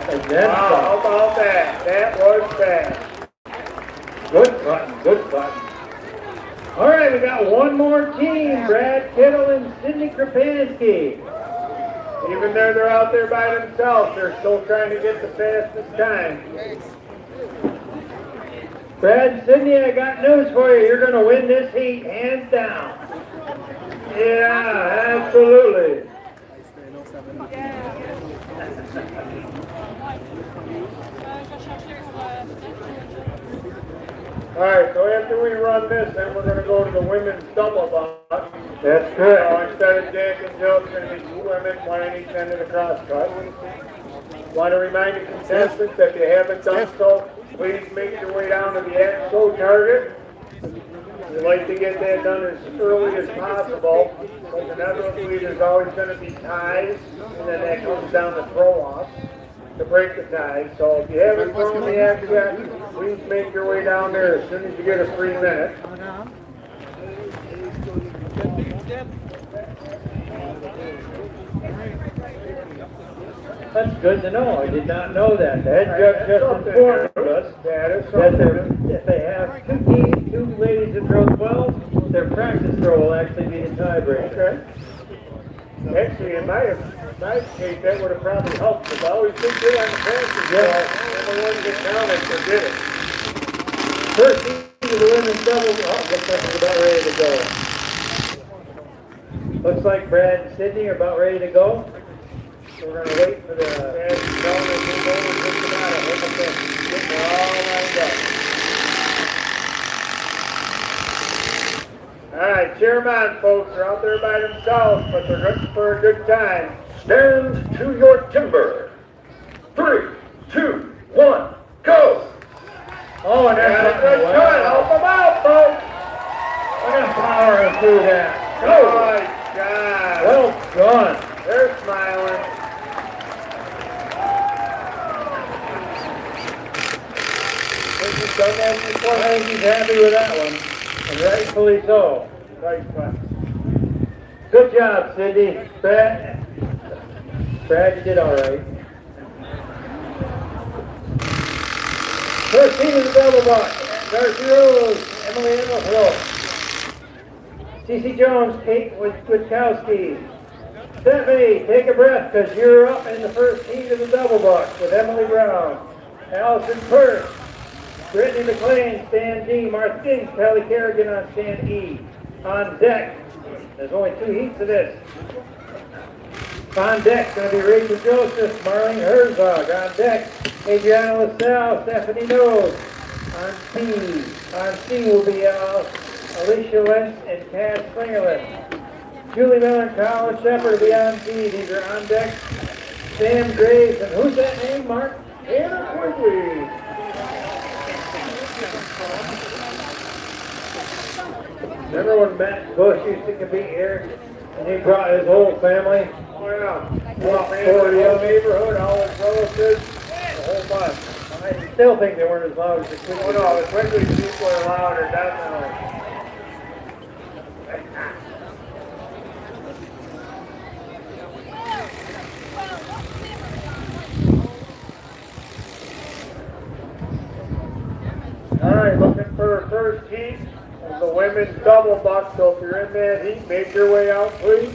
And then wow, how about that? That was fast. good button, good button. All right, we got one more team, Brad Kittle and Sidney Krapansky. Even though they're out there by themselves, they're still trying to get the fastest time. Brad and Sydney, I got news for you. You're going to win this heat, hands down. Yeah, absolutely. All right, so after we run this, then we're gonna go to the women's double box. That's correct. So instead of Jack and Jill, it's gonna be two women, one on each end of the crosscut. Want to remind the contestants that if you haven't done so, please make your way down to the AXO target. We'd like to get that done as early as possible, but inevitably there's always gonna be ties, and then that comes down to throw-offs to break the tie. So if you haven't thrown the axe yet, please make your way down there as soon as you get a free minute. That's good to know. I did not know that. The head judge just informed us That is that something. if they have two teams, two ladies that throw 12, their practice throw will actually be the tiebreaker. Okay. Actually, in my case, that would have probably helped, because I always think good on the practice throw, and the one get counted, so did it. First team of the women's double, looks like it's about ready to go. Looks like Brad and Sydney are about ready to go. So we're going to wait for the And telling us to go with just about it. Look at this. Getting it all lined up. All right, cheer them on, folks. They're out there by themselves, but they're looking for a good time. Stand to your timber. 3, 2, 1, go! Oh, and Yeah, that's good, good. Help them out, folks. We're going to power them through that. Oh, my God. Well done. They're smiling. Think you've done that before? I think he's happy with that one, and rightfully so. Nice one. Good job, Cindy. Brad, you did all right. First team in the double box. Darcy Rose, Emily Emmerhill. C.C. Jones, Kate Witkowski. Stephanie, take a breath, because you're up in the first team of the double box with Emily Brown. Allison Perth. Brittany McLean, stand D. Martha King, Kelly Kerrigan on stand E. On deck, there's only 2 heats of this. On deck, going to be Rachel Joseph, Marlene Herzog. On deck, Adriana LaSalle, Stephanie Knowles. On C will be Alicia Lentz and Cass Springerland. Julie Miller and Colin Shepard will be on D. These are on deck. Sam Graves, and who's that name, Mark? Anna Quigley. Remember when Matt Bush used to compete here, and he brought his whole family? Oh, yeah. Well, For the whole neighborhood, all his relatives, the whole bunch. I still think they weren't as loud as the Quigley. Oh, no, the Quigley people are louder, definitely. All right, looking for a first heat of the women's double buck. So if you're in that heat, make your way out, please.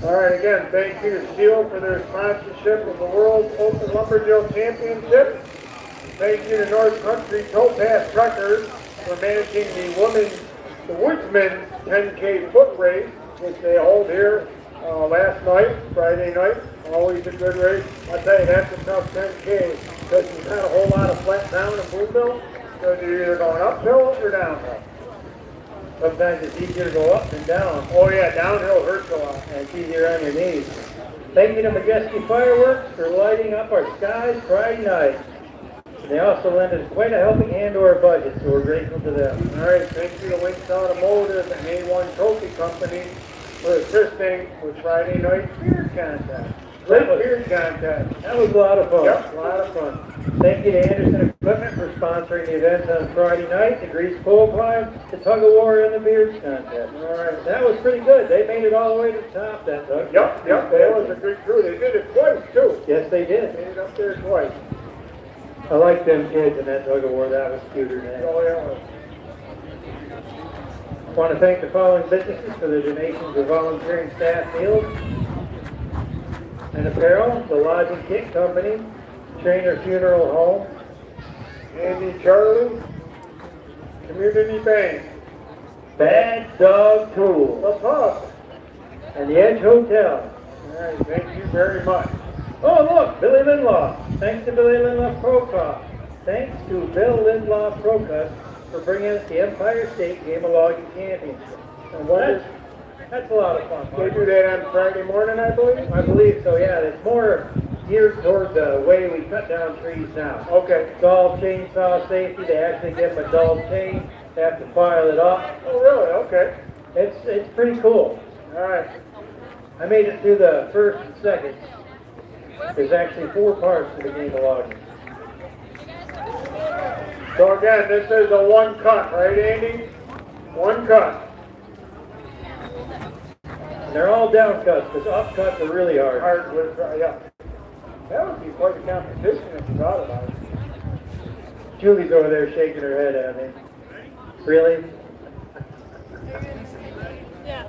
All right, again, thank you to Steel for their sponsorship of the World Open Lumberjill Championship. Thank you to North Country Towpath Truckers for managing the Woodsmen 10K foot race, which they hold here last night, Friday night. Always a good race. I tell you, that's a tough 10K because there's not a whole lot of flat down in Boonville. So you're either going uphill or downhill. Sometimes it's easier to go up than down. Oh yeah, downhill hurts a lot. And it's easier on your knees. Thank you to Majeski Fireworks for lighting up our skies Friday night. They also lended quite a helping hand to our budget, so we're grateful to them. All right, thank you to Lynx Automotive and A1 Trophy Company for assisting with Friday night beer contest. Great beer contest. That was a lot of fun. Yep, a lot of fun. Thank you to Anderson Equipment for sponsoring the events on Friday night, the grease pole climb, the tug of war, and the beers contest. All right. That was pretty good. They made it all the way to the top, that tug. Yep, that was a good crew. They did it twice too. Yes, they did. Made it up there twice. I like them kids in that tug of war. That was cuter than that. Oh yeah. I want to thank the following businesses for their donations of volunteering staff meals and apparel. The Lodge and Kit Company, Trainer Funeral Home, Andy Charlie, Community Bank, Bad Dog Tool, The Pub. and the Edge Hotel. All right, thank you very much. Oh, look, Billy Lindloff. Thanks to Billy Lindloff Procop. Thanks to Bill Lindloff Procop for bringing us the Empire State Game of Logging Championship. And what is, That's a lot of fun. they Mark. do that on Friday morning, I believe? I believe so, yeah. It's more geared toward the way we cut down trees now. Okay. It's all chainsaw safety. They actually give them a dull chain. They have to file it up. Oh, really? Okay. It's pretty cool. All right. I made it through the first and second. There's actually 4 parts to the game of logging. So again, this is a one cut, right, Andy? One cut. And they're all down cuts, because up cuts are really hard. Hard with, yeah. That would be quite a competition if you thought about it. Julie's over there shaking her head at me. Really? Yeah.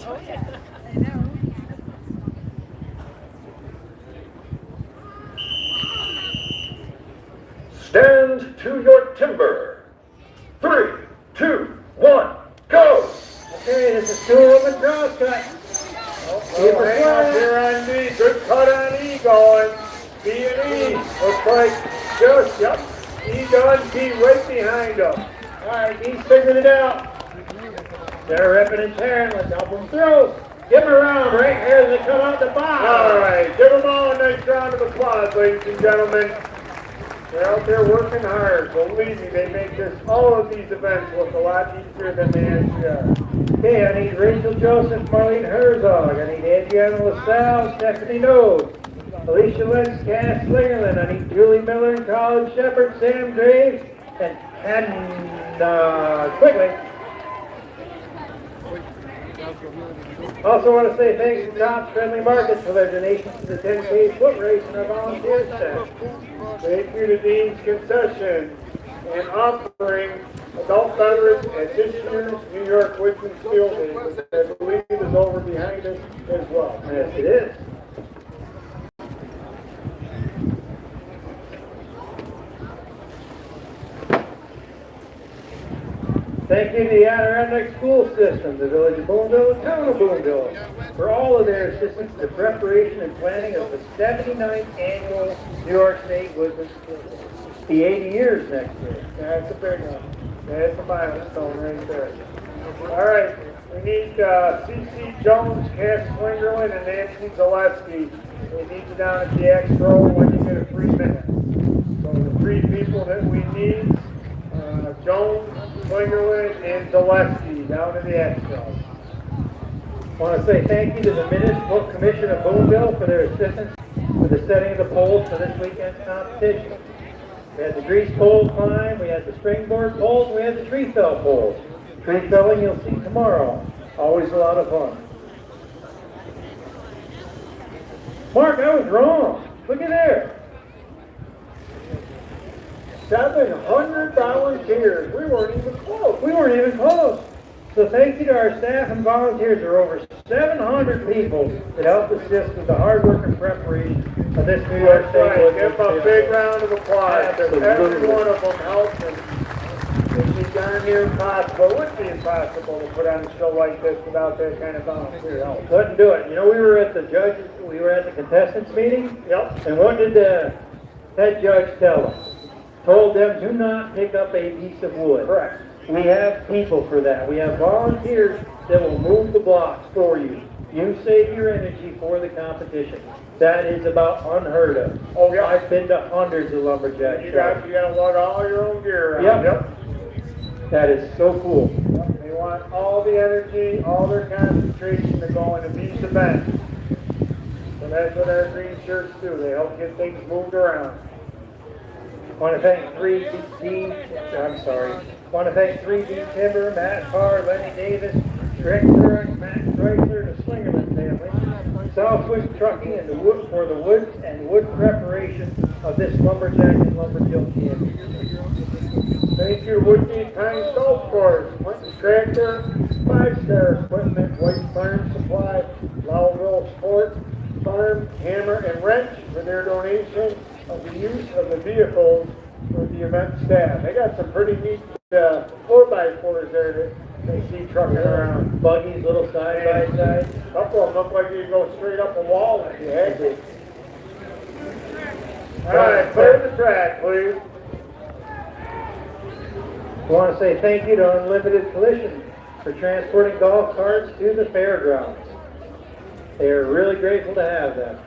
Oh, yeah. I know. Stand to your timber. 3, 2, 1, go! Okay, this is 2 of them cross cut. Oh, hang up here on D. Good cut on E going. B and E. Looks like just, yep. E done, B right behind him. All right, he's figured it out. They're ripping and tearing. Let's help them through. Give them around right here as they come out the bottom. All right, give them all a nice round of applause, ladies and gentlemen. They're out there working hard. Believe me, they make all of these events look a lot easier than they actually are. Okay, I need Rachel Joseph, Marlene Herzog. I need Adriana LaSalle, Stephanie Node, Alicia Lentz, Cass Slingerland. I need Julie Miller and Colin Shepard, Sam Graves, and Quigley. Also want to say thanks to Tops Friendly Markets for their donations to the 10K foot race and our volunteer staff. Thank you to Dean's Concessions and offering adult beverage at this year's New York Woodsmen Steel Day, which I believe is over behind us as well. Yes, it is. Thank you to the Adirondack School System, the Village of Boonville, and Town of Boonville, for all of their assistance in the preparation and planning of the 79th Annual New York State Woodsmen School Day. The 80 years next year. That's a big one. That's a milestone right there. All right, we need C.C. Jones, Cass Slingerland, and Nancy Zaleski. We need you down at the Expo when you get a 3 minutes. So the 3 people that we need, Jones, Slingerland, and Zaleski down at the Expo. I want to say thank you to the Municipal Commission of Boonville for their assistance with the setting of the poles for this weekend's competition. We had the grease pole climb, we had the springboard poles, and we had the tree fell poles. Tree felling you'll see tomorrow. Always a lot of fun. Mark, I was wrong. Look at there. 700 volunteers. We weren't even close. We weren't even close. So thank you to our staff and volunteers. There are over 700 people that helped assist with the hard work and preparation of this New York That's State right. Woodsmen Give them a Steel big Day. round of applause. Absolutely. Every one of them helped, and it'd be darn near impossible. It would be impossible to put on a show like this without that kind of volunteer help. Couldn't do it. You know, we were at the judges, we were at the contestants meeting, Yep. and what did the head judge tell us? Told them, do not pick up a piece of wood. Correct. We have people for that. We have volunteers that will move the blocks for you. You save your energy for the competition. That is about unheard of. Oh, yeah. I've been to hundreds of lumberjack You shows. gotta lug all your own gear around. Yep. That is so cool. Yep. They want all the energy, all their concentration to go into these events. So that's what our green shirts do. They help get things moved around. I want to thank 3D Timber, Matt Carr, Lenny Davis, Rick Turek, Matt Chrysler, and the Slingerland family, Southwick Trucking, and the wood for the wood and wood preparation of this lumberjack and lumberjill championship. Thank you, Woodmead Pines Golf Course, Clinton Tractor, 5-Star Equipment, White Farm Supply, Hammer and Wrench for their donation of the use of the vehicles for the event staff. They got some pretty neat 4x4s there that they see trucking around. Buggies, little side by side. A couple of them look like you go straight up a wall if you had to. All right, clear the track, please. I want to say thank you to Unlimited Collision for transporting golf carts to the fairgrounds. They are really grateful to have them.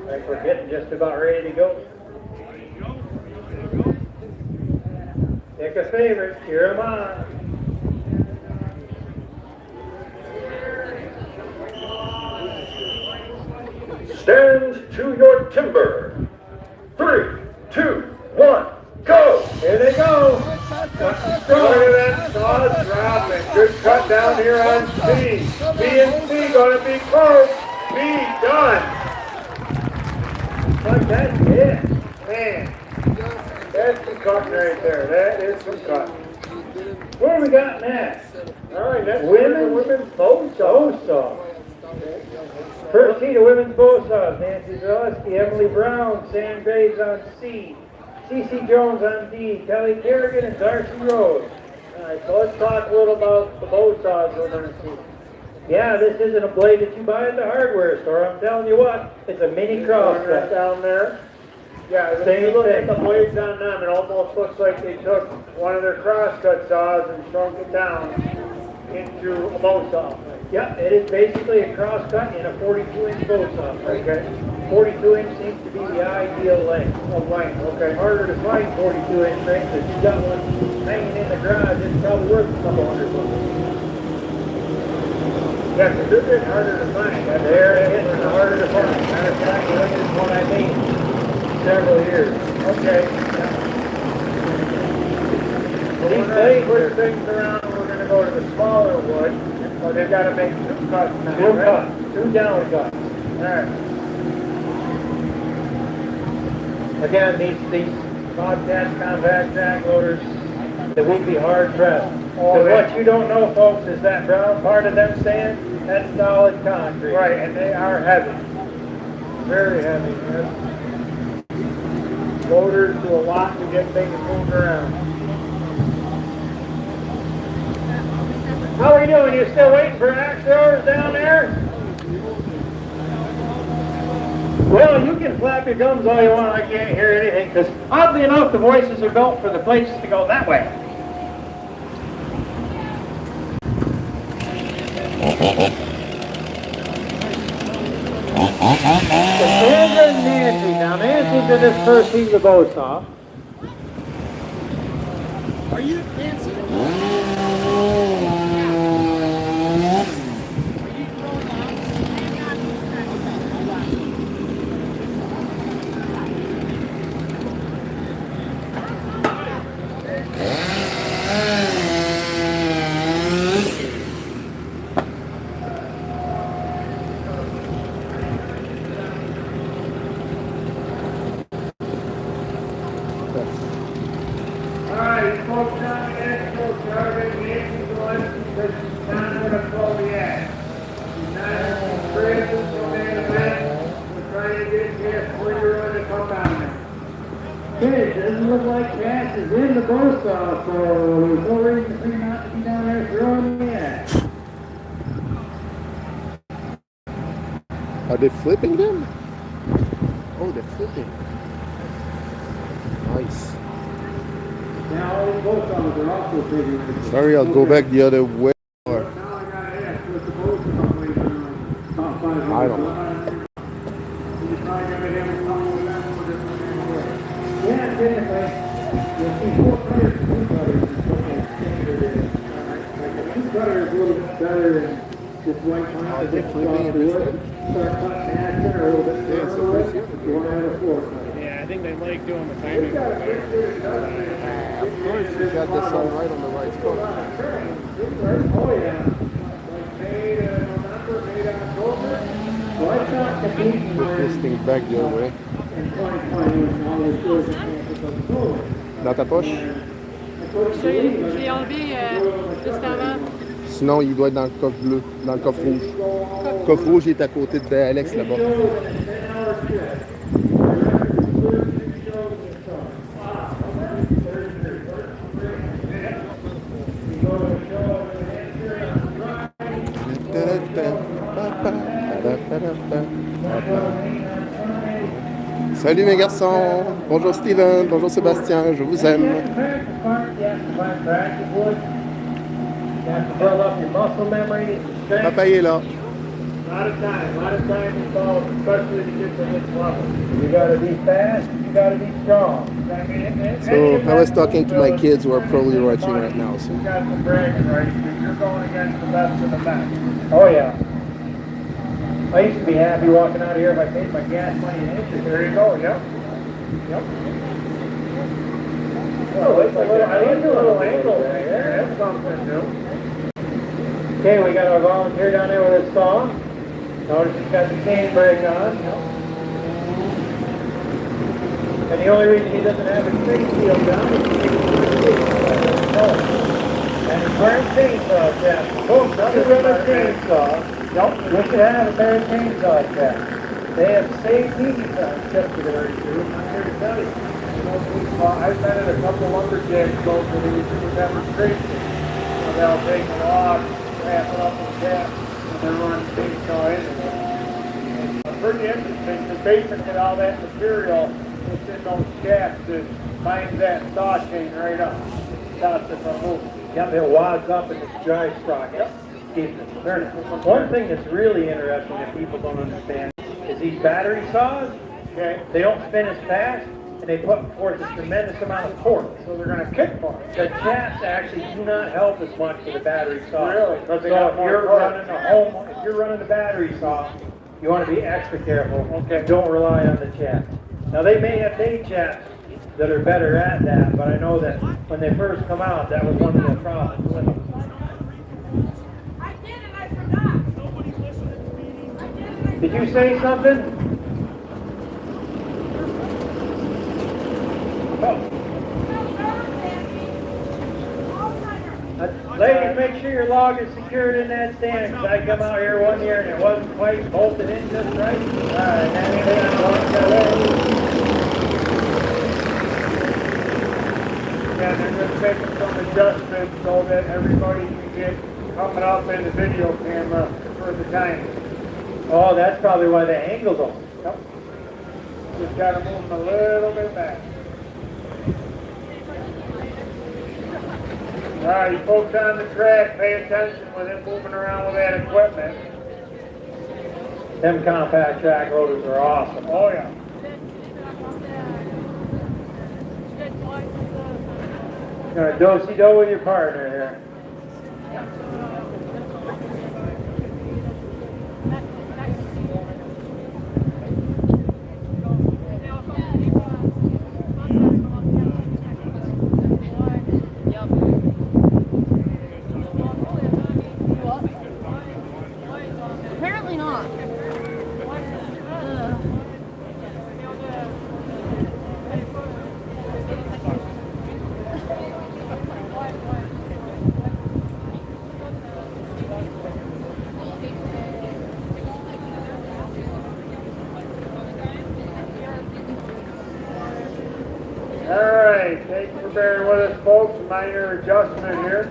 I think we're getting just about ready to go. Pick a favorite, cheer 'em on. Stand to your timber. 3, 2, 1, go! Here they go. Look at that saw dropping. Good cut down here on C. B and C gonna be close. B done. Like that, yeah. Man, that's some cutting right there. That is some cutting. What do we got next? All right, that's Women's bow saw. First heat of women's bow saws. Nancy Zaleski, Emily Brown, Sam Graves on C. Cece Jones on D. Kelly Kerrigan and Darcy Rose. All right, so let's talk a little about the bow saws we're gonna see. Yeah, this isn't a blade that you buy at the hardware store. I'm telling you what, it's a mini crosscut. Down there. Yeah, when Same you look thing. at the blades on them, it almost looks like they took one of their crosscut saws and shrunk it down into a bow saw. Yeah, it is basically a crosscut in a 42-inch bow saw. Okay. 42-inch seems to be the ideal length. Okay. Harder to find 42-inch rings. If you got one hanging in the garage, it's probably worth a couple $100. Yeah, because they're getting harder to find. They're hitting harder to find. Matter of fact, this is one I made several years. Okay. These We're gonna blades push are things around and we're gonna go to the smaller wood. But they've got to make 2 cuts now, two right? cuts, 2 down cuts. Alright. Again, these Bobcat compact jack loaders, they would be hard pressed. Because what you don't know, folks, is that brown part of them sand, that's solid concrete. Right, and they are heavy. Very heavy. Loaders do a lot to get things moved around. How are you doing? You still waiting for axe throwers down there? Well, you can flap your gums all you want. I can't hear anything because, oddly enough, the voices are built for the places to go that way. Sandra and Nancy. Now, Nancy's in this first heat of the bow saw. Are you Nancy? Alright, folks down the expo started, Nancy's the one because she's not gonna throw the axe. She's not crazy for the event. We're trying to get Cass Slinger to come down there. Okay, it doesn't look like Cass is in the bow saw, so there's no reason for you not to be down there throwing the axe. Are they flipping them? Oh, they're flipping. Nice. Now, all these bow saws are also bigger. Sorry, I'll go back the other way. Now I gotta ask, what's the boat weighs about 500? I don't know. You're probably gonna have a couple of them for this one anyway. Yeah, typically, you'll see 4 cutters and 2 cutters is what the standard is. Like a 2 cutter is a little bit better than just white pine. Are they flipping it this way? Start cutting action or a little bit Yeah, it's the further. first year. You want to have a 4 cutter. Yeah, I think they like doing the We've timing. got a pretty good adjustment. Of course, you got the sun right on the right spot. Oh yeah. Like May to November, May to October. Well, I thought the beating Put this thing back the other way. in 2020 when all the stores and campus Dans ta poche? Je l'ai enlevé juste avant. Sinon, il doit être dans le coffre bleu, dans le coffre rouge. Le coffre rouge est à côté de Alex là-bas. Salut mes garçons, bonjour Steven, bonjour Sébastien, je vous aime. Papa est là. A lot of time involved, especially to get to this level. You gotta be fast, you gotta be strong. So I was talking to my kids who are probably watching right now. So. You got some bragging rights, because you're going against the best of the best. Oh, yeah. I used to be happy walking out of here if I paid my gas money in interest. There you go, yep. Yep. Oh, it's a little, I like the little angle right there. That's something new. Okay, we got our volunteer down there with his saw. Notice he's got the cane brake on. And the only reason he doesn't have his face shield down is because and he's wearing chainsaw caps. Boom, another chainsaw. Nope, you should have a pair of chainsaw caps. They have safety chips to very true. I'm here to tell you. I've been at a couple lumberjacks go for these demonstrations. They'll take a log, wrap it up in cap, and then run chainsaw into it. It's pretty interesting, because basically all that material that's in those shafts that binds that saw chain right up. Stops it from moving. Yep, it wads up in this dry sprocket. Keeps it turning. One thing that's really interesting that people don't understand is these battery saws, Okay, they don't spin as fast, and they put forth a tremendous amount of torque. so they're going to kick more. The chaps actually do not help as much for the battery saw. Really? Because So they got if more you're torque. running the home, if you're running the battery saw, you want to be extra careful. Okay. Don't rely on the chaps. Now they may have day chaps that are better at that, but I know that when they first come out, that was one of the problems with them. I did and I forgot. Did you say something? Ladies, make sure your log is secured in that stand, because I come out here one year and it wasn't quite bolted in just right. Alright, now you got Yeah, they're just making some adjustments so that everybody can get coming up in the video camera for the time. Oh, that's probably why they angled them. Yep. Just gotta move them a little bit back. All right, you folks on the track, pay attention with it moving around with that equipment. Them compact track loaders are awesome. Oh, yeah. You're gonna do-si-do with your partner here. Apparently not. All right, thank you for bearing with us, folks. Minor adjustment here.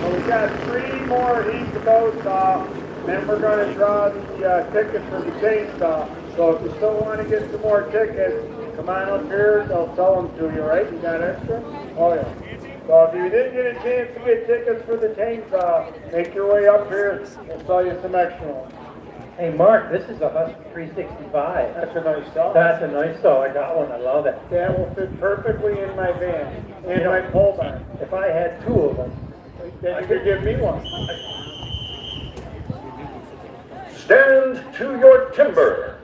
Well, we got 3 more heats of boats off, then we're going to draw the tickets for the chainsaw. So if you still want to get some more tickets, come on up here, they'll sell them to you, right? You got extra? Oh, yeah. So if you didn't get a chance to get tickets for the chainsaw, make your way up here, we'll sell you some extra ones. Hey Mark, this is a Husky 365. That's a nice saw. That's a nice saw. I got one. I love it. That will fit perfectly in my van, and my pole barn. If I had 2 of them, Then you could give me one. Stand to your timber.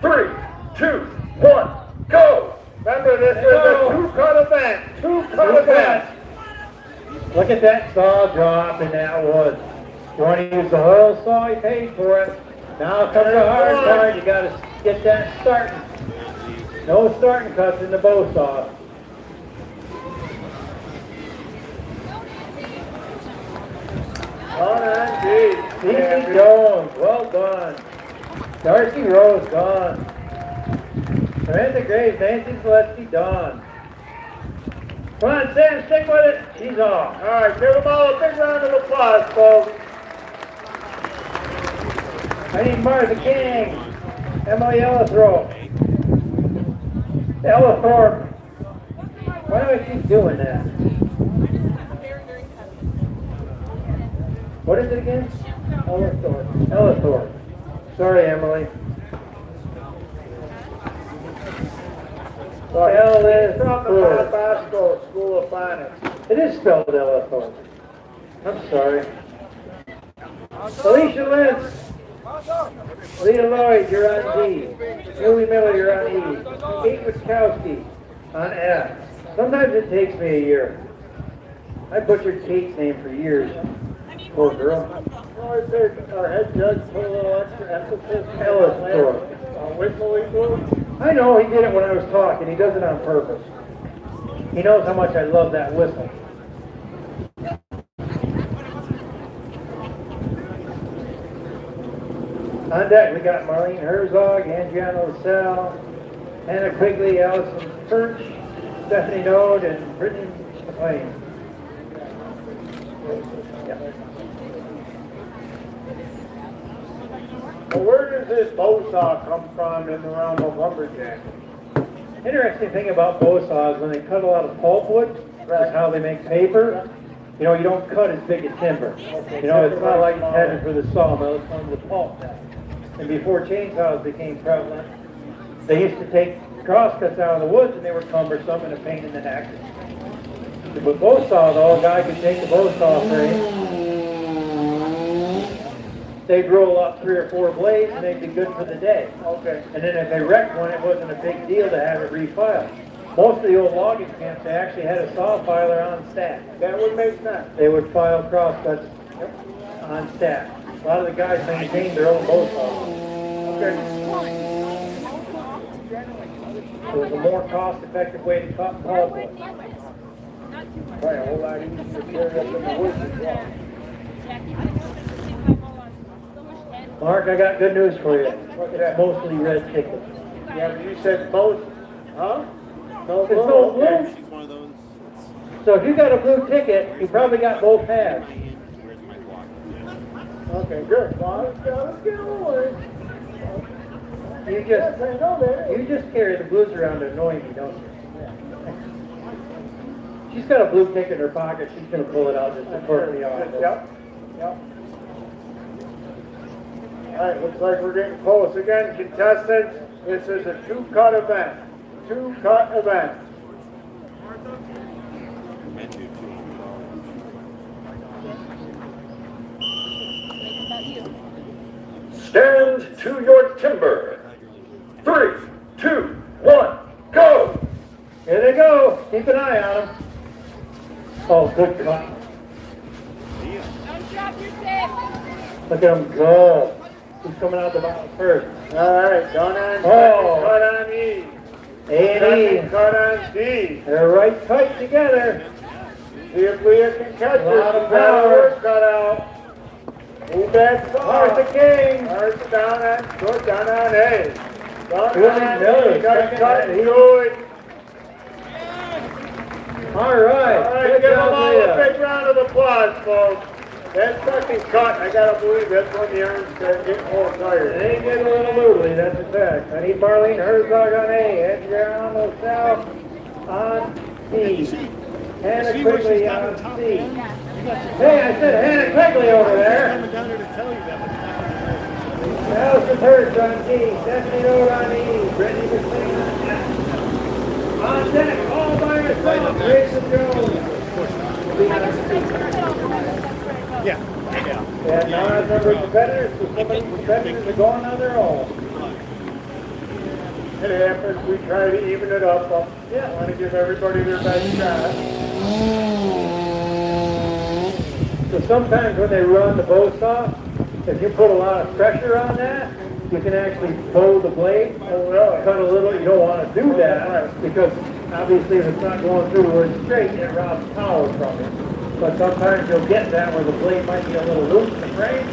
3, 2, 1, go! Remember, this is a two-cut event. Two-cut event. Look at that saw drop in that wood. You want to use the whole saw, you paid for it. Now comes the hard part, you gotta get that starting. No starting cuts in the bow saw. Stevie Jones, well done. Darcy Rose, done. Samantha Graves, Nancy Celeste, done. Come on, Sam, stick with it. She's off. All right, give them all a big round of applause, folks. I need Martha King, Emily Ellithorpe. Ellithorpe. Why do I keep doing that? What is it again? Ellithorpe. Ellithorpe. Sorry, Emily. From the Bosco School of Finance. It is spelled Ellithorpe. I'm sorry. Alicia Lynch. Lita Lloyd, you're on D. Julie Miller, you're on E. Kate Witkowski on F. Sometimes it takes me a year. I butchered Kate's name for years. Poor girl. I think our head judge put a little extra emphasis Ellithorpe. on whistle he blew. I know he did it when I was talking. He does it on purpose. He knows how much I love that whistle. On deck, we got Marlene Herzog, Andriana LaSalle, Hannah Quigley, Allison Perch, Stephanie Node, and Brittany McLean. Well, where does this bow saw come from in the realm of lumberjack? Interesting thing about bow saws, when they cut a lot of pulpwood, that's how they make paper. You know, you don't cut as big as timber. You know, it's not like headed for the sawmill, it's from the pulp. And before chainsaws became prevalent, they used to take crosscuts out of the woods and they were cumbersome and a pain in the neck. With bow saw though, a guy could take the bow saw frame, they'd roll up 3 or 4 blades and they'd be good for the day. Okay. And then if they wrecked one, it wasn't a big deal to have it refiled. Most of the old logging camps, they actually had a saw filer on staff. That would make sense. They would file crosscuts on staff. A lot of the guys maintained their own bow saws. Okay. It was a more cost-effective way to cut pulpwood. Probably a whole lot easier to carry up in the woods as well. Mark, I got good news for you. It's mostly red tickets. Yeah, you said most, huh? No, There's no blue. okay. She's one of those. So if you got a blue ticket, you probably got both halves. Okay, good. Well, let's get away. You just carry the blues around to annoy me, don't you? She's got a blue ticket in her pocket. She's going to pull it out just to put me off. Yep. All right, looks like we're getting close. Again, contestants, this is a two-cut event. Two-cut event. Stand to your timber. 3, 2, 1, go! Here they go. Keep an eye on them. Oh, good cut. Don't drop your stick. Look at them go. Who's coming out the bottom first? All right, done on Oh. cut on E. A and Second E. cut on D. They're right tight together. See if Leah can catch A lot her. of She's got her power. work cut out. Move that saw. Martha King. Martha down on A. Down Julie on Miller, E. Gotta second cut on and E. do it. All right. All right, Good give them job, all Leah. a big round of applause, folks. That second cut, I gotta believe that's when the arms start getting all tired. They get a little moody, that's a fact. I need Marlene Herzog on A, Adriana LaSalle on B, Hannah Quigley on C. Hey, I said Hannah Quigley over there. Down there to tell you that. Allison Hirsch on D, Stephanie Node on E, Brittany McLean on F. On deck, all by herself, Jason Jones. Yeah. And non-numbered competitors, so some of these competitors are going on their own. it happens, we try to even it up, but yeah, I want to give everybody their best shot. So sometimes when they run the bow saw, if you put a lot of pressure on that, you can actually pull the blade, cut a little. You don't want to do that because obviously if it's not going through where it's straight, it robs power from it. But sometimes you'll get that where the blade might be a little loose in the frame.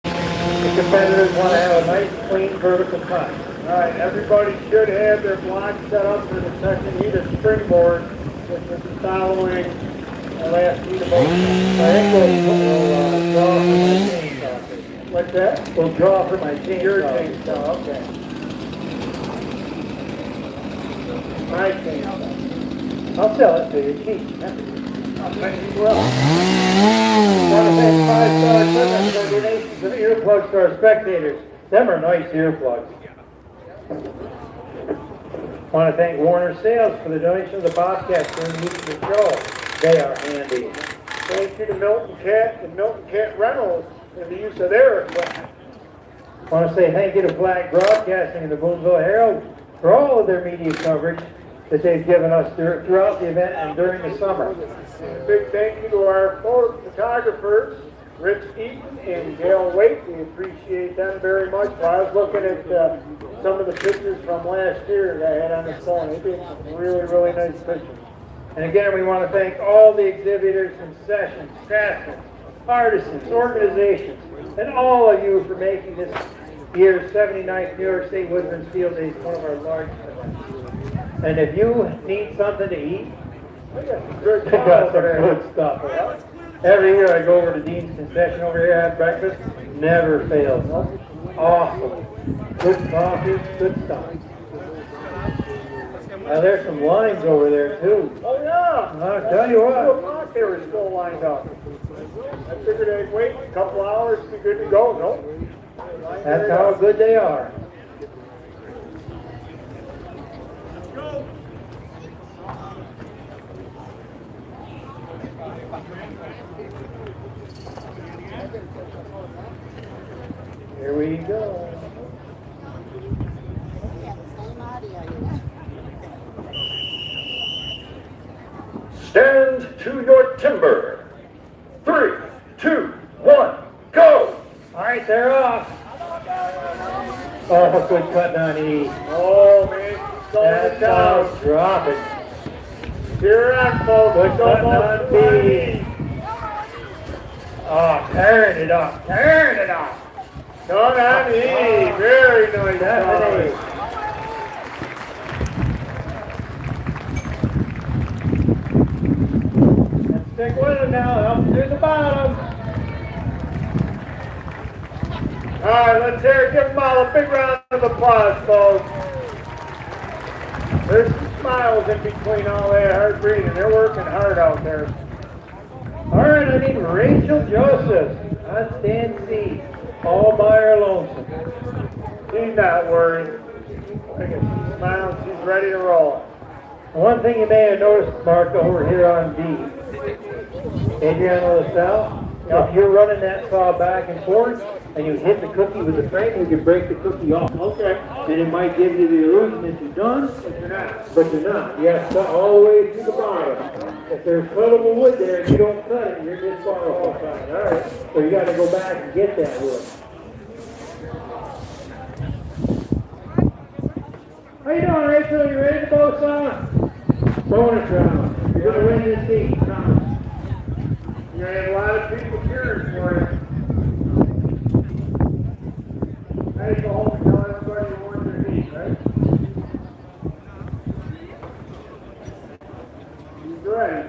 The competitors want to have a nice, clean, vertical cut. All right, everybody should have their block set up for the second heat of Springboard, which is following the last heat of both. I think we'll draw for my chainsaw. What's that? We'll draw for my Your chainsaw. chainsaw, okay. My chainsaw. I'll sell it to you cheap. I'll bet you will. I want to thank 5-Star Equipment for their donations of earplugs to our spectators. Them are nice earplugs. I want to thank Warner Sales for the donation of the Bobcats during the use of the show. They are handy. Thank you to Milton Cat and Milton Cat Rentals for the use of their equipment. I want to say thank you to Flag Broadcasting and the Boonville Herald for all of their media coverage that they've given us throughout the event and during the summer. And a big thank you to our photographers, Rich Eaton and Gail Waite. We appreciate them very much. I was looking at some of the pictures from last year that I had on the phone. They did some really, really nice pictures. And again, we want to thank all the exhibitors and sessions, craftsmen, artisans, organizations, and all of you for making this year's 79th New York State Woodsmen Field Days one of our largest events. And if you need something to eat, We got some good I got some good stuff. Every year I go over to Dean's Concession over here, have breakfast, never fails. Awesome. Good coffee, good stuff. Now there's some lines over there too. Oh, yeah. I'll tell you what. They were still lined up. I figured I'd wait a couple hours to be good to go. Nope. That's how good they are. Here we go. Stand to your timber. 3, 2, 1, go! All right, they're off. Oh, good cut on E. Oh, man. That's how drop it. Here on, folks. Good cut on B. Oh, tearing it up, tearing it up. Done on E. Very nice. Definitely. And stick with it now, help through the bottom. All right, let's give them all a big round of applause, folks. There's some smiles in between all that hard breathing. They're working hard out there. All right, I need Rachel Joseph on stand C, all by her lonesome. She's not worried. Look at she's smiling. She's ready to roll. One thing you may have noticed, Mark, over here on D, Adriana LaSalle, if you're running that saw back and forth and you hit the cookie with the frame, you can break the cookie off. Okay. And it might give you the illusion that you're done, But you're not. but you're not. You have to cut all the way to the bottom. If there's cuttable wood there and you don't cut it, you're disqualified. All right. So you got to go back and get that wood. How you doing, Rachel? You ready to bow saw? Bonus round. You're going to win this heat, promise. You're going to have a lot of people cheering for you. Now you go home and tell everybody you won their heat, right? He's ready.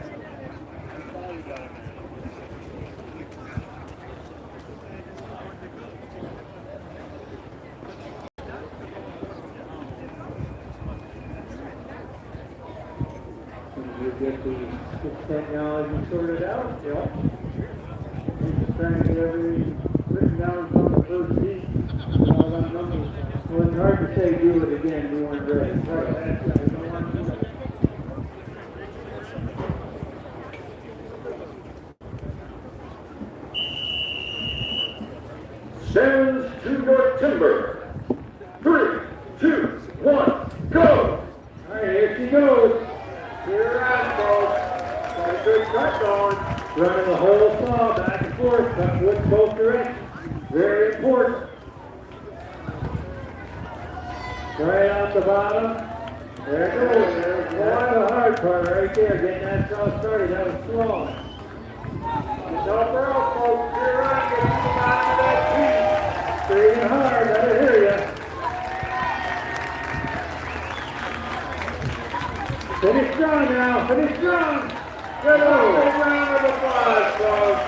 You get the technology sorted out, Joe. Just trying to get everything written down from the first sheet. All them numbers. Well, it's hard to say do it again, you weren't ready. Stand to your timber. 3, she goes. Here around, folks. Got a good cut going. Running the whole saw back and forth, cut wood both directions. Very important. Right off the bottom. There it goes. There's one the hard part right there. Getting that saw started. That was strong. No problem, folks. You're right. Get to the bottom of that piece. Straight and hard. Let her hear ya. Finish strong now. Finish strong. Good old round of applause, folks.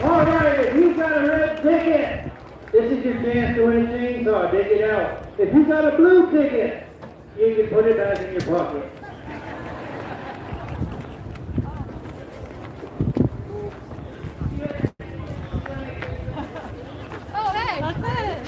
All right. If you've got a red ticket, this is your chance to win a chainsaw. Dig it out. If you've got a blue ticket, you can put it back in your pocket. Oh, hey! That's it!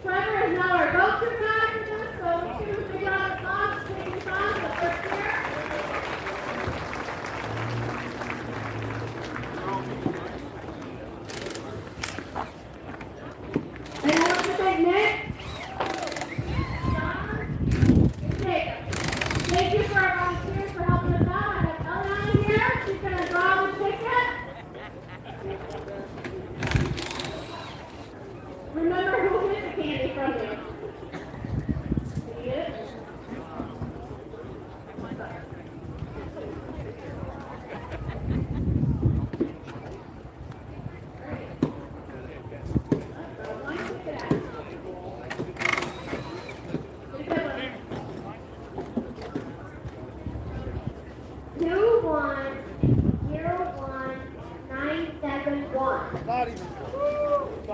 Trevor is now our go-to guy for this, so we should do a big round of applause to take his on for the first year. And I want to thank Nick, John, Jacob. Thank you for our volunteers for helping us out. I have Eliana here. She's going to draw the ticket. Remember who hid the candy from you. See it?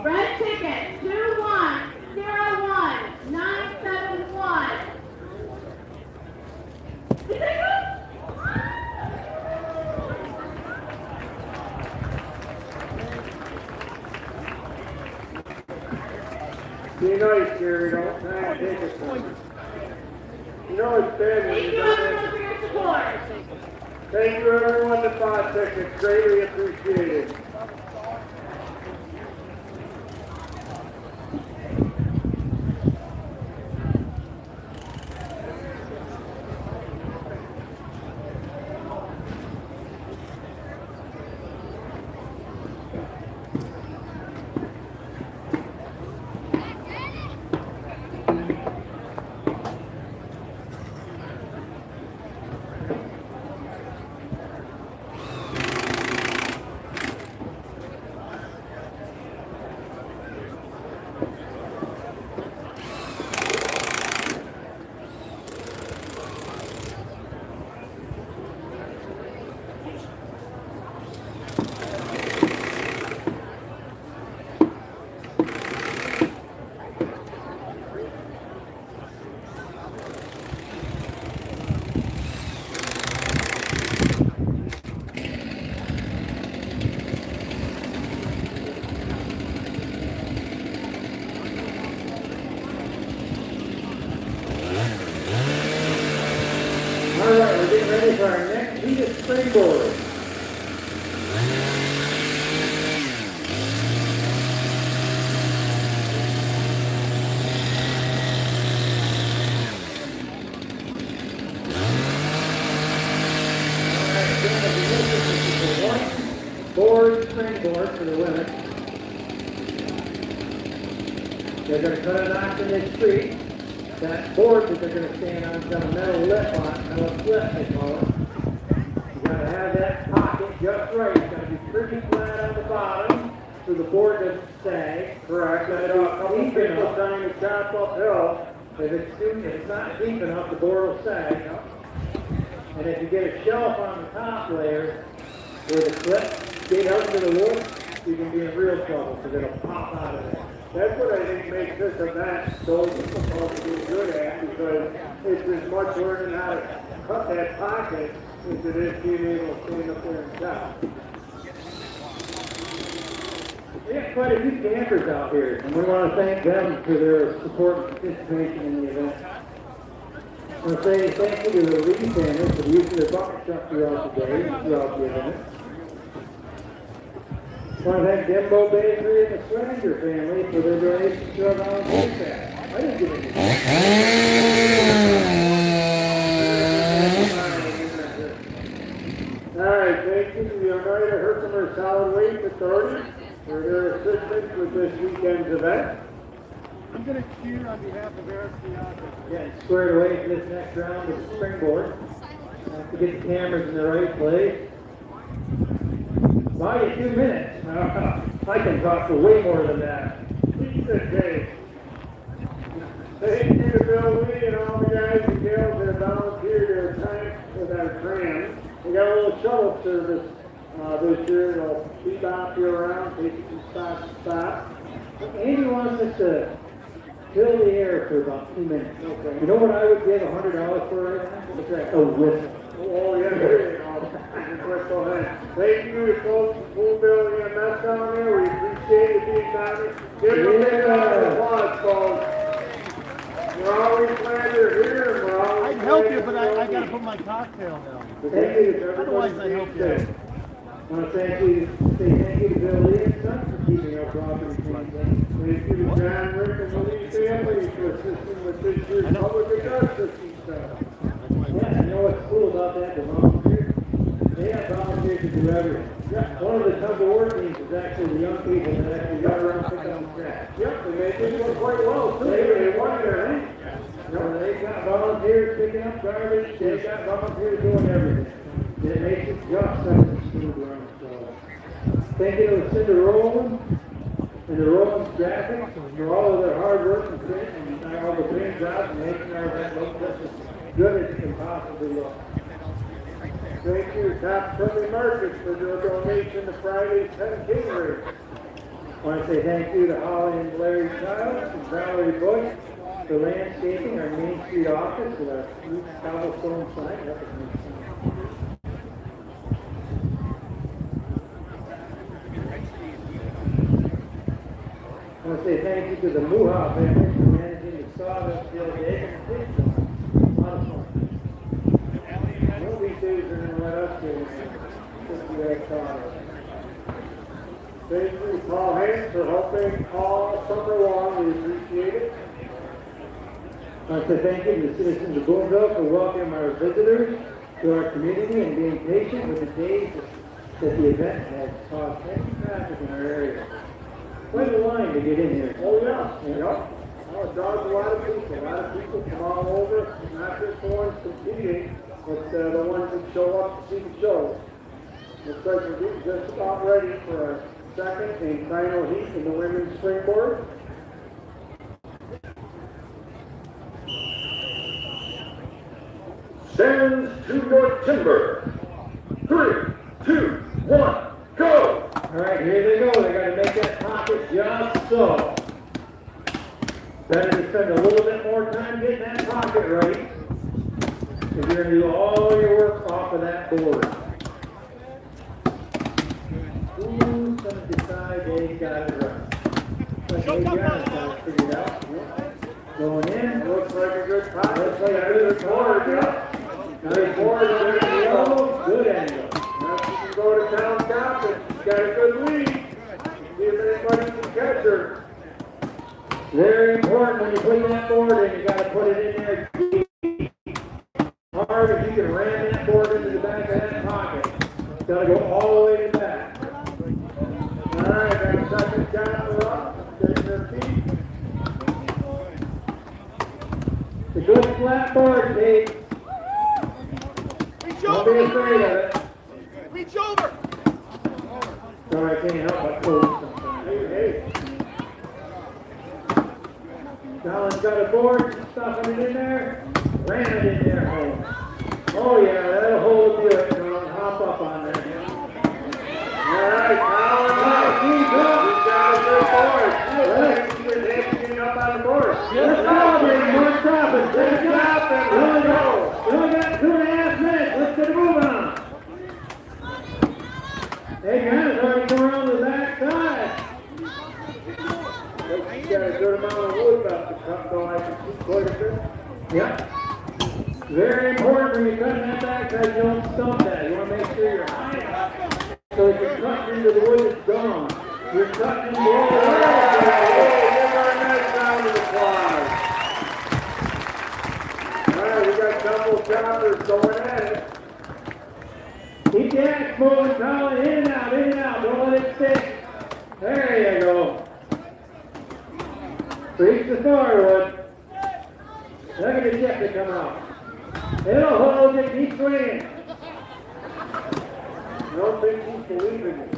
Red ticket 2101971. Be nice, Jerry. Don't try and take it from me. You know it's bad when Thank you you don't everyone for your support. Thank you everyone that bought tickets. Greatly appreciated. All right, we're getting ready for our next heat of Springboard. Board Springboard for the women. They're going to cut a notch in this street. That board that they're going to stand on is got a metal lip on it, metal slip they call it. You got to have that pocket just right. It's got to be pretty flat on the bottom so the board doesn't sag. Correct. And a couple Deep people enough. trying to chop uphill. If it's not deep enough, the board will sag. And if you get a shelf on the top layer where the clip get out to the wood, you can be in real trouble because it'll pop out of there. That's what I think makes this event so difficult to be good at, because it's as much learning how to cut that pocket as it is being able to stand up there and chop. We have quite a few campers out here, and we want to thank them for their support and participation in the event. I want to say thank you to the Lee family for the use of their bucket truck throughout the day, throughout the event. I want to thank Dembo Bakery and the Stranger family for their donation to our volunteer staff. I didn't get All right, thank you to the Oneida Herkimer Solid Waste Authority for their assistance with this weekend's event. I'm going to cheer on behalf of Eric Bianca. Getting squared away for this next round of the Springboard. Have to get the cameras in the right place. Buy you 2 minutes. I can talk for way more than that. Dave. Thank you to Bill Lee and all the guys and gals that volunteered their time with our trams. We got a little shuttle service this year. It'll bebop you around, take you from spot to spot. Andy wants us to fill the air for about 2 minutes. Okay. You know what I would give $100 for right now? What's that? A whistle. Oh, yeah, there you go. Thank you to folks from Boonville EMS down there. We appreciate it being down there. Give them a big round of applause, folks. We're always glad you're here, and we're always I'd help you, but I got to put my cocktail down. Thank you to everybody. Otherwise, I help you. I want to thank you to Bill Lee and Son for keeping our property clean. Thank you to John, Rick, and the Lee family for assisting with this year's public address system stuff. Yeah, you know what's cool about that, the volunteers? They have volunteers to do everything. Yeah. One of the tug of war teams is actually the young people that actually got around and pick up trash. Yep, and they did it quite well, too. They won there, eh? So they've got volunteers picking up garbage, they've got volunteers doing everything. And it makes it just such a smooth run. So, thank you to Cinder Rowland and the Rowlands Graphics for all of their hard work and print and all the print jobs and making our event look just as good as it can possibly look. Thank you to Top Friendly Markets for their donation to Friday's 10K race. I want to say thank you to Holly and Larry Childs and Valerie Bush for landscaping our Main Street office with our new cobblestone sign. That was nice. I want to say thank you to the Muha family for managing the sawdust the other day and the pig farm. A lot of fun. One of these days they're going to let us get in there. Just do that sawdust. Thank you to Paul Hayes for helping all summer long. We appreciate it. I want to say thank you to the citizens of Boonville for welcoming our visitors to our community and being patient with the days that the event has caused heavy traffic in our area. Quite a line to get in here. Oh, yeah. Yep. Well, it draws a lot of people. A lot of people from all over, not just the ones competing, but the ones that show up to see the show. Looks like we're getting just about ready for our second and final heat in the women's springboard. Sends to your timber. 3, 2, 1, go! All right, here they go. They got to make that pocket just so. Better to spend a little bit more time getting that pocket right. If you're going to do all your work off of that board. Who's going to decide they got it right? But they got it figured out. Going in. Looks like a good pocket. Looks like a good board. Yep. Nice board. Good angle. Good angle. Now she can go to town top and she's got a good lead. See if anybody can catch her. Very important when you put that board in, you got to put it in there deep. Hard if you can ram that board into the back of that pocket. It's got to go all the way to the back. All right, got a second shot for up. Getting their feet. It's a good flat board, Dave. Reach Don't be over! afraid of it. Reach over! Sorry, I can't help but pull sometimes. Hey. Colin's got a board, stuffing it in there, ram it in there home. Oh yeah, that'll hold you. Colin, hop up on there. All right, Colin. Keep up. He's got a good board. He's up on the board. Let's go, baby. More dropping. Let's drop it. We only got 2.5 minutes. Let's get a move on. Hey, guys, already go around the back side. Yep. Very important when you're cutting that back that you don't stump that. You want to make sure you're high enough so if you're cutting into the wood, it's gone. You're cutting the wood. Give our next round of applause. All right, we got a couple choppers going at it. Keep the axe moving, Colin. In and out, in and out. Don't let it stick. There you go. Reach the firewood. Look at the tip that come out. It'll hold it. Keep swinging. I don't think he's believing it.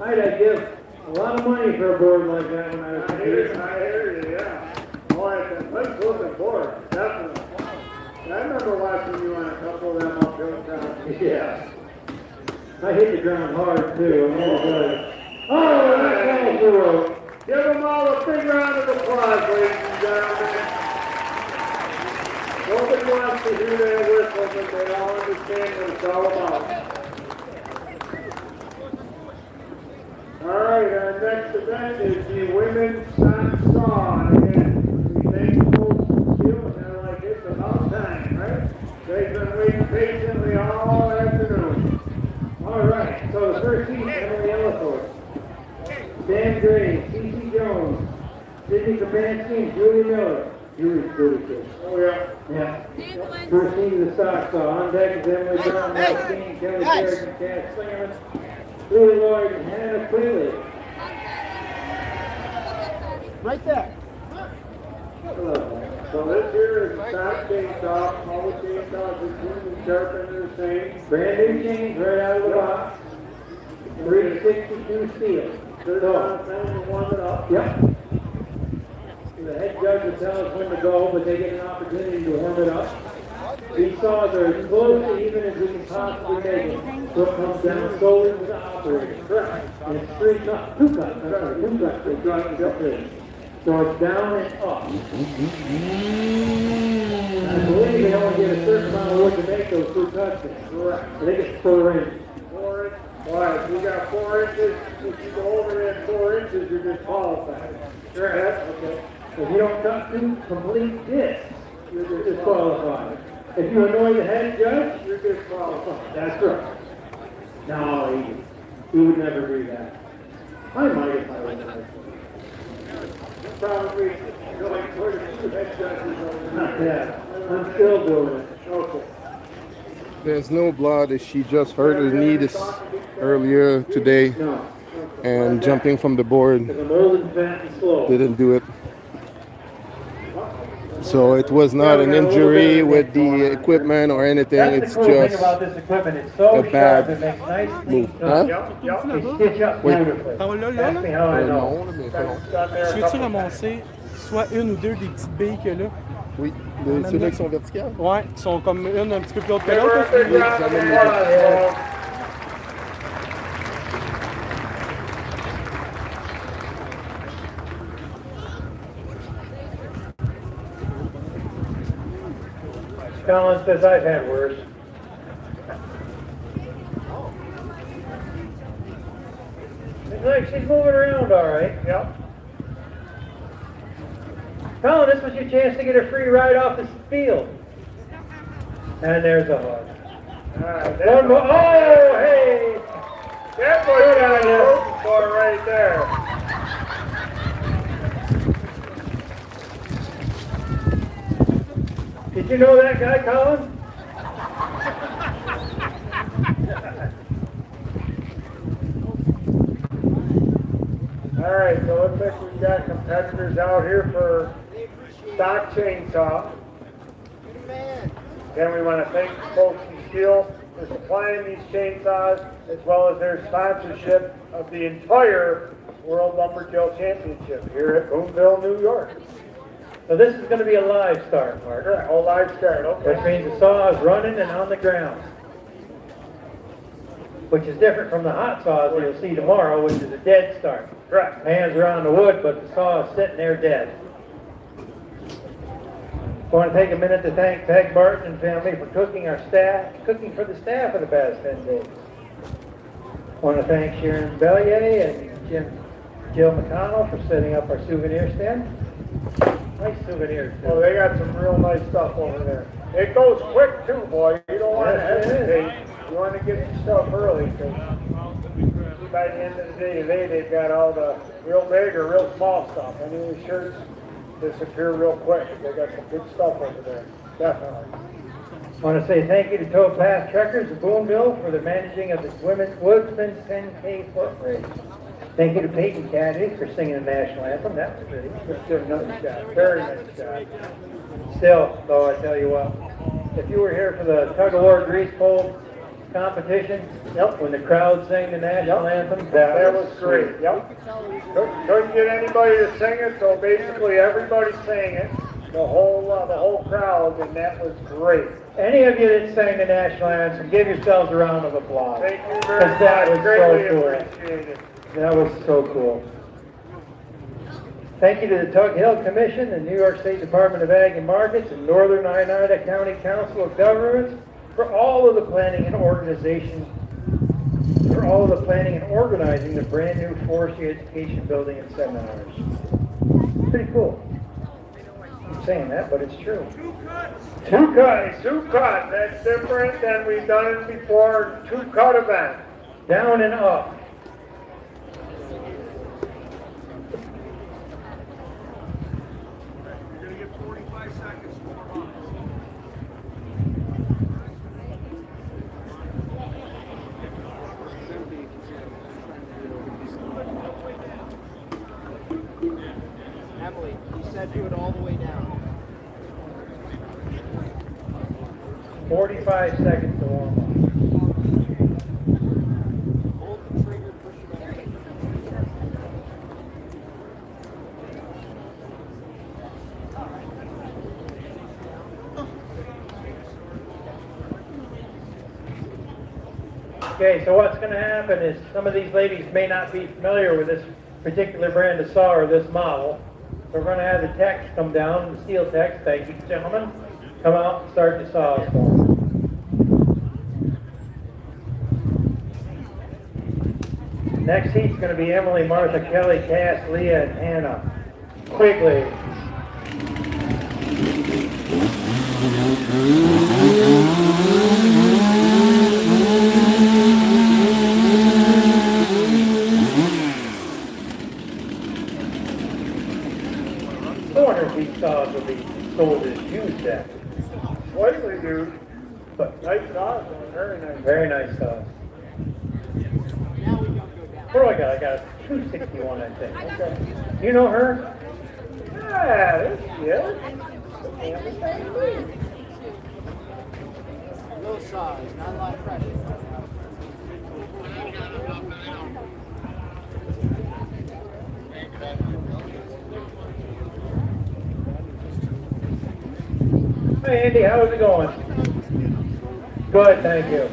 I'd give a lot of money for a board like that when I was a I kid. hear you, yeah. Boy, let's look at board, definitely. I remember watching you on a couple of them uphill towns. Yeah. I hit the ground hard too. I'm really good. Oh, that fell through. Give them all a big round of applause, ladies and gentlemen. Nobody wants to hear their whistle, but they all understand what it's all about. All right, our next event is the women's sock saw. Again, we thank folks for skill, and they're like, it's about time, right? They've been waiting patiently all afternoon. All right. So the first seat, Emily Elliford, Dan Gray, C.C. Jones, Sidney Kapansky, and Julie Miller. Julie's pretty good. Oh, yeah. Yeah. First seat of the sock saw. On deck is Emily Brown, Mike King, Kelly Garrett, and Kat Slingerman, Louie Lloyd, and Hannah Quinley. Right there. So this here is stock chainsaw. All the chainsaws are tuned and sharpened and the same. Brand new chains right out of the box. 362 steel. There's a lot of time to warm it up. Yep. The head judge will tell us when to go, but they get an opportunity to warm it up. These saws are as close to even as we can possibly make it. So it comes down slowly to the operator. Correct. And it's two cuts. They drive it up there. So it's down and up. I believe they only get a certain amount of wood to make those two cuts in. Correct. I think it's 4 inches. 4 inches. All right, we got 4 inches. If you go over that 4 inches, you're disqualified. Correct. Okay. If you don't cut to complete this, you're disqualified. If you annoy the head judge, you're disqualified. That's right. No, he would never do that. I might if I was there. Probably going toward the head judges over Not there. that. I'm still doing it. Okay. There's no blood. She just hurt her knee earlier today, No. and jumping from the board Because I'm old and fat and slow. didn't do it. So it was not an injury with the equipment or anything. That's It's the cool thing just about this equipment. It's so a sharp, bad it makes nice move. clean Hein? Yep, yep. They stitch up beautifully. T'en vas là, là, Ask là? me how I know. Non, mais pas long. Tu veux-tu ramasser soit une ou deux des petites billes que là? Oui, ceux-là qui sont verticales. Ouais, qui sont comme une un petit peu plus haute que Give her l'autre. a big round of applause, folks. Colin says I've had worse. Looks like she's moving around all right. Yep. Colin, this was your chance to get a free ride off the field. And there's a hug. All right. One more. Oh, hey! That's what you're looking for right there. Did you know that guy, Colin? All right, so looks like we've got competitors out here for stock chainsaw. Again, we want to thank folks in Steel for supplying these chainsaws, as well as their sponsorship of the entire World Lumberjill Championship here at Boonville, New York. So this is going to be a live start, Mark. Correct. Oh, live start, Which okay. means the saw is running and on the ground. Which is different from the hot saws that you'll see tomorrow, which is a dead start. Correct. Hands are on the wood, but the saw is sitting there dead. I want to take a minute to thank Peg Barton and family for cooking for the staff for the past 10 days. I want to thank Sharon Bellier and Jill McConnell for setting up our souvenir stand. Nice souvenirs. too. Oh, they got some real nice stuff over there. It goes quick too, boy. You don't want to Yes, it is. hesitate. You want to get your stuff early, because by the end of the day, they've got all the real big or real small stuff. Any of the shirts disappear real quick. They got some good stuff over there. Definitely. I want to say thank you to Tow Path Truckers of Boonville for the managing of the Woodsmen's 10K foot race. Thank you to Peyton Kennedy for singing the national anthem. That was pretty. Just did a nice job. Very nice job. Still, though, I tell you what, if you were here for the tug of war grease pole competition, when the crowd sang the national anthem, That was great. Yep. Couldn't get anybody to sing it, so basically everybody sang it. The whole crowd, and that was great. Any of you that sang the national anthem, give yourselves a round of applause. Thank you very much. That was Greatly so cool. appreciated. That was so cool. Thank you to the Tug Hill Commission, the New York State Department of Ag and Markets, and Northern Oneida County Council of Governments for all of the planning and organization, for all of the planning and organizing the brand new forestry education building and seminars. Pretty cool. I'm saying that, but it's true. Two cut. That's different than we've done it before. Two cut event. Down and up. You're gonna get 45 seconds to warm up. Emily, you said do it all the way down. 45 seconds to warm up. Hold the trigger, push it back. Okay, so what's going to happen is some of these ladies may not be familiar with this particular brand of saw or this model. So we're going to have the techs come down, the steel techs, thank you gentlemen, come out and start the saws for them. Next heat's going to be Emily, Martha, Kelly, Cass, Leah, and Hannah Quigley. I wonder if these saws will be sold as used then. Slightly, dude. But nice saws. Very nice. Very nice saws. Now we don't go down. What do I got? I got a 261, I think. Okay. You know her? Yeah, this is. Low size, not a lot of pressure. Hey Andy, how's it going? Good, thank you.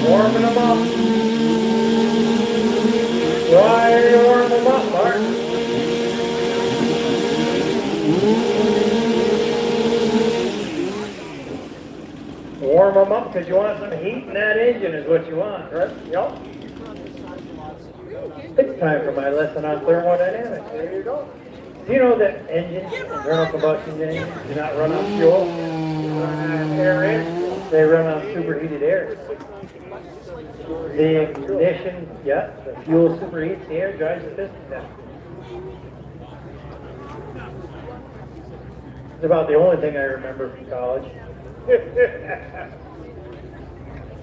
Warming them up. Why are you warming them up, Mark? Warm them up because you want some heat in that engine is what you want, right? Yep. It's time for my lesson on thermodynamics. There you go. Do you know that engines, internal combustion engines, do not run on fuel? Air in. They run on superheated air. The ignition, yeah, the fuel superheats the air, drives the piston down. It's about the only thing I remember from college.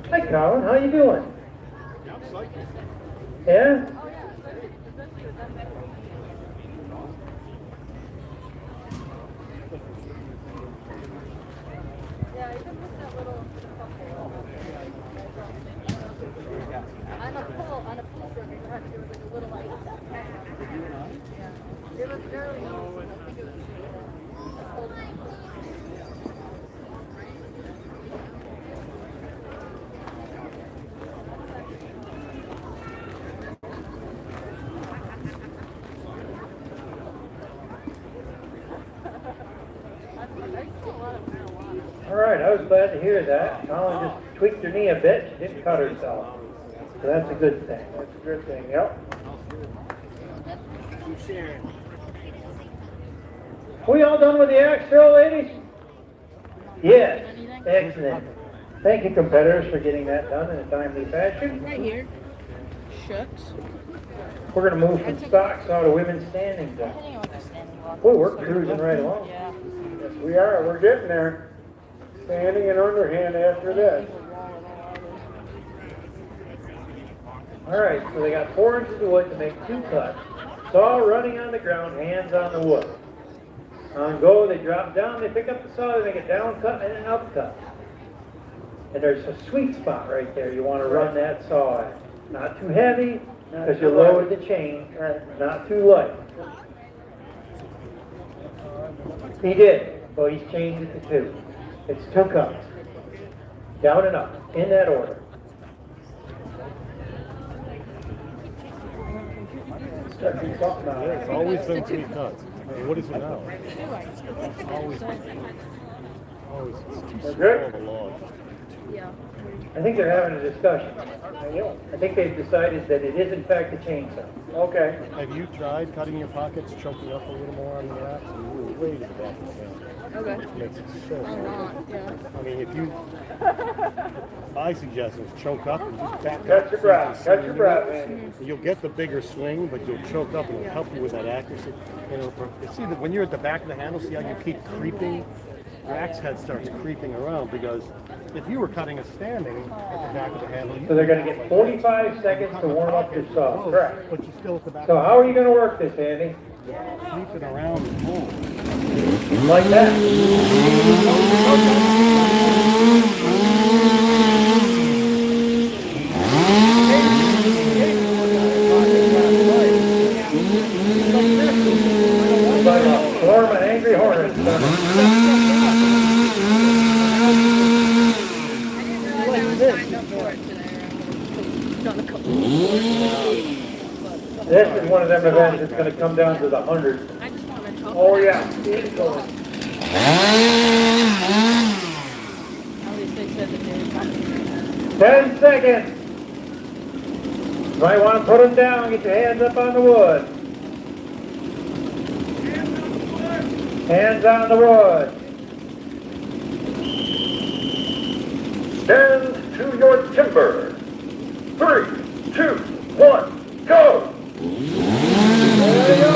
Hi, Colin. How you doing? Yeah? Yeah, even with that little on a pull string, you have to do like a little like that. Yeah. All right, I was glad to hear that. Colin just tweaked her knee a bit. She didn't cut herself. So that's a good thing. That's a good thing, yep. We all done with the axe throw, ladies? Yes, excellent. Thank you, competitors, for getting that done in a timely fashion. Right here. Shucks. We're going to move from stocks out of women's standing zone. Boy, we're cruising right along. Yeah. Yes, we are. We're getting there. Standing and underhand after this. All right, so they got 4 inches of wood to make 2 cuts. Saw running on the ground, hands on the wood. On go, they drop down, they pick up the saw, they make a down cut and an up cut. And there's a sweet spot right there you want to run that saw at. Not too heavy, because you lowered the chain. Not too light. He did. Well, he's changed it to 2. It's 2 cuts. Down and up, in that order. It's always been 3 cuts. What is it now? Always. It's too small of a log. Yeah. I think they're having a discussion. I think they've decided that it is in fact a chainsaw. Okay. Have you tried cutting your pockets, choking up a little more on the axe? And you're way to the back of the hand. Okay. It makes it so A hard. lot, yeah. I mean, if you, my suggestion is choke up and just back up. Catch your breath. Catch your breath, man. You'll get the bigger swing, but you'll choke up and it'll help you with that accuracy. You know, see that when you're at the back of the handle, see how you keep creeping? Your axe head starts creeping around because if you were cutting a standing at the back of the handle, So they're going to get 45 seconds to warm up their saw. correct. But you're still at the back. So how are you going to work this, Andy? Creeping around the hole. Like that. Like a swarm of angry hornets. This is one of them events that's going to come down to the hundreds. I just want to talk. Oh, yeah. At least they said that they were talking. 10 seconds. You might want to put them down. Get your hands up on the wood. Hands on the wood. Stand to your timber. 3, 2, 1, go! There you go.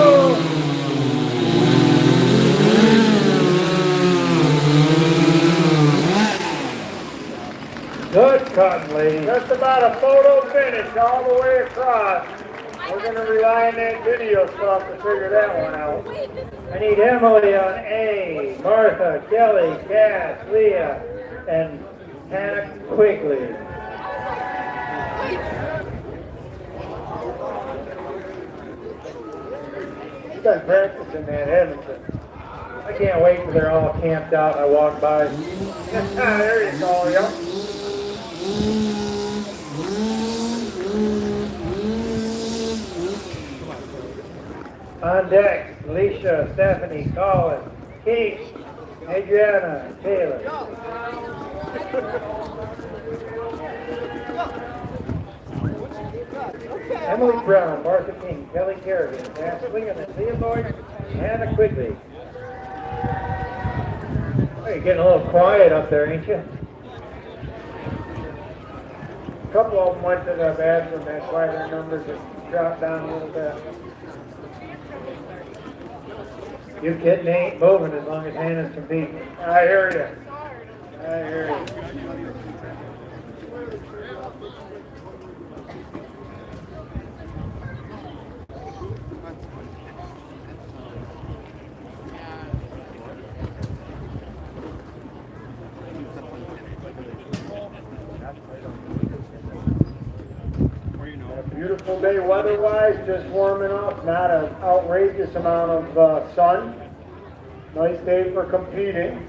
Good cutting, ladies. Just about a photo finish all the way across. We're going to rely on that video stuff to figure that one out. I need Emily on A, Martha, Kelly, Cass, Leah, and Hannah Quigley. You've been practicing that, haven't you? I can't wait till they're all camped out and I walk by. There you go, yep. On deck, Alicia, Stephanie, Colin, Keith, Adriana, and Taylor. Emily Brown, Martha King, Kelly Kerrigan, Matt Slingerman, Leah Lloyd, Hannah Quigley. Oh, you're getting a little quiet up there, ain't you? A couple of them went to the bathroom, that's why their numbers have dropped down a little bit. You kidding, they ain't moving as long as Hannah's competing. I hear you. I hear you. Beautiful day weather-wise, just warming up, not an outrageous amount of sun. Nice day for competing.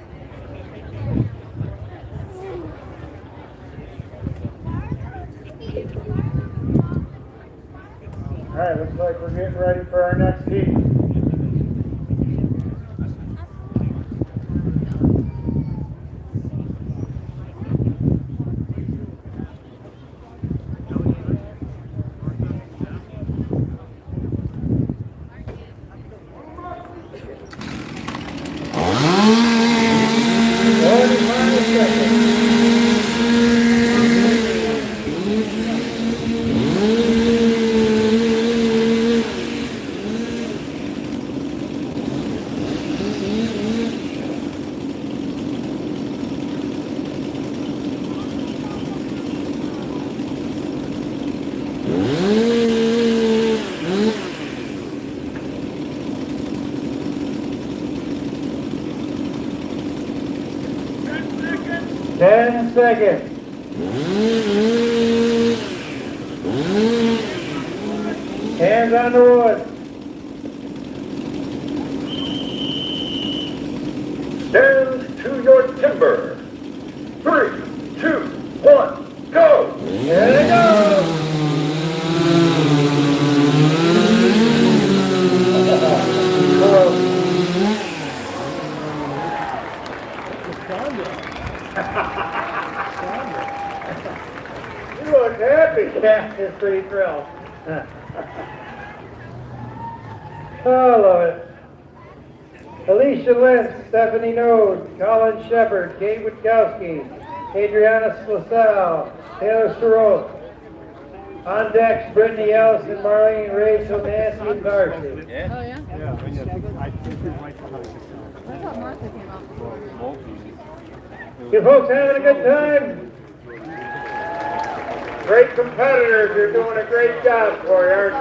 All right, looks like we're getting ready for our next heat. 10 seconds. Hands on the wood. Stand to your timber. 3, 2, 1, go! There they go. You look happy. Yeah, it's pretty thrilled. Oh, I love it. Alicia Lentz, Stephanie Node, Colin Shepard, Kate Witkowski, Adriana Slasal, Taylor Sorose. On decks, Brittany Allison, Marlene, Rachel, Nancy, and Darcy. Oh, yeah? I think you're right behind you. I thought Martha came out before. You folks having a good time? Great competitors. You're doing a great job for you, aren't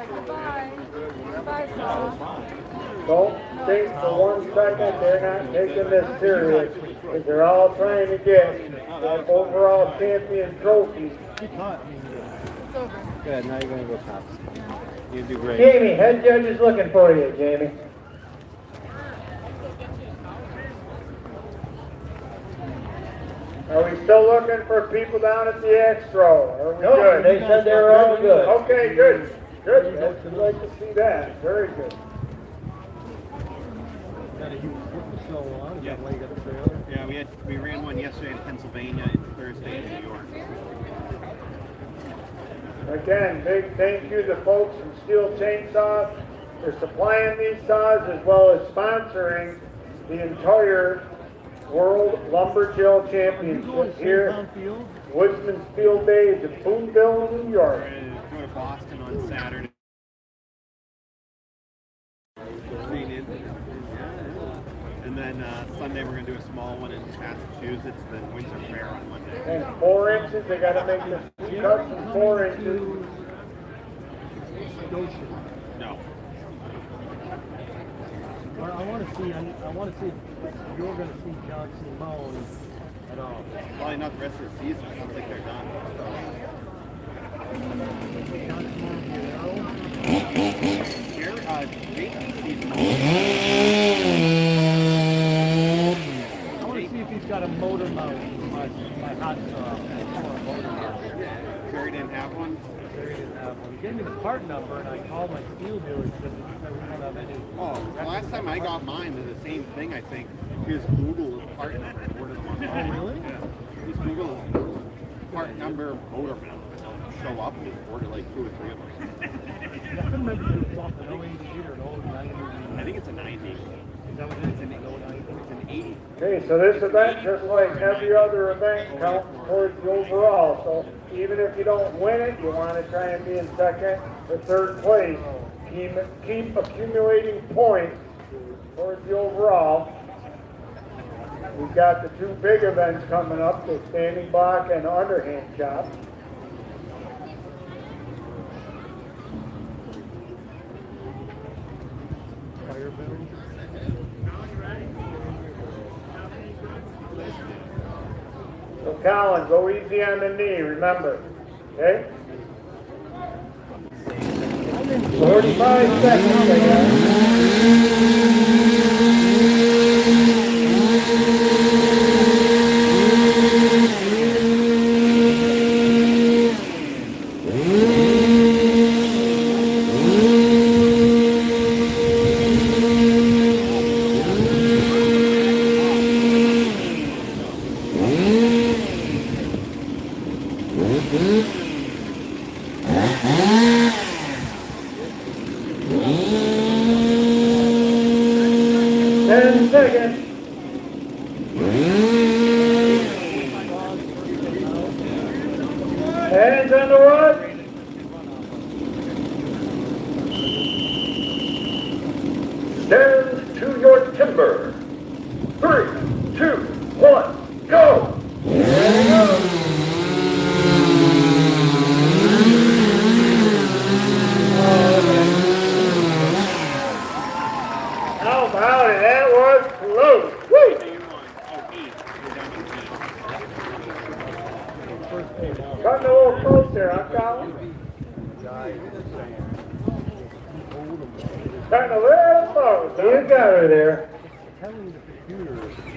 Goodbye. Goodbye, Saul. they? Don't think for 1 second they're not taking this serious, because they're all trying to get that overall champion trophy. It's over. Good, now you're going to go tops. You do great. Jamie, head judge is looking for you, Jamie. Are we still looking for people down at the extra? Are we good? They said they were all good. Okay, good. Good. I'd like to see that. Very good. Yeah, we ran one yesterday in Pennsylvania and Thursday in New York. Again, big thank you to folks from Steel Chainsaws for supplying these saws as well as sponsoring the entire World Lumberjill Championship here. Woodsman's Field Days in Boonville, New York. We're going to go to Boston on Saturday. And then Sunday we're going to do a small one in Massachusetts, then Winter Fair on Monday. And 4 inches, they got to make the cuts in 4 inches. No. I want to see if you're going to see John Simone at all. Probably not the rest of the season. I don't think they're done. Here, Jason's season. I want to see if he's got a motor mount. My hot motor mount. Jerry didn't have one. He gave me the part number, and I called my steel dealer and said, we don't have any. Oh, the last time I got mine, they're the same thing, I think. Here's Google part number and order them online. Oh, really? Yeah. Just Google part number, motor mount. Show up and just order like 2 or 3 of them. I couldn't remember if it was off an 08 or an 90. I think it's a 90. Is that what it is? It's an 80. Okay, so this event, just like every other event, counts towards the overall. So even if you don't win it, you want to try and be in second or third place. Keep accumulating points towards the overall. We've got the 2 big events coming up, the standing block and underhand chop. So Colin, go easy on the knee, remember, okay? 45 seconds, I guess. Hands on the wood. Stand to your timber. 3, 2, 1, go! How about it? That was close. Woo! first came out, Cutting a little close there, huh, Colin? the guy was saying, he told him, Cutting a little close. You got her there. telling the computer,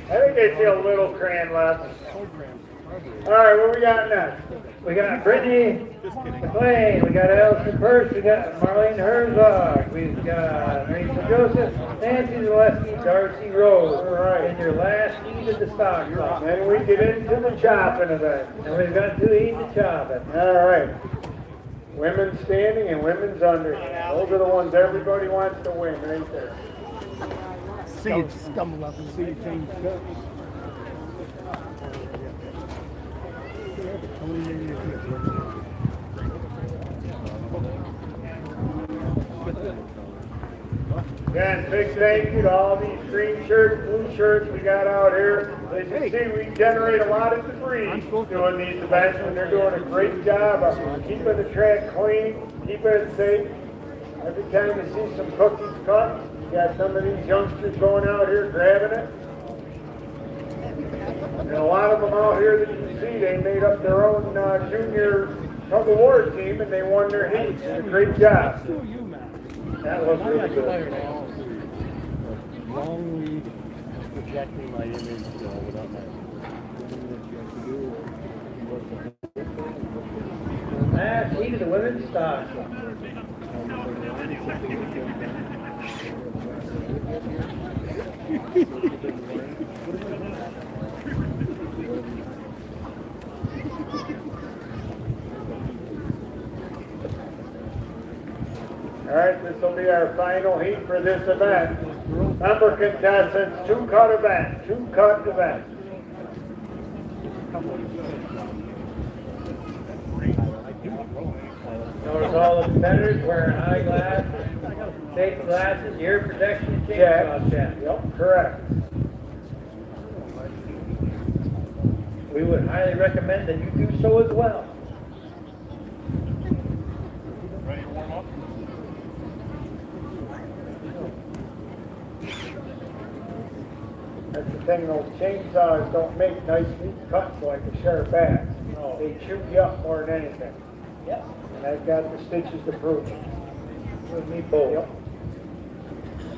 I think they see a little crayon left. programs covered. All right, what we got next? We got Brittany McLean, we got Allison First, we got Marlene Herzog, we've got Rachel Joseph, Nancy Zaleski, Darcy Rose. All right. In your last heat of the stock club. Then we get into the chopping event. And we've got 2 heats to chop it. All right. Women's standing and women's under. Those are the ones everybody wants to win right there. Scum level, see you change cups. Again, big thank you to all these green shirts, blue shirts we got out here. As you see, we generate a lot of debris doing these events, and they're doing a great job of keeping the track clean, keeping it safe. Every time you see some cookies cut, you got some of these youngsters going out here grabbing it. And a lot of them out here that you can see, they made up their own junior tug of war team, and they won their heats. Did a great job. That looks really good. Long lead projecting my image without my. Last heat of the women's stock. All right, this will be our final heat for this event. Remember, contestants, two-cut event. Notice all the competitors wearing eyeglasses, safety glasses, ear protection, chainsaw check. Yep, correct. We would highly recommend that you do so as well. Ready to warm up? That's the thing, those chainsaws don't make nice neat cuts like a sharp axe. No, they chew you up more than anything. Yep. And I've got the stitches to prove it. With me both. Yep.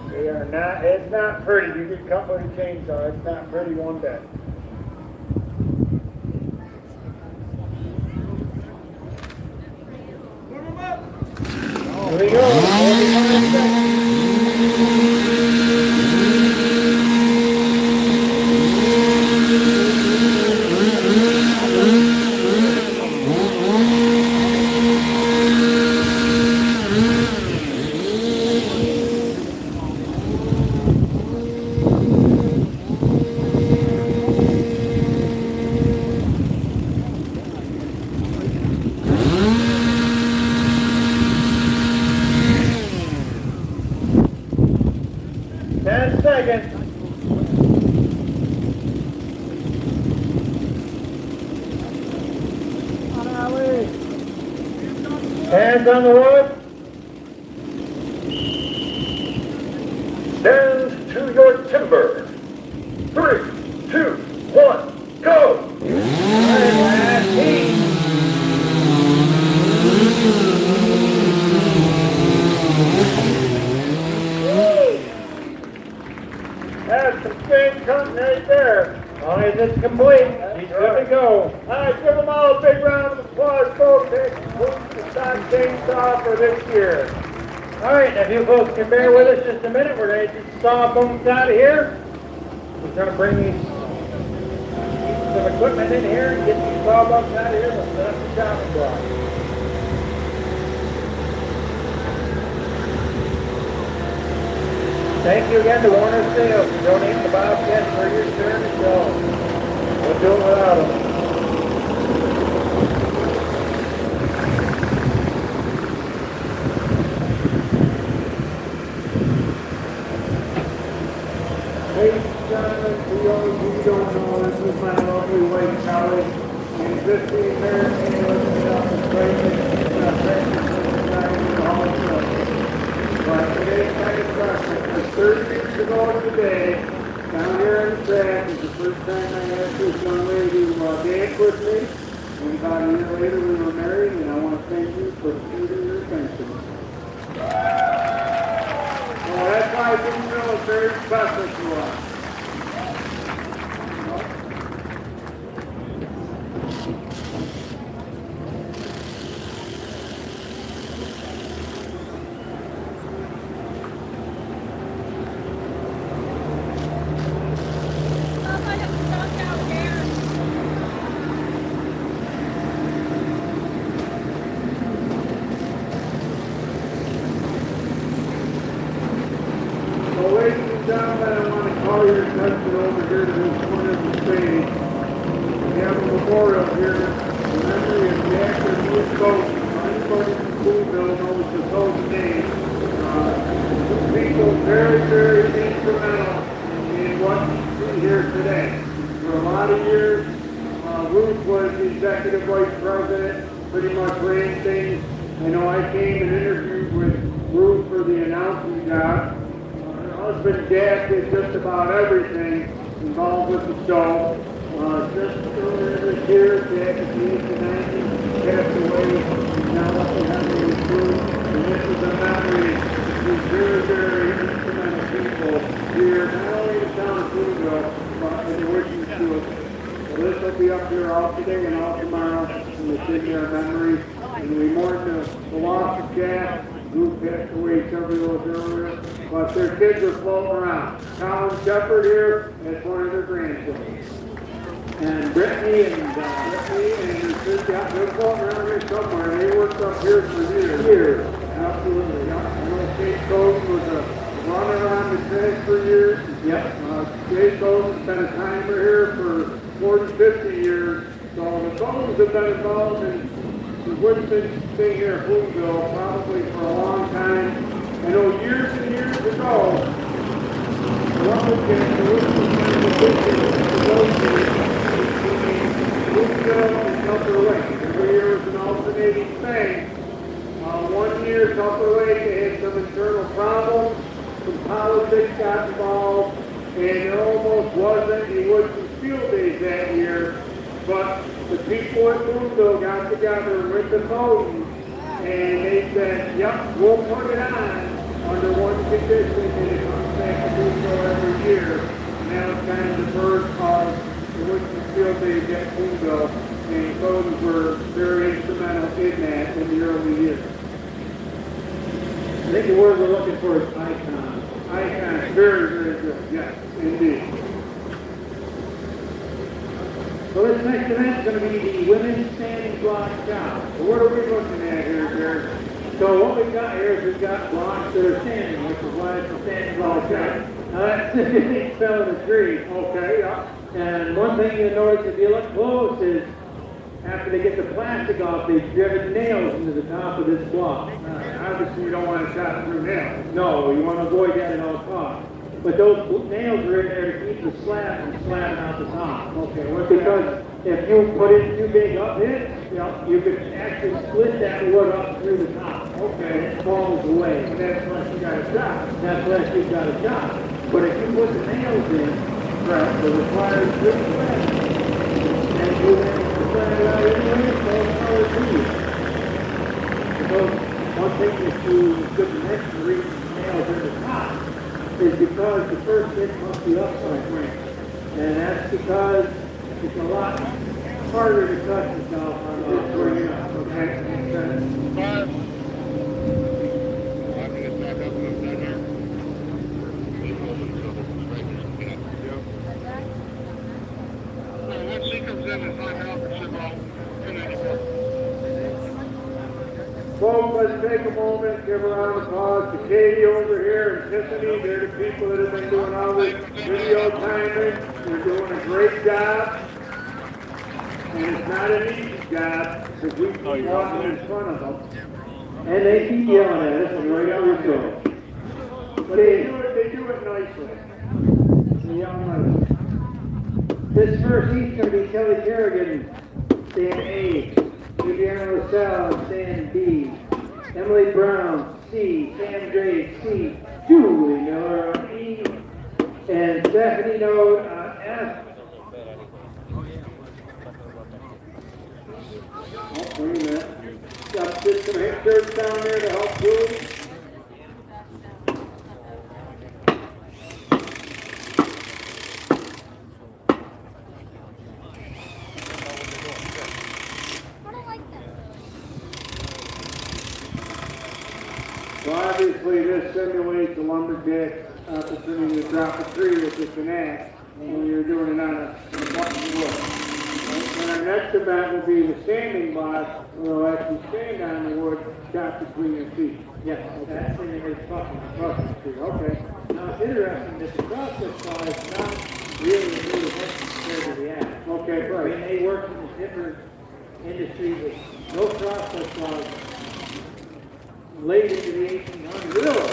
They are not, it's not pretty. You get cut with a chainsaw, it's not pretty one bit. Here we go. 45 seconds. Hands on the wood. Stand to your timber. 3, 2, 1, go! Alright, last heat. That's some stain cutting right there. As long as it's complete, he's good to go. Alright, give them all a big round of applause, folks. That concludes the stock chainsaw for this year. Alright, if you folks can bear with us just a minute, we're going to get the sawbones out of here. We're going to bring these pieces of equipment in here and get these sawbones out of here. We'll set up the chopping block. Thank you again to Warner Sales for donating the Bobcats for your service show. We'll do it without them. Ladies and gentlemen, we don't know, this is my lovely white collie. He's 15 American, he lives in South Australia. He's not practicing the Hall of Fame. But today's kind of question. 30 years ago today, down here on the track, is the first time I had this young lady dance with me. And about a year later, we were married, and I want to thank you for choosing your attention. So that's why Boonville is very special to us. So, ladies and gentlemen, I want to call your attention over here to this corner of the stage. We have a memorial here in memory of the actor Louis Golden. Anybody from Boonville knows the Golden name. People very, very instrumental in what you see here today. For a lot of years, Ruth was the executive vice president, pretty much ran things. I know I came and interviewed with Ruth for the announcing job. Husband, Dad did just about everything involved with the show. Just earlier this year, Dad at the age of 90 passed away. Now up to heaven with Ruth. And this is a memory of these very, very instrumental people here, not only in the town of Boonville, but in the working field. So this will be up here all today and all tomorrow, and it's in their memory. And we mourn the loss of Jack, who passed away several years earlier. But their kids are floating around. Colin Shepard here, that's one of their grandchildren. And Brittany and their kids, they're floating around here somewhere. They worked up here for years. Absolutely. I know Kate Coden was a runner on the track for years. Yep. Kate Coden's been a timer here for 40, 50 years. So the Codens have been involved in the Woodsmen thing here at Boonville probably for a long time. I know years and years ago, Boonville and Upper Lake. Every year was an alternating thing. One year, Upper Lake had some internal problems, some politics got involved, and there almost wasn't any Woodsman Field Days that year. But the people at Boonville got together with the Codens, and they said, yep, we'll put it on under one condition, and it comes back to Boonville every year. And that was kind of the birth of the Woodsman Field Days at Boonville, and the Codens were very instrumental in that in the early years. I think the word we're looking for is icon. Icon, very, very good, yes, indeed. So this next event is going to be the women's standing block shot. So what are we looking at here, Jared? So what we've got here is we've got blocks that are standing, which is why it's a standing block shot. Now that's the fell in the tree. Okay, yeah. And one thing you'll notice if you look close is after they get the plastic off, they've driven nails into the top of this block. Obviously, you don't want to shot through nails. No, you want to avoid that at all costs. But those nails are in there to keep the slab from slapping out the top. Okay, because if you put in too big up hits, you could actually split that wood up through the top. Okay. And it falls away. And that's unless you got a shot. That's unless you've got a shot. But if you put the nails in, right, the required good slab, and you have to slap it out anyway, so it's power to you. So one thing that you could mention the reason the nails are in the top is because the first hit must be upside down. And that's because it's a lot harder to cut yourself on this bringing up. Okay? Once she comes in and finds out that she's wrong, Folks, let's take a moment, give a round of applause to Katie over here and Tiffany. They're the people that have been doing all this video timing. They're doing a great job. And it's not an easy job because we keep walking in front of them. And they keep yelling at us and right out your door. But they do it nicely. They yell nicely. This first heat's going to be Kelly Kerrigan, stand A. Viviana LaSalle, stand B. Emily Brown, C. Sam Drake, C. Julie Miller on E. And Stephanie Node on F. Oh, wait a minute. Got just some head shirts down there to help Julie. So obviously this simulates a lumberjack's opportunity to drop a tree with just an axe when you're doing it on a button wood. And our next event will be the standing block, where we'll actually stand on the wood, chop between your feet. Yes, that's in the fucking Tree, okay. Now, it's interesting that the process saw is not really heavy compared to the axe. Okay, I great. mean, they work in a different industry with no process saws late into the 1800s. Really?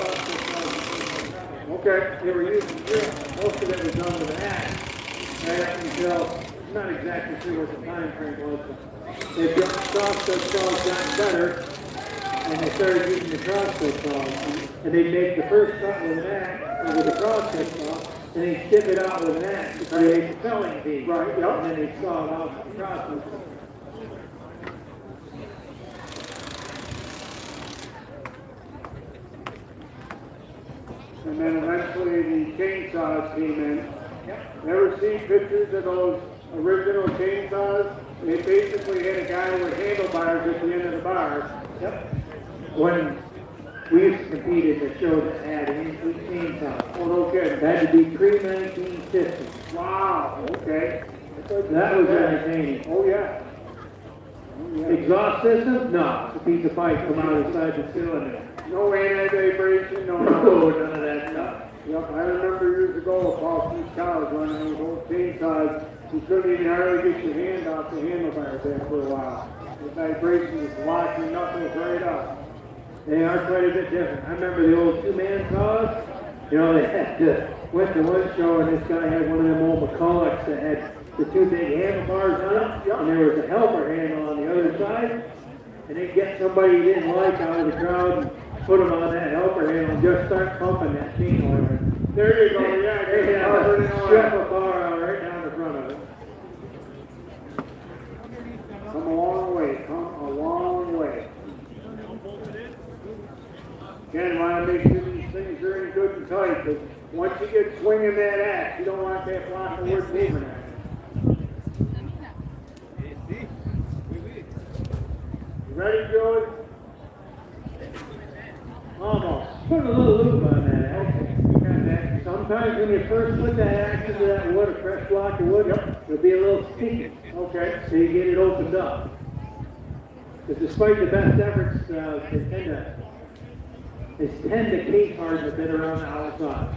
Okay. They were using drill. Most of it was done with an axe. Right up until, I'm not exactly sure what the time frame was, but they got process saws got better, and they started using the process saws. And they make the first cut with an axe, or with a process saw, and they ship it out with an axe to create the felling beam. Right, yep. And then they saw it out with the process saw. And then eventually the chainsaws came in. Never seen pictures of those original chainsaws? They basically had a guy with handlebars at the end of the bars. Yep. When we used to compete in the show that had an in-fleet chainsaw. Oh, no kidding. That had to be pre-1950. Wow, okay. That was entertaining. Oh, yeah. Oh, yeah. Exhaust system? No. It's a piece of pipe come out inside the cylinder. No anti-vibration, no No, nothing. none of that stuff. Yep, I remember years ago across these cars running those old chainsaws. You couldn't even hardly get your hand off the handlebars there for a while. The vibration was locking your knuckles right up. They are quite a bit different. I remember the old two-man saws. You know, they had went to one show and this guy had one of them old McCullochs that had the two big handlebars on it, and there was a helper handle on the other side. And they'd get somebody you didn't like out of the crowd and put them on that helper handle and just start pumping that chain oil. There you go, yeah. They had a strip of bar out right down the front of it. Come a long way, come a long way. Again, want to make sure these things are in good and tight, because once you get swinging that axe, you don't want that block of wood moving at you. You ready, Joey? Almost. Put a little lube on that axe. Sometimes when you first put that axe into that wood, a fresh block of wood, it'll be a little sticky. Okay. So you get it opened up. Because despite the best efforts, they tend to cake harden a bit around the outside.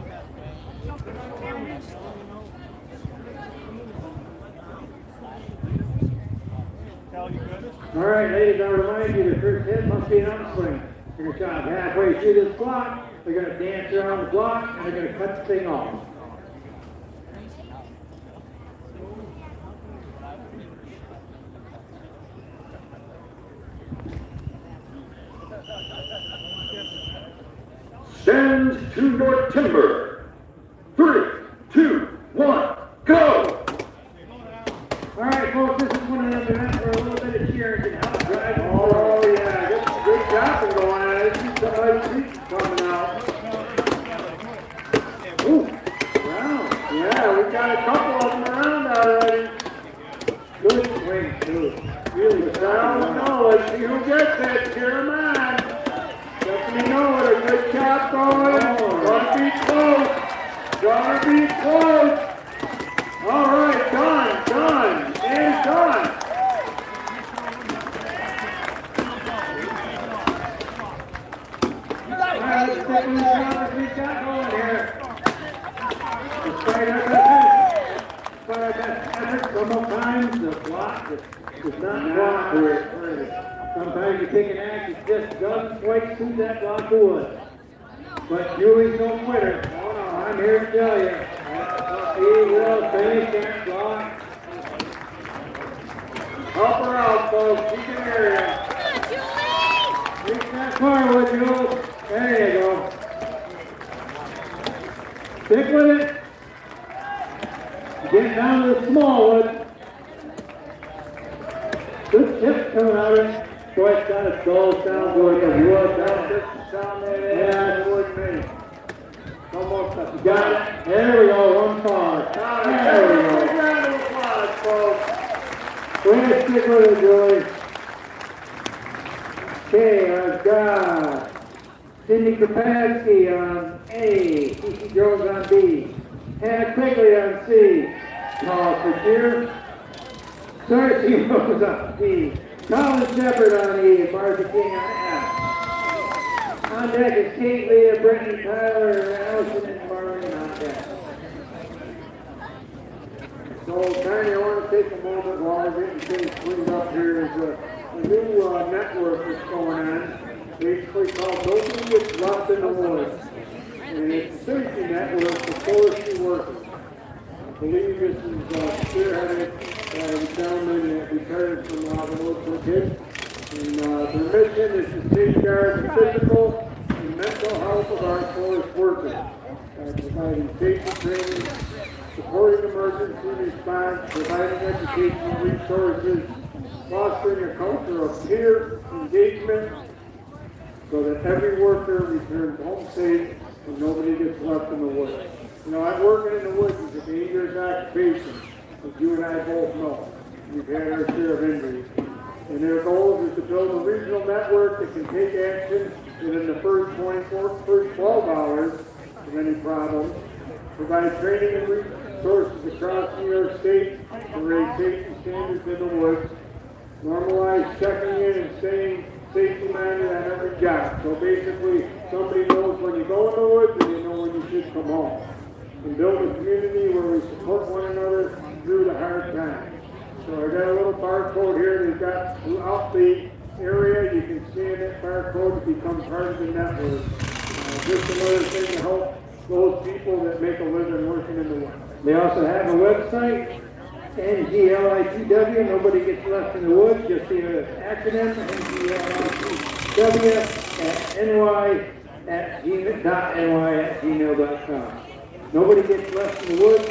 All right, ladies, I remind you the first hit must be an upswing. You're going to chop halfway through this block, they're going to dance around the block, and they're going to cut the thing off. Stand to your timber. 3, 2, 1, go! All right, folks, this is one of them events where a little bit of cheering can help drive them. Oh, yeah, good chopping going on. I see some nice seats coming out. Ooh, wow. Yeah, we got a couple of them around already. Good swing, too. Really I don't know. Let's see who gets that. Cheer 'em on. Let me know what a good chop going. Gonna be close. Gonna be close. All right, done, and done. All right, let's take a look at what we got going here. Despite our best efforts, sometimes the block does not cooperate. Sometimes you take an axe, it just doesn't quite suit that block of wood. But Julie's no quitter. Oh no, I'm here to tell you. He will finish that block. Help her out, folks. She can hear you. Reach that forward, Jules. There you go. Stick with it. Get down to the small wood. Good tips coming out of it. Twice down, it goes down, going to wood, down, Down there, wood me. Almost up. you got it. There we go, one car. There we go. Round of applause, folks. Way to stick with it, Julie. Okay, I've got Cindy Krapatsky on A, T.C. Jones on B, Hannah Quigley on C, Paul Fajir, Darcy Rose on D, Colin Shepard on E, Martha King on F. On deck is Kate, Leah, Brittany, Tyler, Allison, and Marlene on deck. So, kind of want to take a moment while we're getting things cleaned up here. There's a new network that's going on, basically called Nobody Gets Left in the Woods. And it's a safety network for forestry workers. I believe this is spearheaded by the gentleman that retired from the local kids. And their mission is to safeguard the physical and mental health of our forest workers, providing safety training, supporting emergency response, providing educational resources, fostering a culture of peer engagement so that every worker returns home safe and nobody gets left in the woods. You know, I'm working in the woods is a dangerous occupation, as you and I both know. We've had our share of injuries. And their goal is to build a regional network that can take action within the first 12 hours of any problem, provide training and resources across New York State to raise safety standards in the woods, normalize checking in and staying safety-minded on every job. So basically, somebody knows when you go in the woods and you know when you should come home. And build a community where we support one another through the hard times. So I got a little barcode here they've got throughout the area. You can scan that barcode to become part of the network. Just another thing to help those people that make a living working in the woods. They also have a website, NGLITW, Nobody Gets Left in the Woods. Just see an acronym, NGLITW at gmail.com. Nobody Gets Left in the Woods,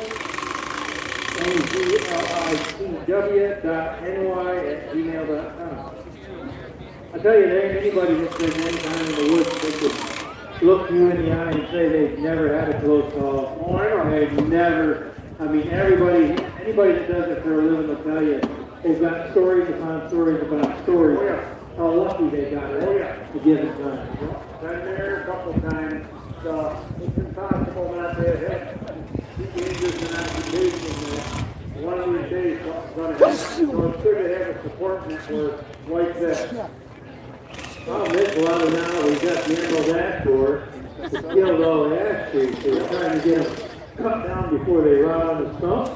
NGLITW.NY@gmail.com. I tell you, there ain't anybody that spends any time in the woods that could look you in the eye and say they've never had a close call. Oh, I know. They've never, I mean, anybody that does it for a living will tell you, they've got stories upon stories upon stories. Oh, yeah. How lucky they got it to give it time. Been there a couple times. It's impossible not to have dangerous and occupation. One of these days, something's going to happen. So it's good to have a support network like that. Well, this one now, we got the emerald ash borer. It's killed all the ash trees, so we're trying to get them cut down before they rot on the stump.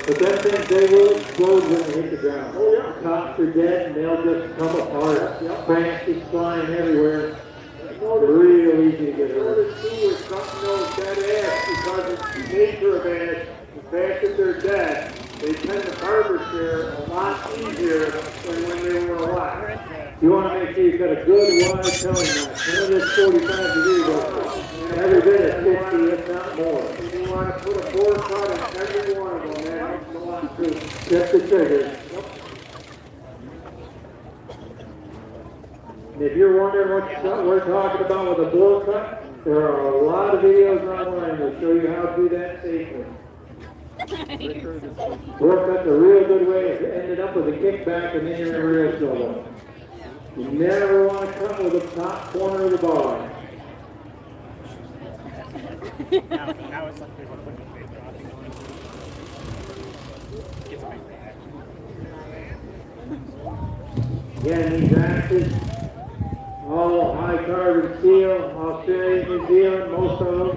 But that thing, they will explode when they hit the ground. Oh, yeah. Tops are dead and they'll just come apart. Branches flying everywhere. Notice, Real easy to get hurt. notice too, if something knows dead ash, because it's the nature of ash, the fact that they're dead, they tend to harvest there a lot easier than when they were alive. You want to make sure you've got a good wide towing knife. None of this 45 degrees, but every bit of 50, if not more. And you want to put a bore cut on every one of them, that makes a lot too. Just the trigger. And if you're wondering what we're talking about with a bore cut, there are a lot of videos online that show you how to do that safely. Bore cut's a real good way of ending up with a kickback and then you're in a real trouble. You never want to cut with the top corner of the bar. Now it's like they want to put the face dropping on. Gets my Again, these axes, all high carbon steel, Australia, New Zealand, most of them.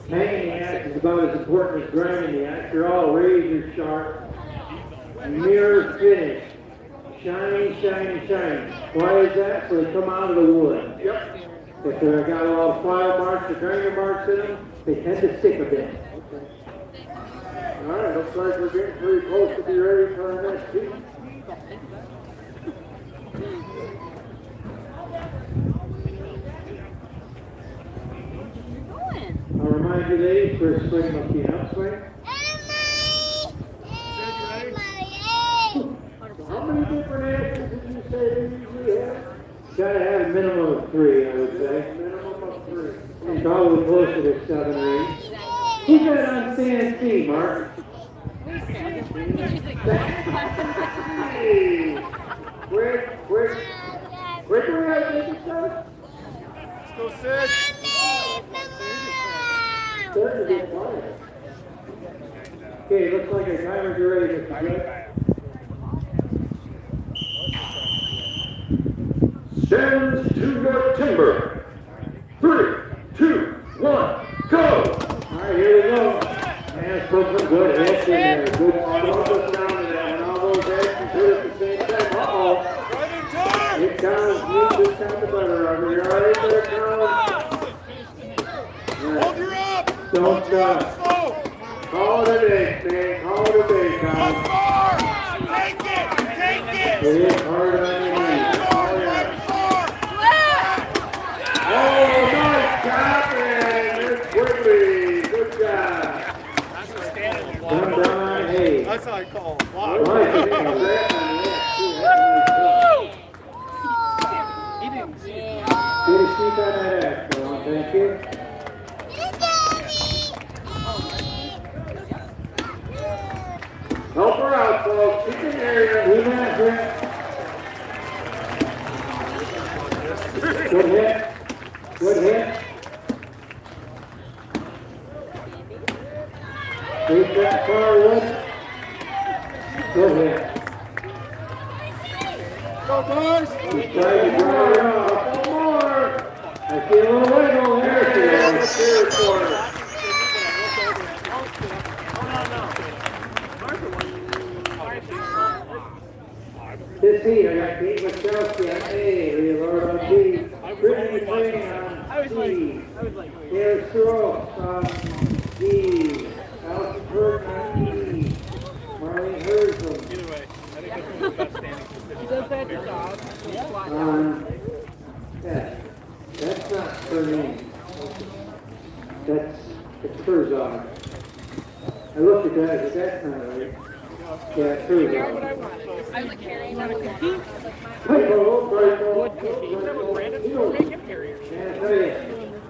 Hanging the axe is about as important as grinding the axe. They're all razor sharp, mirror finish, shiny, shiny, shiny. Why is that? So they come out of the wood. Yep. If they've got a lot of file marks or grinder marks in them, they tend to stick a bit. All right, looks like we're getting pretty close to be ready for our next piece. I'll remind you ladies, first swing must be an upswing. gotta have a minimum of 3, I would say. Minimum of 3. And probably closer to 7 or 8. Who's that on stand C, Mark? Hey, quick, quick. Quicker, I think it says. Let's go, Sid. Starting to get quiet. Okay, looks like our timer's ready, Mr. Judge. Stands to your timber. 3, 2, 1, go! All right, here we go. Man, put some good hits in there. Good focus down to that. And all those actions hit at the same time. Uh-oh. Here comes this time the butter over here. All right, there comes. Hold your up. Don't stop. Call it a day, man. Call it a day, Tom. Take it. It is hard on your knees. Oh, nice job, man. Miss Quigley. Good job. Come down, hey. That's how I call him. All right, you think of that one, yeah. Get a seat on that ass, go on, thank you. Help her out, folks. She can hear you. Leave that, Brent. Good hit. Good hit. Take that forward. Good hit. Go, boys. He's trying to draw her out. One more. I see a little wiggle there. That's a fair corner. This heat, I got Pete Wachowski on A, Leonard on B, Brittany Crane on C, Taylor Strokes on D, Allison Burke on E, Marlene Herzl Either way, I think this was the best standing position. Does that the dog? on F. That's not her name. It's Herzog. I looked at that, but that's not right. Yeah, it's Herzog. I was carrying on a cookie. Wood carriers. Man, I tell you,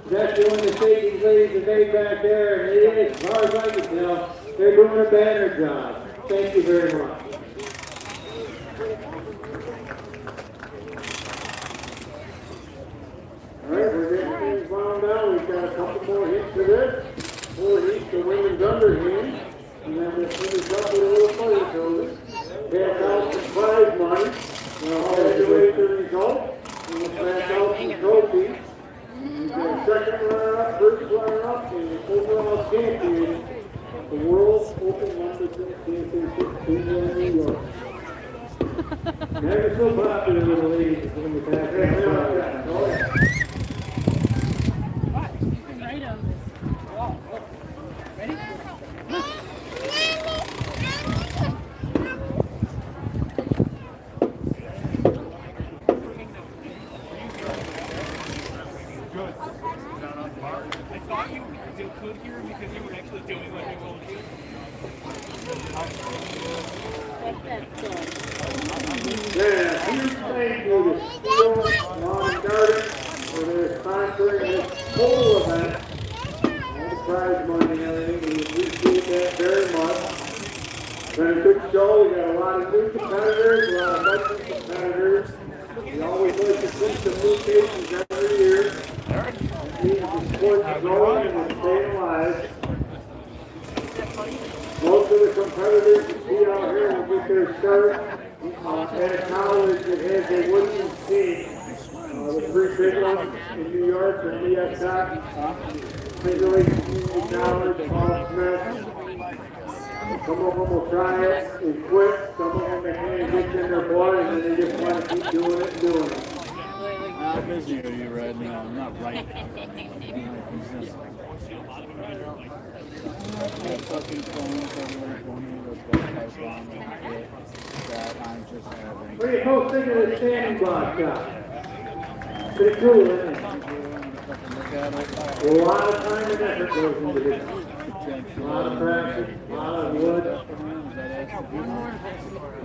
that's the only mistake these ladies have made back there, and it is, as far as I can tell, they're doing a banner job. Thank you very much. All right, we're getting things wound down. We've got a couple more hits to this. 4 hits to women's underhand. And then we'll finish up with a little fire show. Pass out some prize money. We'll evaluate the result. And we'll pass out some trophies. We've got second runner-up, first runner-up, and the overall champion, the World Open London Championship team in New York. Never so popular with the ladies when you pass that prize. I thought you could hear him because you were actually doing what you wanted to do. Yeah, huge thank you to Steel Lawn and Garden for their sponsoring this whole event. All the prize money and everything, we appreciate that very much. It's been a good show. We got a lot of new competitors, a lot of veteran competitors. We always like to see some new faces every year. Keep the sport growing and staying alive. Most of the competitors you see out here will get their start at a college that has a wooden team. The three big ones in New York are NYS, Major League Community College, Paul Smith. Some of them will try it and quit. Some of them it gets in their blood and then they just want to keep doing it and doing it. How busy are you right now? I'm not right. What do you folks think of the standing block shot? Pretty cool, isn't it? A lot of time and effort goes into this. A lot of practice, a lot of wood.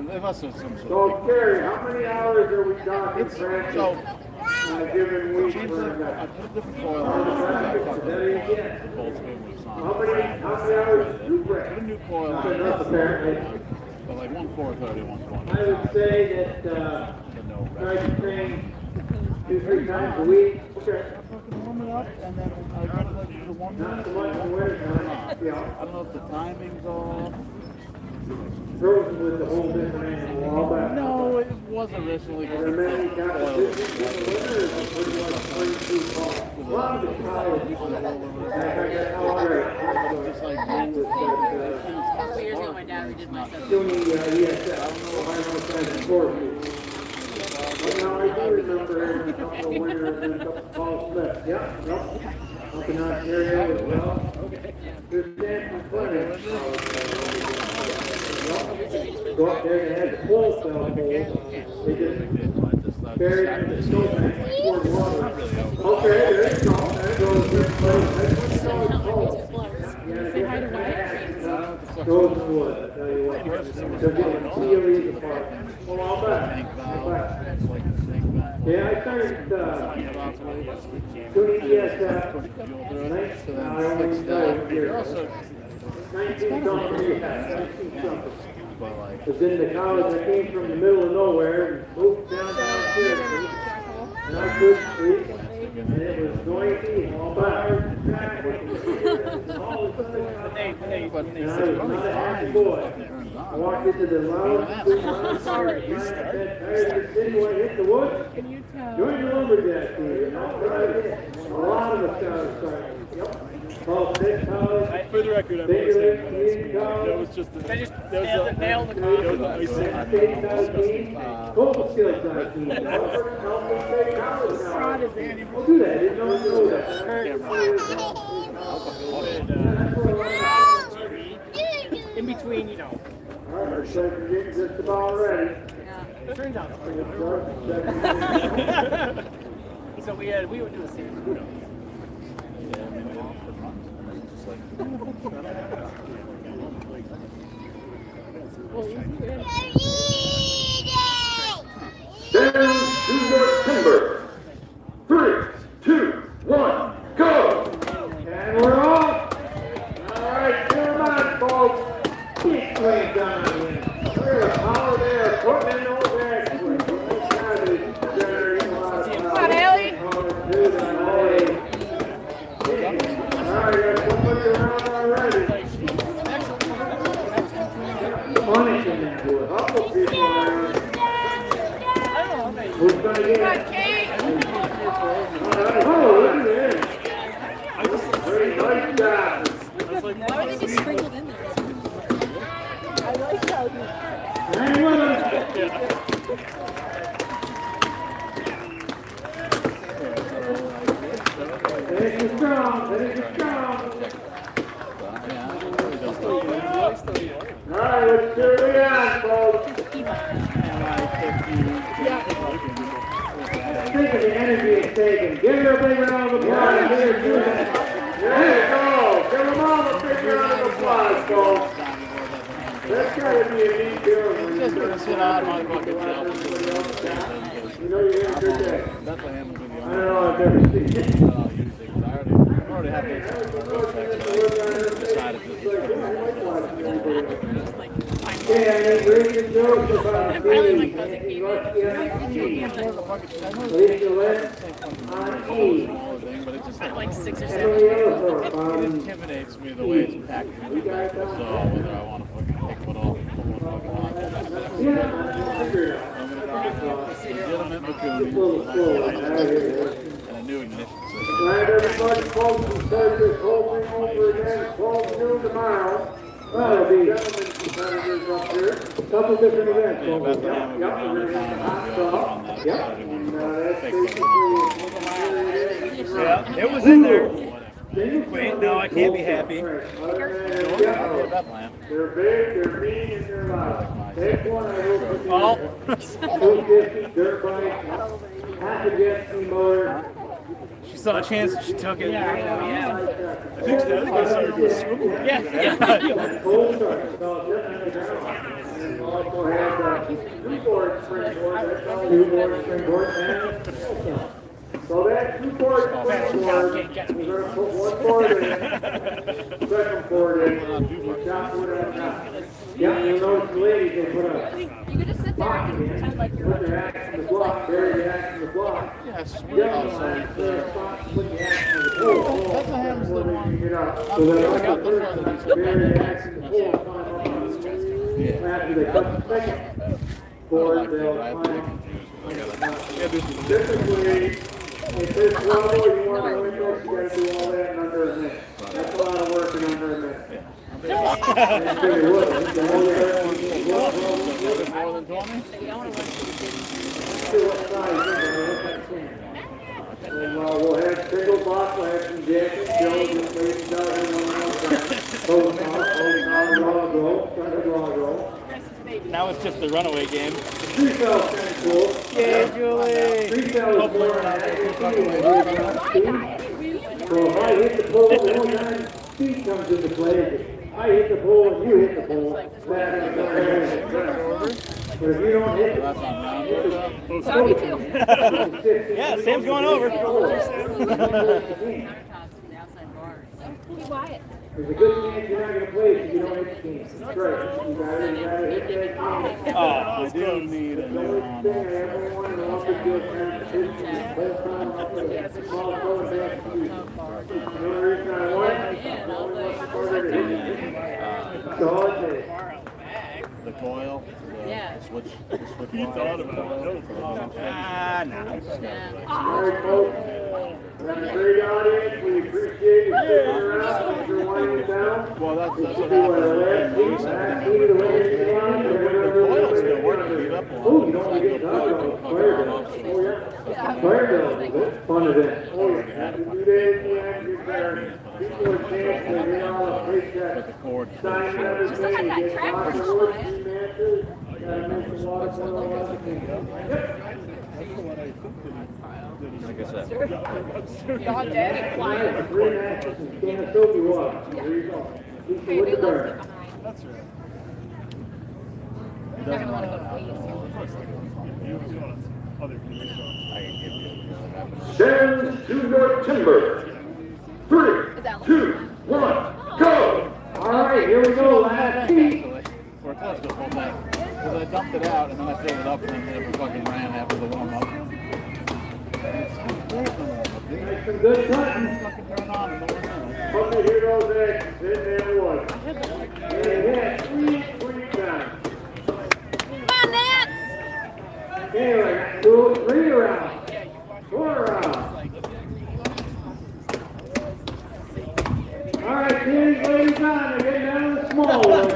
There must have some sort So, Gary, how many hours are we talking practice? So, given week Change for the, I put a different coil on it. I fucked that it. is yet. The bolts came loose on How it. many hours did you Put a break? new coil Not on enough, it. apparently. But like 1,430, 120. I would say that, try to train 2-3 times a week. Okay. Fucking warm it up, and then I got like the 1 Not minute. so much in the winter time. Yeah. I don't know if the timing's off. Frozen was a whole different animal all back. No, it was originally. Are there many competitions in the winter, or is it pretty much spring through fall? A lot of the college, in fact, I got all right. Just like Couple years ago, my dad redid my stuff. Doing the ESL, Ohio Side Sport League. But now I do remember having a couple of winters and a couple of fall slips. Yep. Up in Ontario as well. There's Stanton Clinic. Go up there and had the full cell hole. They just buried it in the snowbank and poured water. Okay, there you go. That goes this place. That's what it's called. Say hi to Wyatt. Frozen wood, I tell you what. They're getting COEs apart. Well, I'll bet. Yeah, I started doing ESF. I only started here. 19 something years. 19 something. Because in the college, I came from the middle of nowhere and moved downstairs. And I couldn't sleep. And it was noisy and all that. And I was not a happy boy. I walked into the lounge, threw my arms out, and said, tired of the city when I hit the woods. Join the lumberjack team. And that's what I did. A lot of us got started. Yep. Paul State College. For the record, I'm Big Lake Community College. that was just the They just that was nailed the that was the icing. State College team. Global Skills College team. Alfred State College now. We'll do that. Didn't know you know that. in between, you know. All right, so we're getting just about ready. Turns out. So we would do the same. Down to your timber. 3, 2, 1, go! And we're off. All right, come on, folks. Keep playing down the wind. We're the power there, putting in those axes. Generating a lot of power. Come on, Ellie. All right, got somebody around already. Punishing that wood. Couple people around. Who's gonna get it? Oh, look at this. Very nice job. Why were they just sprinkled in there? Hang with us. Finish it strong, finish it strong. All right, let's do it again, folks. Think of the energy it's taking. Give her a big round of applause. Give her do that. There you go. Give them all a big round of applause, folks. That's gotta be a neat deal. Just gonna sit out my fucking You know you're having a good day. Bethlehem will be the I don't know, I've never seen it. I already have this decided to Yeah, and then bring your jokes about me. Lisa Lynn on E. Like 6 or 7. Emily Ellsworth It on intimidates me the way it's packed. So whether I want to fucking take one off, legitimate Makuni and a new ignition system. Glad everybody folks can start this whole thing over again at 12 noon tomorrow. Well, there'll be gentlemen's competitors up here. Couple different events. Yeah, folks. Bethlehem will be Yep, the we're only gonna town have that hot will be dog. on that. Yep, Everyone and will that's take basically Yeah, it was in there. Wait, no, I can't be happy. Bethlehem. They're big, they're mean, and they're loud. Take one, I hope you Oh. 250 dirt bike, half a jet ski motor. She saw a chance and she took it. Yeah. I think so. Yeah. Full start, so just on the ground. And also had Springboard, Springboard, that's all Springboard, Springboard, and So that 2-quart springboard, we're gonna put 1 quart in, 2nd quart in, and chop wood at a time. Yeah, you know, the ladies, they put a You could just sit there block and in, pretend like you're put their axe in the block, bury the axe in the block. Yeah, sweet. Yeah, the spot, put the axe in the pole. That's where they can get up. So that like the person has to bury the axe in the pole, climb up on the tree. After they cut the 2nd cord, they'll climb up. Typically, if this level, you want to win this, you gotta do all that in under a minute. That's a lot of work in under a minute. That's pretty wood. The more you have, More than 20? see what size it is. And we'll have single box, we'll have some jackets, Jones, and ladies out there, one else. Close on, log roll. Now it's just the runaway game. Tree cell is kind of cool. Yeah, Julie. Tree cell is more than so if I hit the pole, the only time speed comes into play. I hit the pole and you hit the pole. That is the but if you don't hit it, Sorry, too. Yeah, Sam's going over. Be quiet. there's a good chance you're not going to play if you don't hit the game. That's right. You gotta hit that game. I do need a The only thing I ever wanted to offer you a competition is whole time up with a small goal back to you. The only reason I won is the only one harder to hit. So all it is. the coil. Yeah. Switch. He thought about it. Yeah. All right, folks. We have a great audience. We appreciate you sticking around. If you're winding down, Well, that's this what will be what happens. last week, the ladies line, and we're The going coil's to still working, beat up on. oh, you don't want to get done on Fire Bill. Oh, yeah. Fire Bill, that's fun event. Oh, yeah. After 2 days, you actually there. People are chance to get all the paychecks. The cord. Sign everything, you get lots of work, 3 matches. Gotta make the water flow, lots of things. Yep. Like I said. God, Daddy, quiet. 3 matches and Canastopee water. There you go. Keep the wood burning. That's right. He's not gonna want to go to waste. Other people. Send to your timber. 3, 2, 1, go! All right, here we go, last heat. We're close to the full tank. Because I dumped it out and then I filled it up and then it fucking ran after the warm up. Make some good cutting. Fucking turn on and no one's in it. Hope you hear those eggs. There it was. Yeah, 3 times. Come on, Nance! Okay, 2, 3 rounds. 4 rounds. All right, kids, ladies on, they're getting down to the small one.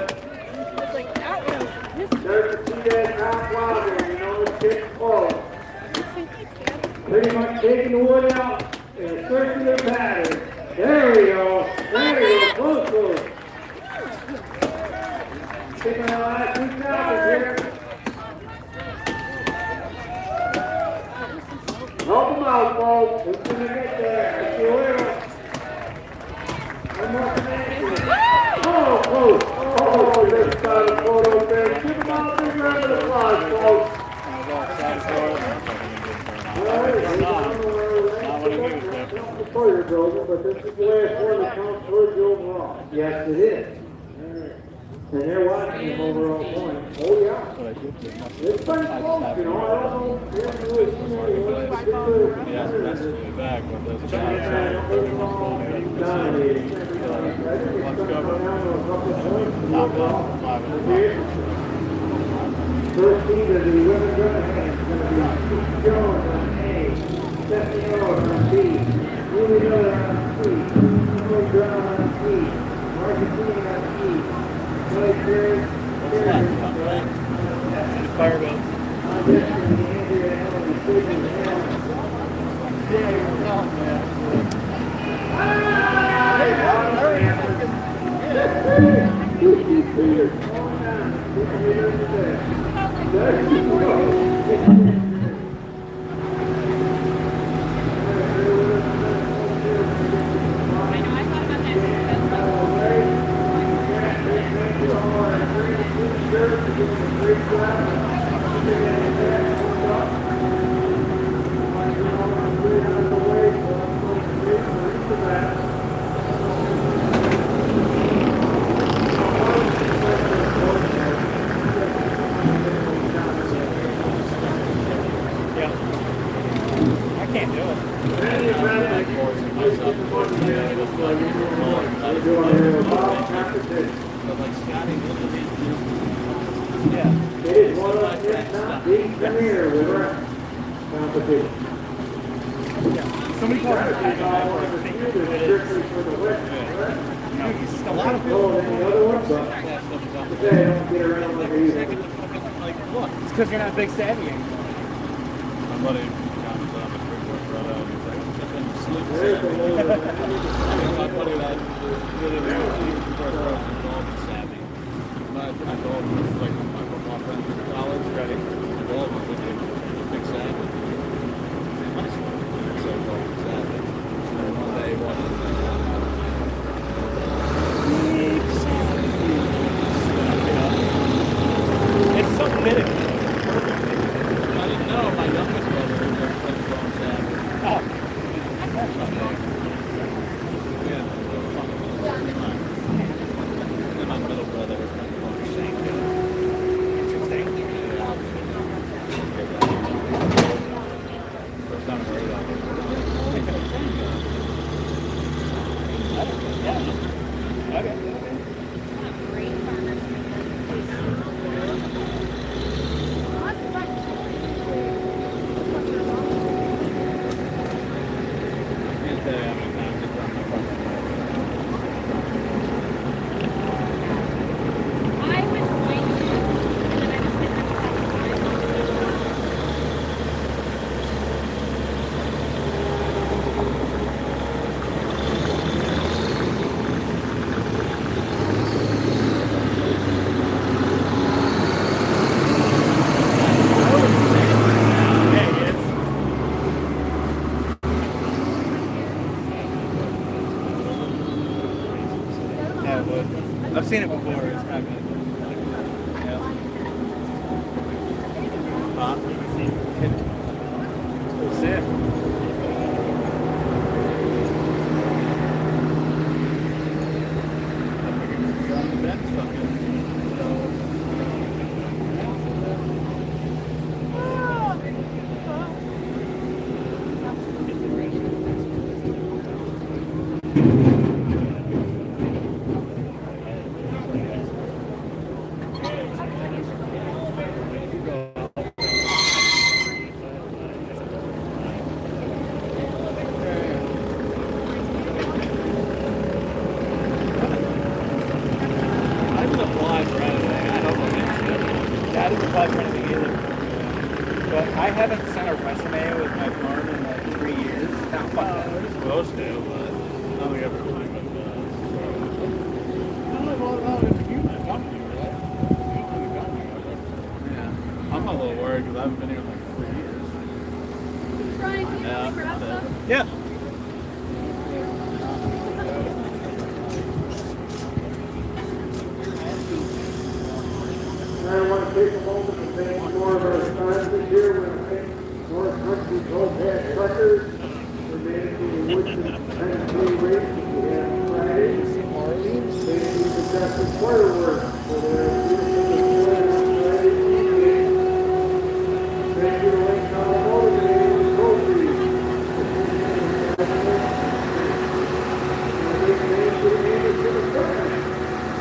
Start to see that top water, you know, it's getting close. Pretty much taking the wood out in a circular pattern. There we go. There we go. Close. Taking our last 2 choppers here. Help them out, folks. Who's going to get there? Let's do it. One more connection. Oh, close. Oh, just got a photo there. Give them all a big round of applause, folks. For your building, but this is the last one that counts towards the overall. Yes, it is. And they're watching him overall point. Oh, yeah. It's pretty close, you know. I don't know. Yeah, that's back with those shots. Dominating. Let's go. Top 5 First team of the women's running is going to be Jones on A, Stephanie Orr on B, Julie Miller on C, Emily Brown on C, Marcus on E, Blake Perry, Fire Bill. on this one, Andrea Allen, Stephen Allen. Great job. It is one of the top league premier with our competition. Somebody called me back on that one. I think it is. Strictly for the West, correct? No, he's still A lot of people than the other one, but they don't get around like they usually. like, look, it's because you're not big savvy anymore. My buddy comes on the Springboard brother, and he's like, sleep. There's a little My buddy that really first person involved in savvy. My goal was like my football friends in college, ready. My goal was to be big savvy. High school, so involved in savvy. So one day, one of the big savvy. It's so fitting. I didn't know my youngest brother was very friends with savvy. Oh. Yeah, and my middle brother was friends with Shane. First time I heard that. Okay. Can't tell you how many times it's on my fucking Yeah, but I've seen it before. It's not good. Yeah. Huh? We'll see it. That's fucking. I didn't apply for anything. I don't know anything. Yeah, I didn't apply for anything either. But I haven't sent a resume with my firm in like 3 years. Now, fuck that. We're supposed to, but I don't think everyone like it does. I don't know about if you might want to, right? You don't really got me. Yeah. I'm a little worried because I haven't been here in like 3 years. Yeah. I want to take a moment to thank more of our sponsors here. We want to thank North Country Towpath Truckers for managing the Woodsmen Tennessee race we had on Friday. Thank you to Justice Fireworks for their beautiful display on Friday evening. Thank you to Lake Colorado and Trophy.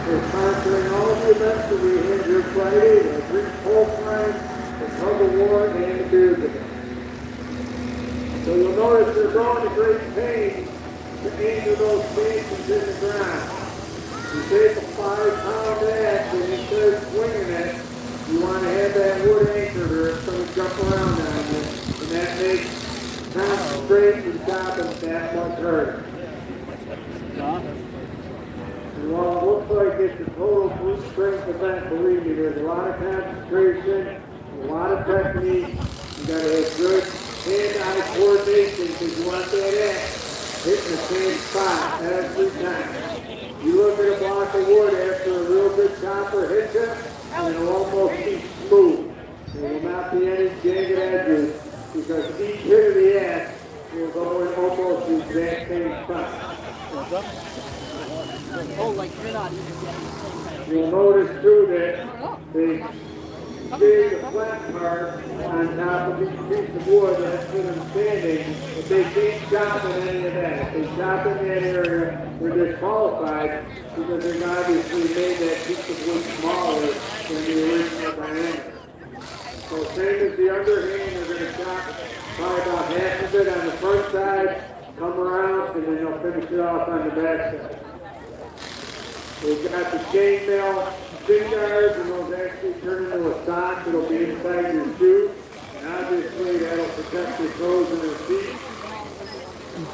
We're sponsoring all of the events that we had here Friday, the Greek pole climb, the tug of war, and the beer event. So you'll notice they're going to great pains to anchor those stations in the ground. You take a 5-pound axe and you start swinging it, you want to have that wood anchored or it's going to jump around on you, and that makes concentrating and stopping that much harder. Well, it looks like it's a total brute strength event, believe me. There's a lot of concentration, a lot of technique. You got to have good hand-eye coordination because you want that axe hitting the same spot every time. You look at a block of wood after a real good chopper hits it, and it'll almost be smooth. There will not be any jagged edges because each hit of the axe will go in almost the exact same spot. Oh, like you're not. You'll notice too that they dig a flat part on top of each piece of wood that's for them standing, but they can't chop in any of that. If they chop in that area, they're disqualified because they've obviously made that piece of wood smaller than the original underhand, they're gonna chop probably about half of it on the front side, come around, and then they'll finish it off on the back side. We've got the chainmail shin guards, and those actually turn into a sock that'll be inside your shoe. And obviously that'll protect your toes and your feet.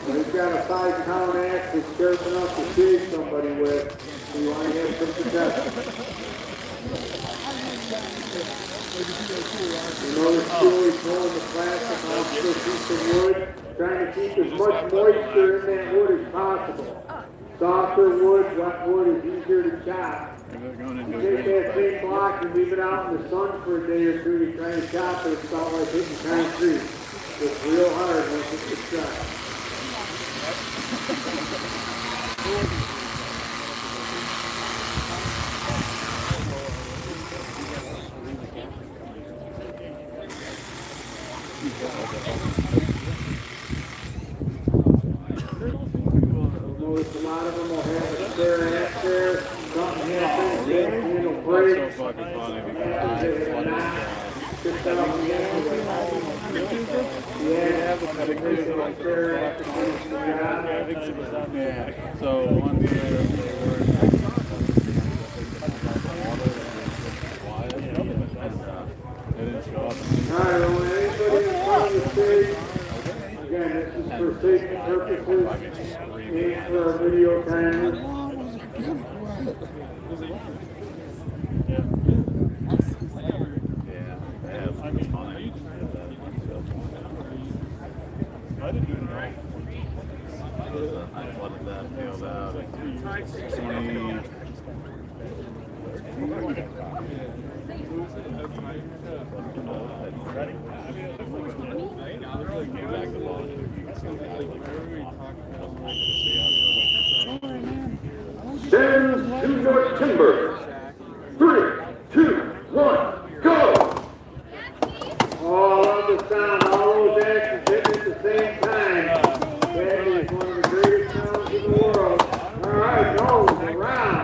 We've got a 5-pound axe that's sharp enough to shave somebody with. So you want to have some protection. You notice Julie's pulling the plastic off the piece of wood, trying to keep as much moisture in that wood as possible. Softer wood, wet wood is easier to chop. You take that same block and leave it out in the sun for a day or two, you try to chop it, it's about like hitting concrete. It's real hard once it gets shot. Notice a lot of them will have a spare axe there. Something happens, it'll break. That's so fucking funny because Yeah. so one year they were they didn't show up. Alright, when anybody in front of the stage, again, this is for safety purposes and for our video cameras. I didn't do it right. I flooded that field out. 10 to your timber. 3, 2, 1, go! Oh, I love the sound. All those axes hitting at the same time. That is one of the greatest sounds in the world. Alright, nose around.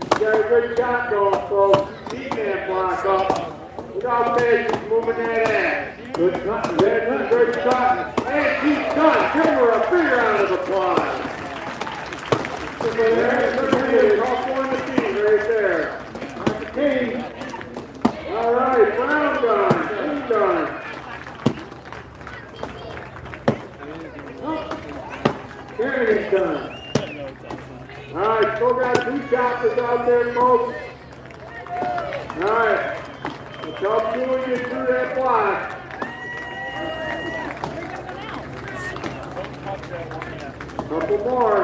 You got a good shot going, folks. Keep that block up. Look how fast he's moving that axe. Good cutting. That's a good cutting. And he's done. Give her a big round of applause. Look at that. Look at it. Off one to team right there. On the team. All right, Brown done. Who's done? Kennedy's done. All right, still got 2 choppers out there, folks. All right, let's help Julie get through that block. Couple more.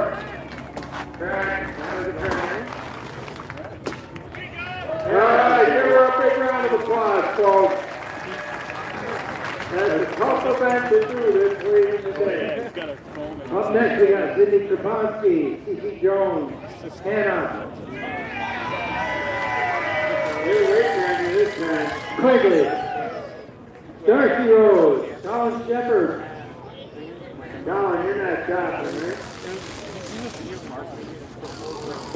Back, out of the turn. All right, give her a big round of applause, folks. That's a tough event to do this late in the day. Up next, we got Sidney Traponsky, C.C. Jones, Hannah. You're waiting on you this time. Quigley, Darcy Rose, Colin Shepard. Colin, you're not chopping, right?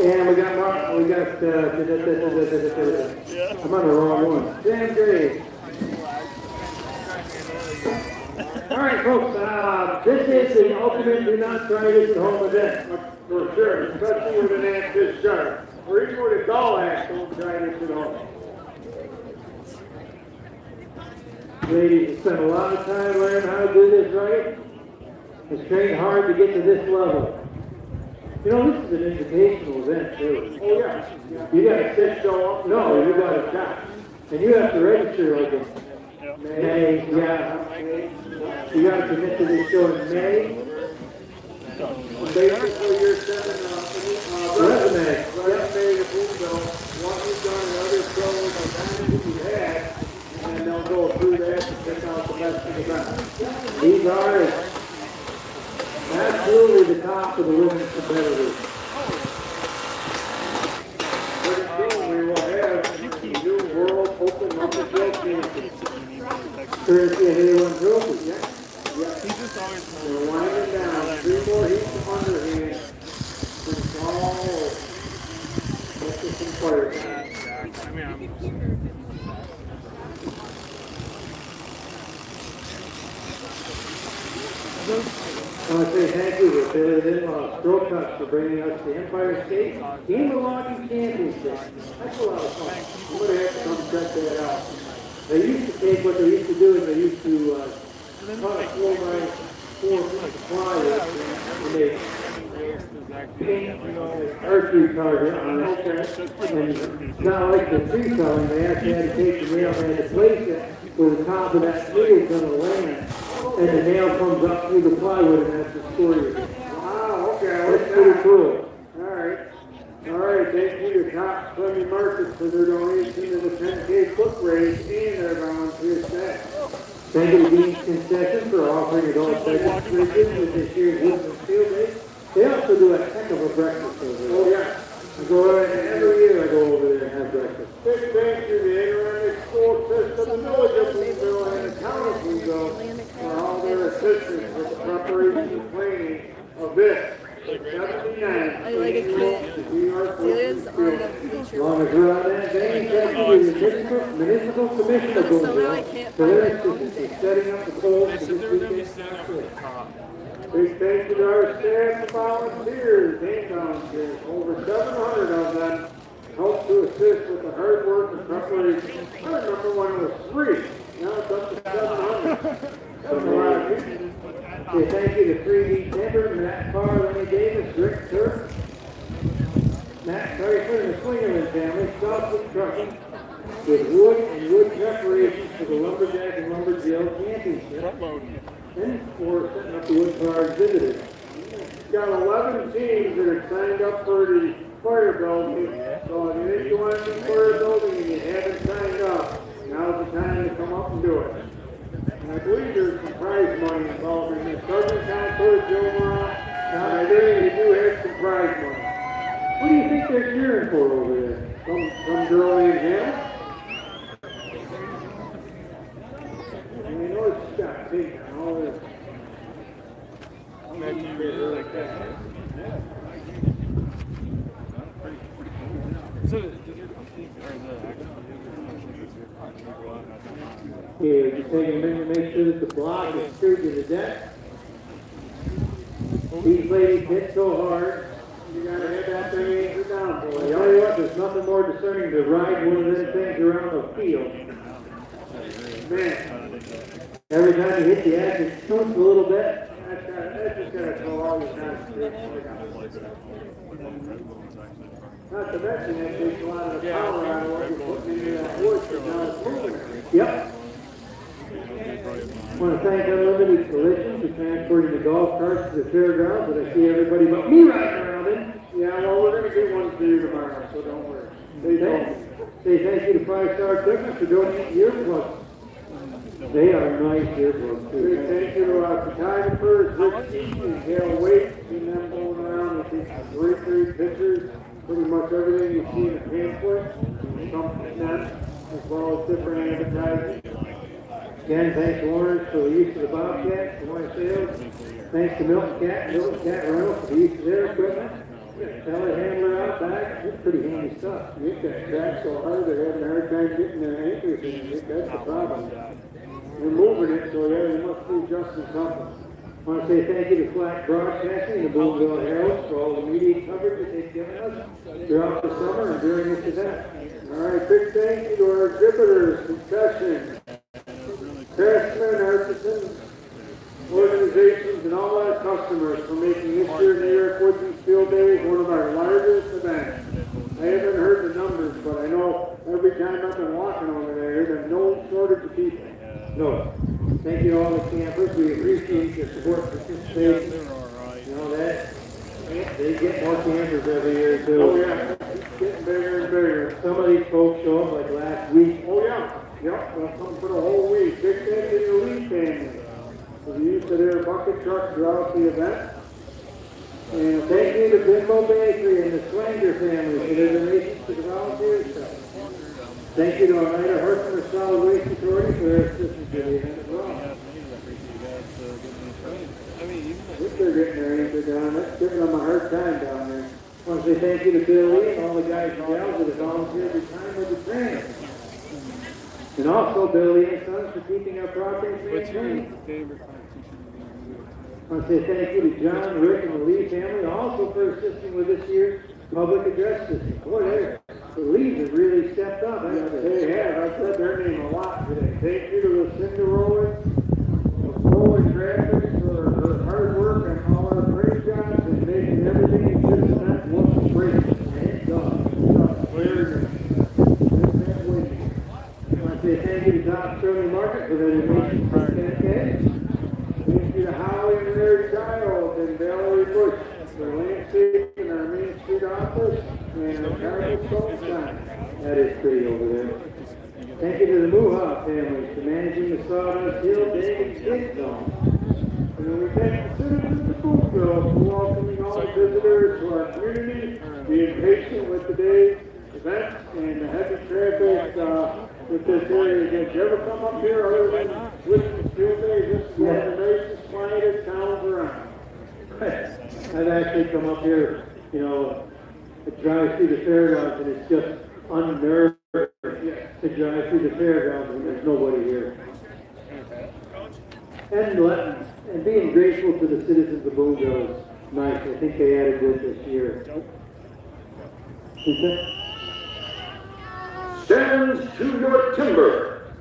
And we got Mark, I'm on the wrong one. Sam Graves. All right, folks, this is the ultimate do not try this at home event, for sure, especially with an axe this sharp. Or even with a dull axe, don't try this at home. Ladies, you spent a lot of time learning how to do this right. It's trained hard to get to this level. You know, this is an invitational event, too. Oh, yeah. You got to sit, show up. No, you got to shop. And you have to register like this. May, yeah. You got to commit to this show in May. Basically, you're sending resume to Boonville, what you've done in other shows, the times that you had, and they'll go through that and pick out the best of the best. These are absolutely the top of the women's competitors. Pretty soon we will have the new World Open Lumberjack Championship. Courtesy of A1 Trophy, yeah. We're winding down. 3 more heats of underhand. It's all let's get some fire. I want to say thank you to Billy Lynn, Stroke Cuts, for bringing us the Empire State Game of Logging Championship. That's a lot of fun. I'm going to have to come check that out. They used to take what they used to do is they used to cut a 4x4 piece of plywood and they paint, archery target on it. And it's not like the tree felling, they actually had to take the nail and they had to place it where the top of that tree is going to land. And the nail comes up through the plywood and that's the story. Wow, okay, That's pretty cool. All right, thank you to Top Sunday Market for their donation to the 10K foot race and their volunteer staff. Thank you to Dean's Concession for offering adult beverage fridges with this year's Woodsman Field Day. They also do a heck of a breakfast over there. Oh, yeah. I go every year I go over there and have breakfast. Big thank you to the Internet School System, the Village of Boonville, and the Town of Boonville for all their assistance with the preparation and planning of this. 79. I like a kid. It is on the As feature. long as we're on that vein, thank you to the Municipal Commission of Boonville for their assistance in setting up the polls for this weekend. Big thank you to our staff and volunteers and volunteers. Over 700 of them helped to assist with the hard work and preparation. I remember when it was 3. Now it's up to 700. That's a lot of people. Okay, thank you to 3D Timber, Matt Carr, Lenny Davis, Rick Turk, Matt Tyson, and the Swingerman family, Southwood Trucking, with wood and wood preparations for the Lumberjack and Lumberjill Championship. And for setting up the wood car exhibitors. Got 11 teams that are signed up for the fire building. So if you want to do fire building and you haven't signed up, now's the time to come up and do it. And I believe there's some prize money involved in this. Doesn't count towards Joe Moran. I think they do have some prize money. What do you think they're cheering for over there? Some girl named Hannah. And you know it's got big and all this. Yeah, just take a minute to make sure that the block is screwed to the deck. These ladies hit so hard. You gotta have that thing anchored down, boy. I tell you what, there's nothing more discerning to ride one of them things around the field. Man, Every time you hit the edge, it scoots a little bit. that's just gonna throw all your concentration. Not to mention that takes a lot of the power out of what you're putting into that wood, so now it's moving. Yep. I want to thank Unlimited Collision for transporting the golf carts to the fairgrounds that I see everybody but me riding around in. Yeah, well, we're gonna get one for you tomorrow, so don't worry. Say thank you to Five Star Equipment for donating earplugs. They are nice earplugs Big too. thank you to our photographers, Rick Keith and Gail Waite, seeing them going around with these great pictures. Pretty much everything you see in the pamphlet, something sent, as well as different advertising. Again, thanks to Lawrence for the use of the Bobcat for my sales. Thanks to Milton Cat Rental for the use of their equipment. Telehandler out back, it's pretty handy stuff. You got tracked so hard, they're having a hard time getting their anchors in. That's the problem. You're moving it, so yeah, you must be adjusting something. I want to say thank you to Flat Broadcasting and the Boonville Herald for all the media coverage that they've given us throughout the summer and during this event. All right, big thank you to our exhibitors, concession, craftsmen, artisans, organizations, and all our customers for making this year's New York Woodsman Field Day one of our largest events. I haven't heard the numbers, but I know every time I've been walking over there, there's no shortage of people. No. Thank you to all the campers. We appreciate your support and participation. You know that they get more campers every year too. Oh yeah, it's getting bigger and bigger. Some of these folks show up like last week. Oh yeah, yep, they'll come for the whole week. Big thank you to the Lee family for the use of their bucket trucks throughout the event. And thank you to Boonville Bakery and the Swanger family for their donations to the volunteer stuff. Thank you to Oneida Horseman Solid Waste Authority for their assistance to the event as well. If they're getting their anchor down, that's giving them a hard time down there. I want to say thank you to Bill Lee and all the guys and gals that have volunteered their time with the train. And also Bill Lee and Sons for keeping our property maintained. favorite cartoon? I want to say thank you to John, Rick, and the Lee family also for assisting with this year's public address system. Boy, the Lees have really stepped up. They have. I said their name a lot today. Thank you to Lucinda Rowland, Rowland Graphics for her hard work and all our great jobs and making everything in this event look great. And very good. I want to say thank you to Tom Sterling Market for the donation for 10K. Thank you to Howie and Mary Child and Valerie Bush for landscaping our Main Street office and Carmen Solstein. That is pretty over there. Thank you to the Muha family for managing the Sawdust Hill Day and Skate Zone. And we thank the citizens of Boonville for welcoming all the visitors to our community, being patient with today's event and the heavy traffic with this area. Did you ever come up here other than Woodsmen Field Day? This is one of the nicest, quietest towns around. I've actually come up here, you know, to drive through the fairgrounds, and it's just unnerving to drive through the fairgrounds when there's nobody here. And being grateful to the citizens of Boonville is nice. I think they added good this year. Stands to your timber.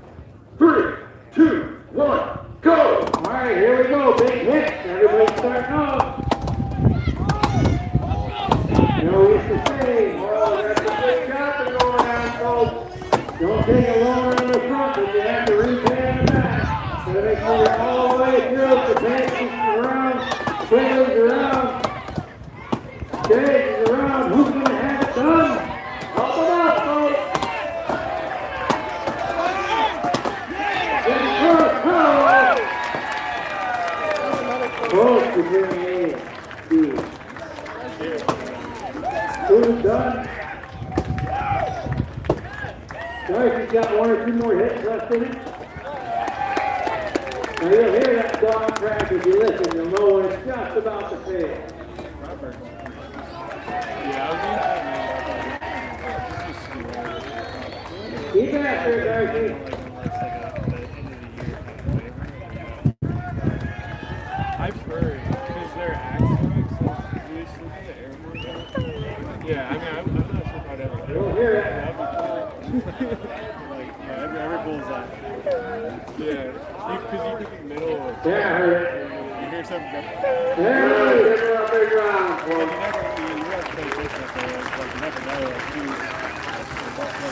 3, 2, 1, go! All right, here we go. Big hit. Everybody's starting off. You know, we used to say, oh, that's a big chopping going on, folks. Don't take a loaner in the front, but you have to repay in the back. So make sure you're all the way through. The tank is around, trailers around, stage is around. Who's going to have it done? Help them out, folks. Folks, we're doing A, B. Who's done? Darcy's got one or two more hits left in it. Now you'll hear that dog crack if you listen. You'll know when it's just about to fail. Keep after it, Darcy. I've heard, because their accents, so do they sleep at the airport? Yeah, I mean, I'm not sure if I'd ever You'll hear it. That'd be cool. Like, yeah, every bullseye. Yeah, because you could be middle of Yeah, I heard it. you hear something go, There it is. Big round, big round, and folks. you have to pay attention if they're like, you never know, like, who's...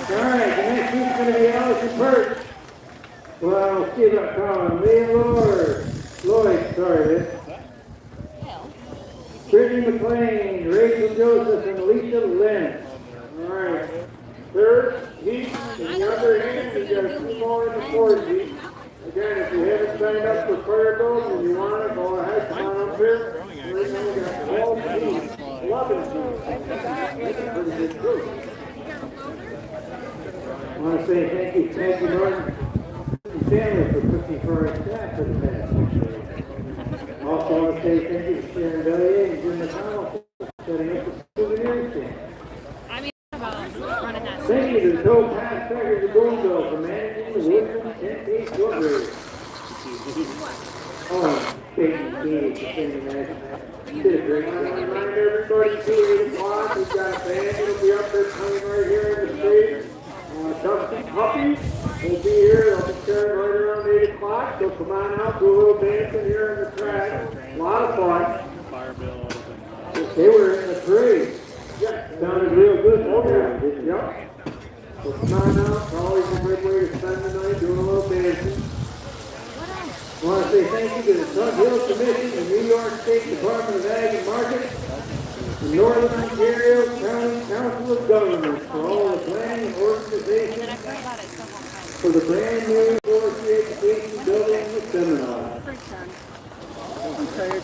All right, the next week's going to be Allison Perch. Well, see about calling Lee and Lloyd, sorry, Rick. Brittany McLean, Rachel Joseph, and Alicia Lynn. All right. Third heat in the Underhand. We got 2 more in the fourth heat. Again, if you haven't signed up for fire bills and you want to, go ahead, come on up here. Right now we got 12 teams, 11 teams. Pretty good group. I want to say thank you, Norton and family for cooking for our staff for the past 6 years. Also want to say thank you to Sharon Bellier and Jim McConnell for setting up the souvenir stand. Thank you to the tow pass packers of Boonville for managing the Woodsmen 10-piece wood race. Oh, Peyton Key for sending that. Did a great job. Remind everybody, 2 8 o'clock, we've got a band that'll be up there playing right here in the street. Dusty Puppy will be here. They'll be starting right around 8 o'clock. So come on out, do a little dancing here in the track. A lot of fun. Fire bills and... They were in the parade. Yeah. Sounded real good. Oh, yeah. Didn't it? Yep. So come on out. It's always a great way to spend the night doing a little dancing. I want to say thank you to the Sun Hill Commission, the New York State Department of Ag and Market, the Northern Ontario County Council of Governments for all the planning organization for the brand new forestry education building and seminar. I'm tired.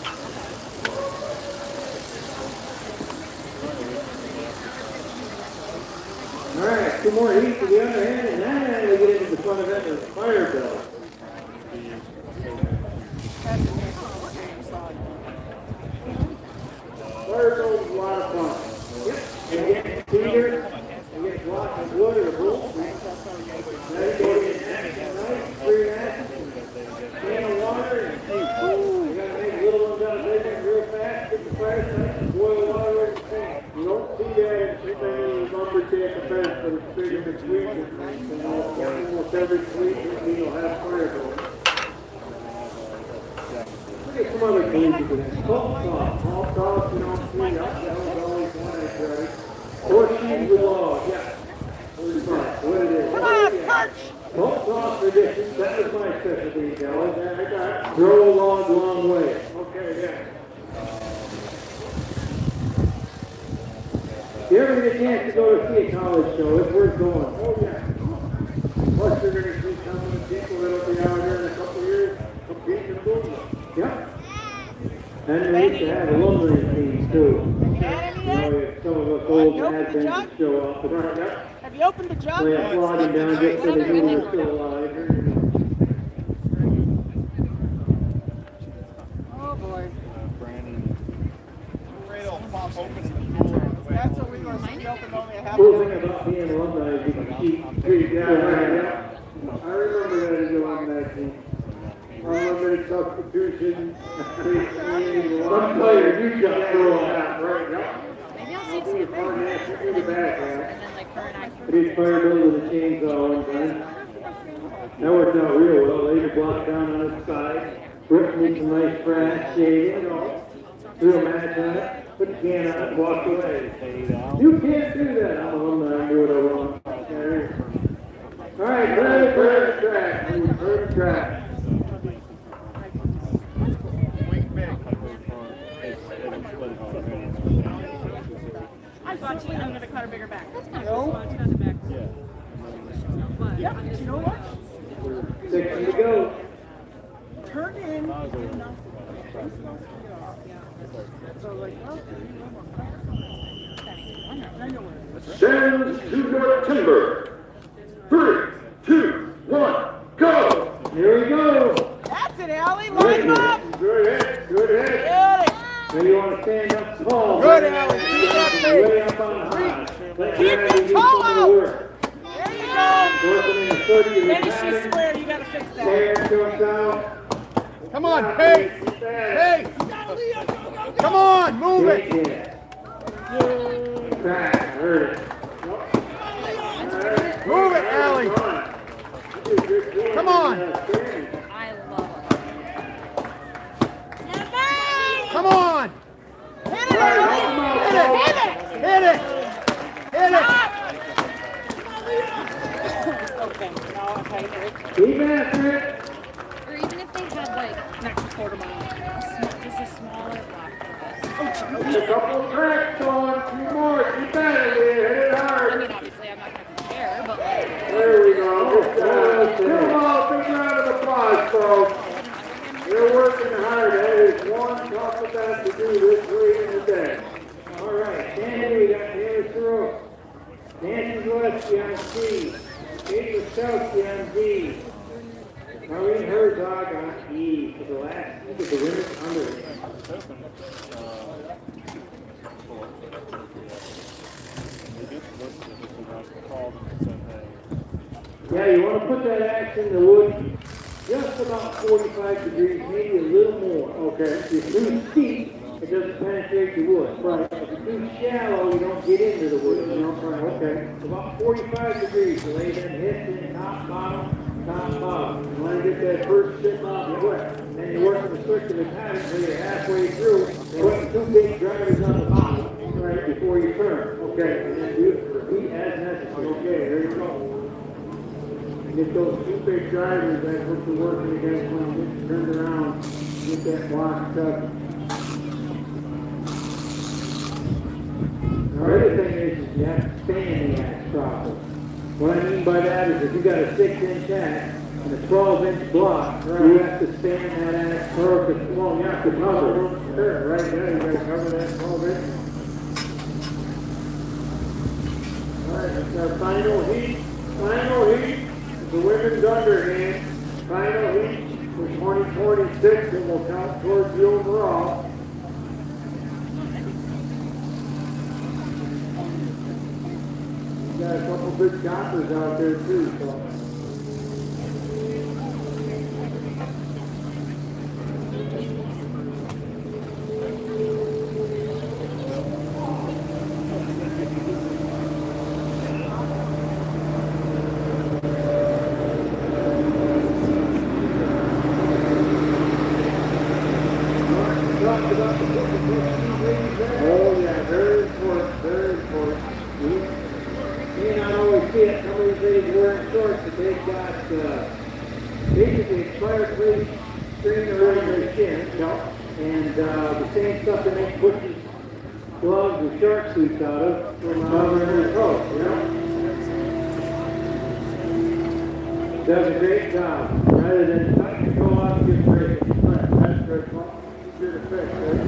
All right, 2 more heats to the Underhand, and then we get into the fun event of the fire bell. Fire bill is a lot of fun. Yep. You get cedar, you get blocks of wood or wood. Then you go to the next night, 3 matches, can of water, and you gotta make little ones out every week, you'll have fire going. Look at some other games you can have. Salt toss, you don't see, that was always one I tried. Horseshoes with log, yeah. What it is. Come on, perch! Salt toss tradition, that was my specialty, fellas. I got throw a log long way. Okay, yeah. If you ever get a chance to go to see a college show, it's worth going. Oh, yeah. Plus, you're going to see some of the people that'll be out here in a couple of years competing in Boonville. Yep. And we used to have alumni teams, too. You know, some of us old adventists show up. Yep. Have you opened the jug? We have flogging down just so they know we're still alive. Oh, boy. That's what we were saying, open only a half Cool thing about being alumni is you can keep pretty down. I remember that as an alumni team. Unlimited substitution. Some player, you just throw it out, right? Maybe I'll see if Sam In the back, and then like her and I. These fire bill with a chainsaw one time. That worked out real well. Laid the block down on its side. Ripped me some nice brass shade, you know. Threw a match on it. Put the can on it and walked away. You can't do that. I'm alumni. I do what I want. All right, clear the track. Clear the track. I thought I'm going to cut a bigger back. Yep, you know what? 6 to go. Turn in. Send to your timber. 3, 2, 1, go! Here we go. That's it, Allie. Line up. Good hit. Good hit. Get it. Now you want to stand up tall. Good, Allie. Keep that thing. Way up on high. Let Keep gravity your do toe some of the out. work. There you go. Working in the 30 of the Maybe she's pattern. square. You got to fix that. There comes out. Come on, hey! Hey! Come on, move it! Good hit. Back. I heard it. Move it, Allie! Come on! I love it. Come on! Hit it, Allie. Hit it. Hit it! Hit it! Okay, now if I hit it. Keep after it. Or even if they had like next quarter mile, just a smaller block for us. A couple of cracks on. 2 more. Keep at it. Hit it I hard. mean, obviously I'm not going to compare, but like. There we go. Come on, big round of applause, folks. You're working hard. That is one tough event to do this late in the day. All right, Sandy, we got Taylor Thoreau. Nancy Gillespie on C. Kate Wachowski on D. Maureen Herzog on E. For the last week of the women's Underhand. Yeah, you want to put that axe in the wood just about 45 degrees, maybe a little more. Okay. If you're too steep, it doesn't penetrate the wood. Right. If you're too shallow, you don't get into the wood. You know? Right. Okay. About 45 degrees. You lay them hits in top, bottom, top, bottom. You want to get that first chip off the wood. Then you work in the circular pattern until you're halfway through. Put 2 big drivers on the bottom, right, before you turn. Okay. And then do it repeat as necessary. Okay, there you go. Get those 2 big drivers, that's what you're working against when you get turned around, get that block stuck. The other thing is you have to stand the axe properly. What I mean by that is if you got a 6-inch axe and a 12-inch block, you have to stand that axe perfect. Well, you have to cover it. Sure, right there, you gotta cover that 12 inch. All right, that's our final heat. Final heat. The women's underhand, final heat for 2026, and will count towards the overall. We got a couple good choppers out there too, so. about the Oh, yeah, very important, very important. You may not always see it. Some of these ladies wearing shorts, but they've got basically expired bleach string around their chin, and the same stuff that makes bushes, gloves, and shark suits out of covering their coat, you know? Does a great job. Rather than trying to go out and get ready. That's good. Well, easier to fix, right?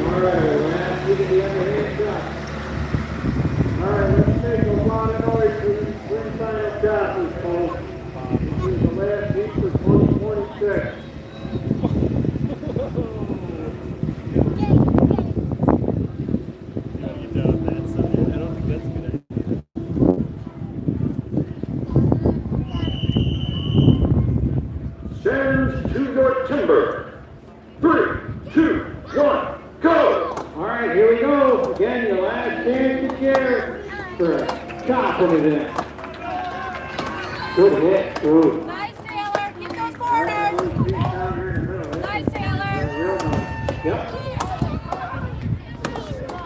All right, we're ask you to the underhand shot. All right, let's make a lot of noise for these Untitled Chapters, folks. This is the last week for 2026. Stands to your timber. 3, 2, 1, go! All right, here we go. Again, your last chance to share for a chop in it. Good hit. Ooh. Nice, Taylor. Keep those corners. Nice, Taylor. Yep.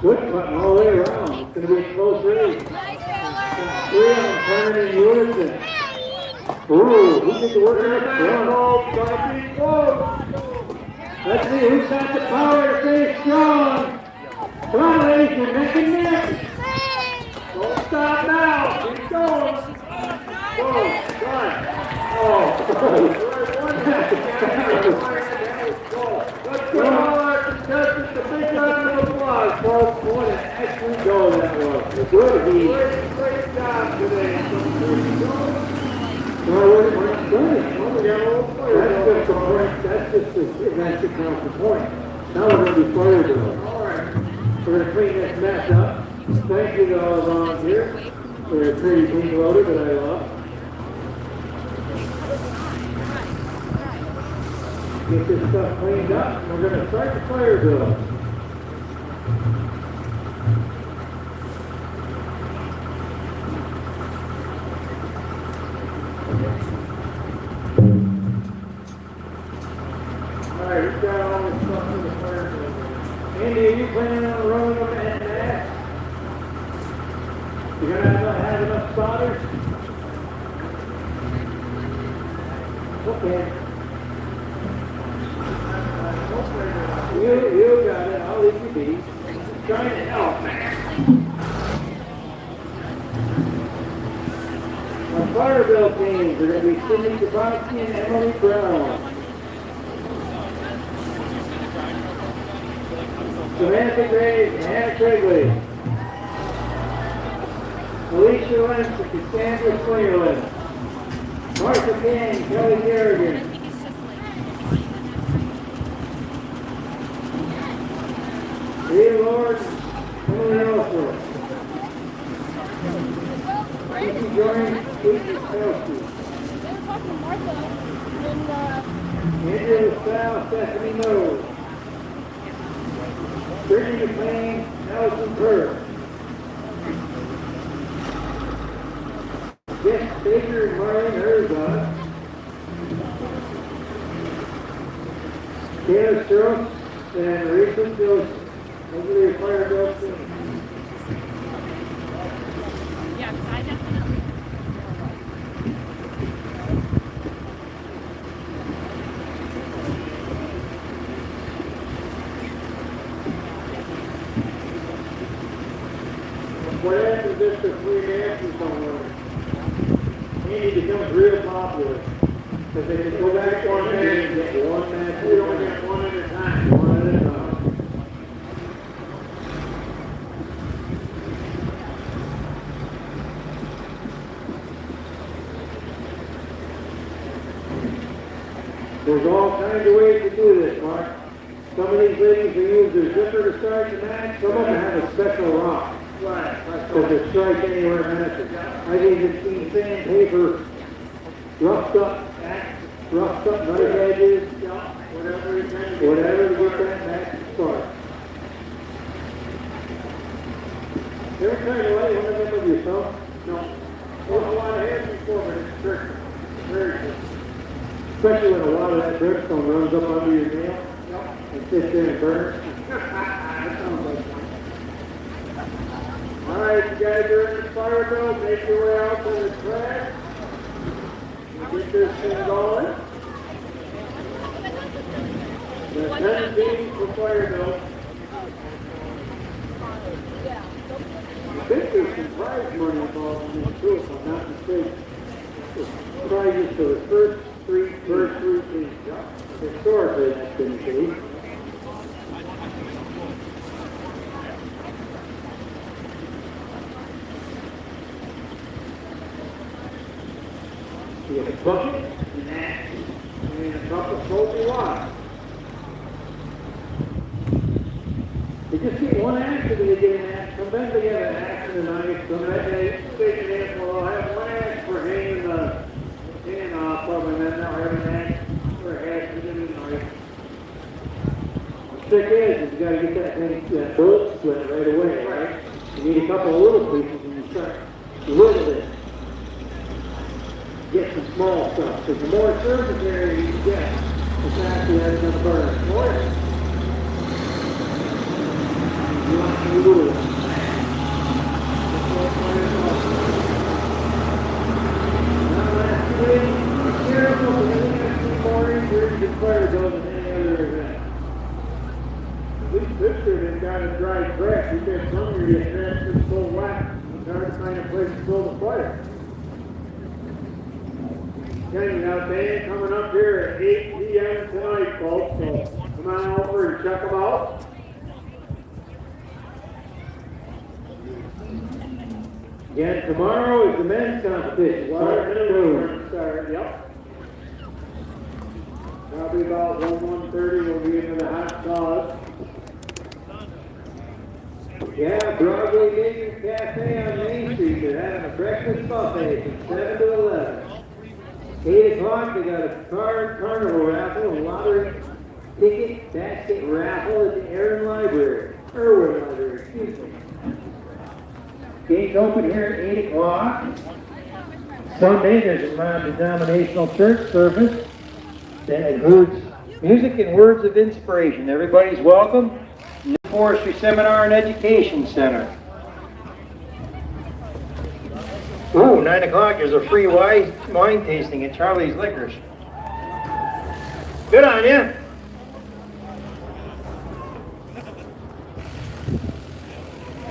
Good cutting all the way around. It's going to be a close race. Nice, Taylor. 3 of them turning in unison. Ooh, who did the work in the close? Let's see who's got the power to stay strong. Come on, ladies, you're neck and neck. Don't stop now. Keep going. Go, try. Oh, let's give all our contestants a big round of applause, folks. What an excellent goal that was. Good heat. Great job today. Well, we're not done. We got a little fire. That's just the event that counts the point. Now we're going to be fire drills. All right. We're going to clean this mess up. Thank you to all the volunteers for a pretty clean loader that I love. Get this stuff cleaned up. We're going to start the fire drill. Alright, we've got all this stuff in the fire drill. Andy, are you planning on rolling them en masse? You're going to have enough solder? Okay. You got it. I'll leave you be. Trying to help, man. Our fire drill teams are going to be Cindy Kibowski and Emily Brown. Samantha Graves and Hannah Quigley. Alicia Lynch and Cassandra Slingerland. Martha King, Kelly Garrigan. Leah Lord, Emily Ellsworth. Susie Joyce, Susie Kelsey. Andrew LaSalle, Stephanie Knowles. Brittany McLean, Allison Kerr. Jess Baker and Marlene Herzog. Kayla Strauss and Rachel Joseph. Those are the fire drill team. Yeah, because I definitely. What happens if the 3 dances don't work? Andy becomes real popular. Because they can go back one match and get one match. We only get one at a time. One at a time. There's all kinds of ways to do this, Mark. Some of these ladies will use their zipper to start the match. Some of them have a special rock. Right. So to strike anywhere matches. I've even seen sandpaper roughed up knife edges, whatever to get that match to start. You ever tried to lay one of them with yourself? No. There's a lot of hands before, but it's tricky. Very tricky. Especially when a lot of that brimstone runs up under your nail and sits there and burns. That sounds like fun. All right, you guys are in the fire belt. Make your way out to the track. Get this thing going. The 17 for fire belt. I think there's some prize money involved in this too, if I'm not mistaken. Prizes for the first three teams. Historically, that's been the case. You get a bucket and axe, and a cup of soapy water. You just get one axe, and you get an axe. Sometimes they get an axe and a knife. Sometimes they stick it in. Well, I'll have one axe for hanging the tin off of, and then they'll have an axe for hashing it in a knife. The trick is you got to get that bolt split right away, right? You need a couple of little pieces, and you start whittle it. Get some small stuff, because the more surface area you get, the faster that's going to burn. More. You want to do it. Now, last week, be careful, because you're going to see more injuries and fire goes than any other event. At least this year they've got a dry track. You get some of your tracks that's so wet, it's hard to find a place to build a fire. Okay, now band coming up here at 8 p.m. tonight, folks, so come on over and check them out. Again, tomorrow is the men's competition. Yep. Probably about 1:30 we'll be into the hot sauce. Yeah, Broadway Bakery Cafe on Main Street. They're having a breakfast buffet from 7 to 11. 8 o'clock, they got a carnival raffle, a lottery ticket basket raffle at the Irwin Library, excuse me. Gates open here at 8 o'clock. Sunday, there's a non-denominational church service that includes music and words of inspiration. Everybody's welcome. New Forestry Seminar and Education Center. Ooh, 9 o'clock, there's a free wine tasting at Charlie's Liquors. Good on you.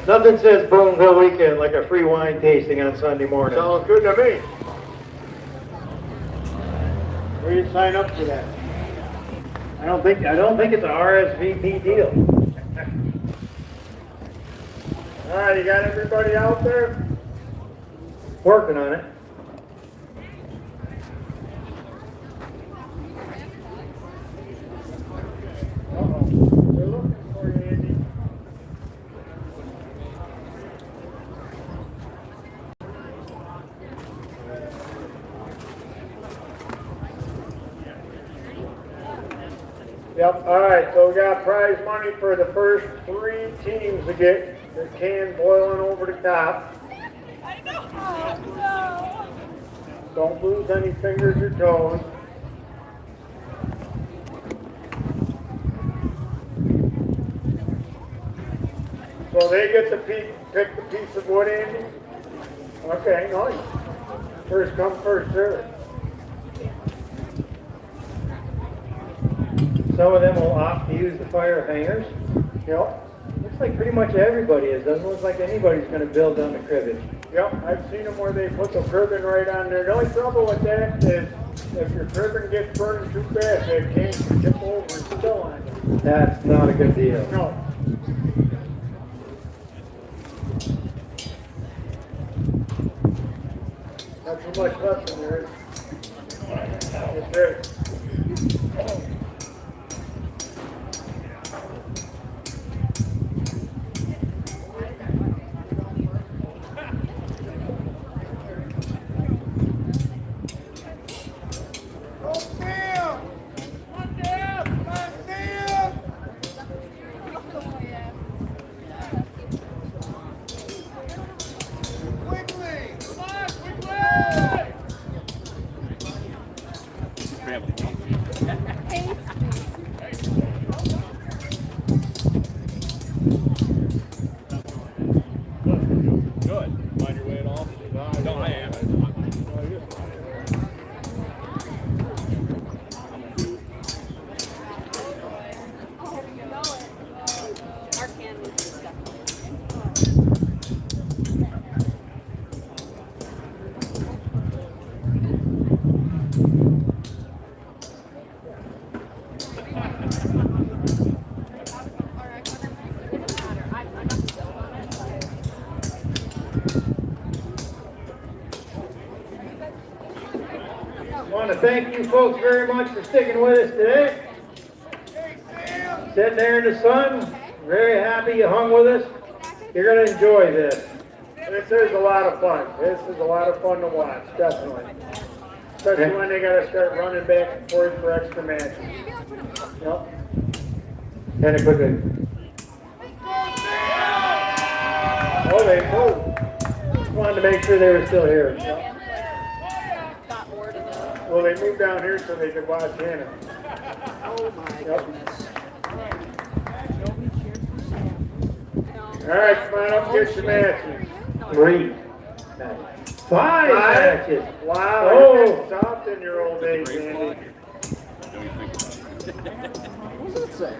Nothing says Boonville weekend like a free wine tasting on Sunday morning. Sounds good to me. Where do you sign up for that? I don't think it's a RSVP deal. All right, you got everybody out there? Working on it. Uh-oh. They're looking for you, Andy. Yep, all right, so we got prize money for the first 3 teams to get their can boiling over the top. Don't lose any fingers or toes. So they get to pick the piece of wood, Andy? Okay, nice. First come, first serve. Some of them will opt to use the fire hangers. Yep. Looks like pretty much everybody is. Doesn't look like anybody's going to build on the cribbage. Yep, I've seen them where they put the cribbing right on there. The only trouble with that is if your cribbing gets burned too fast, it can't tip over and spill on you. That's not a good deal. No. Not too much left in there. It's ready. Family. thank you folks very much for sticking with us today. Sitting there in the sun, very happy you hung with us. You're going to enjoy this. This is a lot of fun. This is a lot of fun to watch, definitely. Especially when they gotta start running back and forth for extra matches. Yep. And a quick. Oh, they moved. Wanted to make sure they were still here. Well, they moved down here so they could watch Hannah. Oh my goodness. All right, come on up, get your matches. 3. 5 matches. Wow, Oh. you're getting soft in your old age, Andy. What does it say?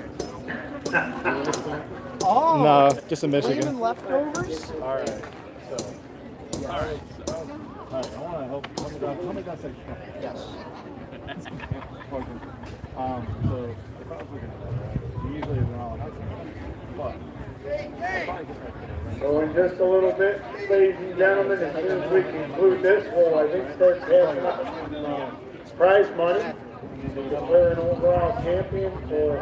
No, just a Michigan. Even leftovers? All right. So. All right. I want to help. Tell me that section. Yes. So if I was looking at that, right, usually it's around, but So in just a little bit, ladies and gentlemen, as soon as we conclude this, we'll, I think, start passing out prize money. Declare an overall champion for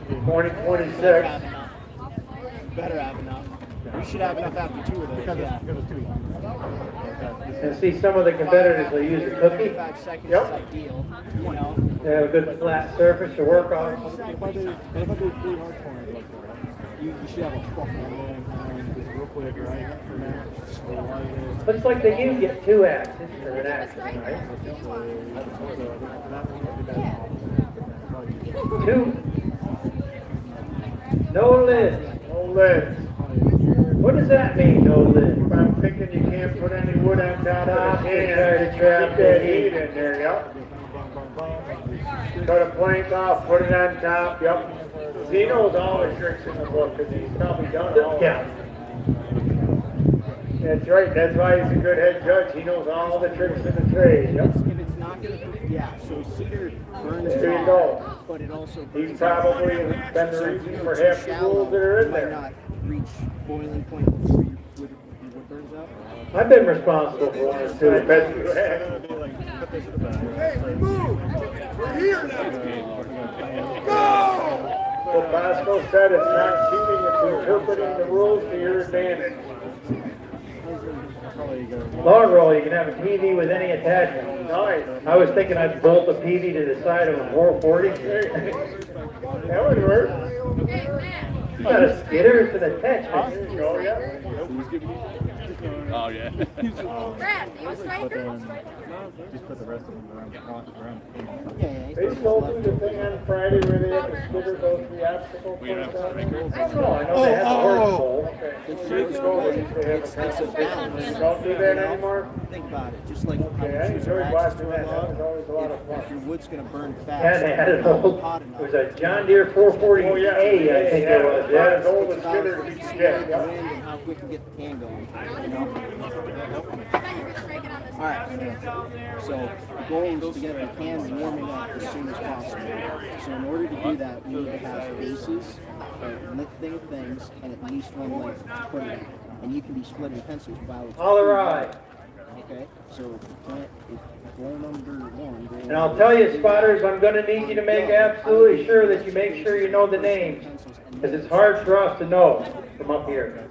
2026. Better have enough. We should have enough after 2 of those. because it's too young. And see, some of the competitors will use a cookie. 5 seconds Yep. is ideal. You know. They have a good flat surface to work on. If I do 3 hard corners like that, you should have a fuck and just real quick, right? For now. Looks like they do get 2 axes for an axe, right? 2. No lid. No lids. What does that mean, no lid? If I'm thinking you can't put any wood on top of the Try can, to trap keep the that heat. heat in there, yep. Cut a plank off, put it on top, yep. He knows all the tricks in the book, because he's probably done all of Yeah. them. That's right, that's why he's a good head judge, he knows all the tricks in the trade, yep. If it's not going to, yeah, so cedar burns There you off, go. but it also He's burns probably off. been the So if reason you for go half too the shallow, rules that are in you might there. not reach boiling point before your wood burns out. I've been responsible for 1 or 2. I bet you have. What Bosco said, it's not cheating, it's interpreting the rules to your advantage. Long roll, you can have a TV with any attachment. Nice. I was thinking I'd bolt a PV to the side of a 440. That would work. It's not a skidder, it's an attachment. There you go, yeah. Oh, yeah. Brad, you a striker? Just put the rest of them around. Yeah, They still do the thing on Friday where they have the skidder go through the obstacle course down there? I don't know, I know they have the horse bowl. Okay. They don't do that anymore? Think about it, just like how Okay, I you choose enjoyed your watching axis that, to that was log. always a lot of If your fun. wood's gonna burn fast. Yeah, they had an old, hot it enough. was a John Deere 440A, Oh, yeah, I think it was. yeah, as Yeah. old as skidder to be Speed jet, of the yeah. wind and how quick you get the can going, you know? Alright, so the goal is to get the cans warming up as soon as possible. So in order to do that, we need to have bases, a lit thing of things, and at least 1 length to put it in. And you can be splitting pencils while it's All right. okay? So if goal number 1, goal And I'll tell you, spotters, I'm gonna need you to make absolutely sure that you make sure you know the names, because it's hard for us to know from up here.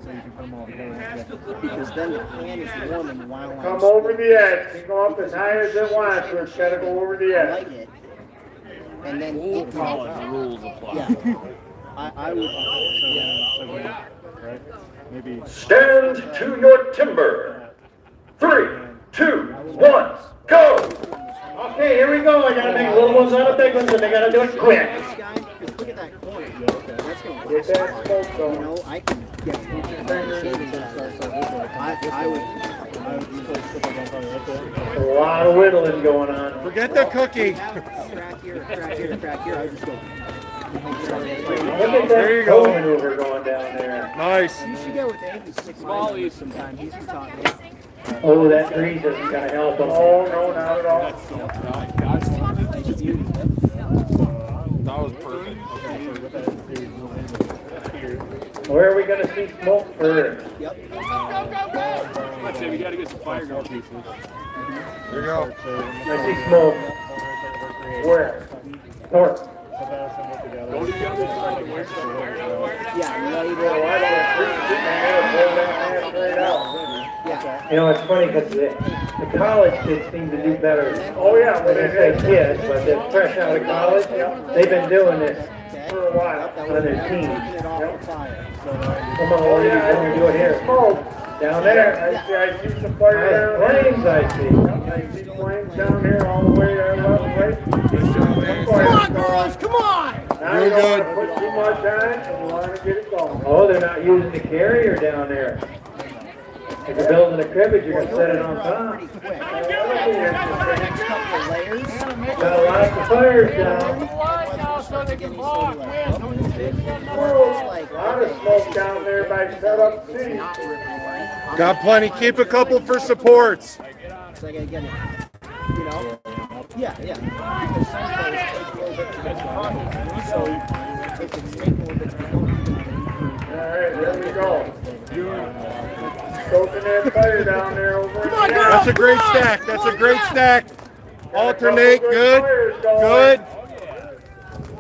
because then the can is warming while I'm Come over the edge, can go up as high as it wants, but it's gotta go over the light edge. it, and then it College rules apply. yeah. I would Right? Maybe. Stand to your timber. 3, 2, 1, go! Okay, here we go. I gotta make little ones out of big ones, and I gotta do it quick. this guy, because look at that corner. That's gonna Get that smoke you going. know, I can get shavings out of it. I would A lot of whittling going on. Forget the cookie. crack here, crack here, crack here. I would just go. Look at There that you go. toe maneuver going down there. Nice. You should go with Andy's 6 volleys sometimes. He's been taught me. Oh, that breeze isn't gonna help them. Oh, no, not at all. That was perfect. Where are we gonna see smoke first? Yep. I'd say we gotta get some fire going. There you go. I see smoke. Where? North. You know, it's funny because the college kids seem to do better. Oh, yeah. When they say kids, but they're fresh out of college. They've been doing this For a while. on their team. Come on, what are you going to do it here? Down there. I see some fire down there. Flames, I see. I see flames down here all the way down left, right? Come on, girls, come on! Now you don't want to put too much on it, and you want to get it going. Oh, they're not using the carrier down there. If you're building a cribbage, you're going to set it on top. Got a lot of fires down. A lot of smoke down there by Setup City. Got plenty. Keep a couple for supports. So I gotta get it. You know? Yeah. Because some players take a little bit to get the pocket. So if it's taking a little bit to get Alright, there we go. Stoking that fire down there over in the That's a great stack. That's a great stack. Alternate. Good. Good.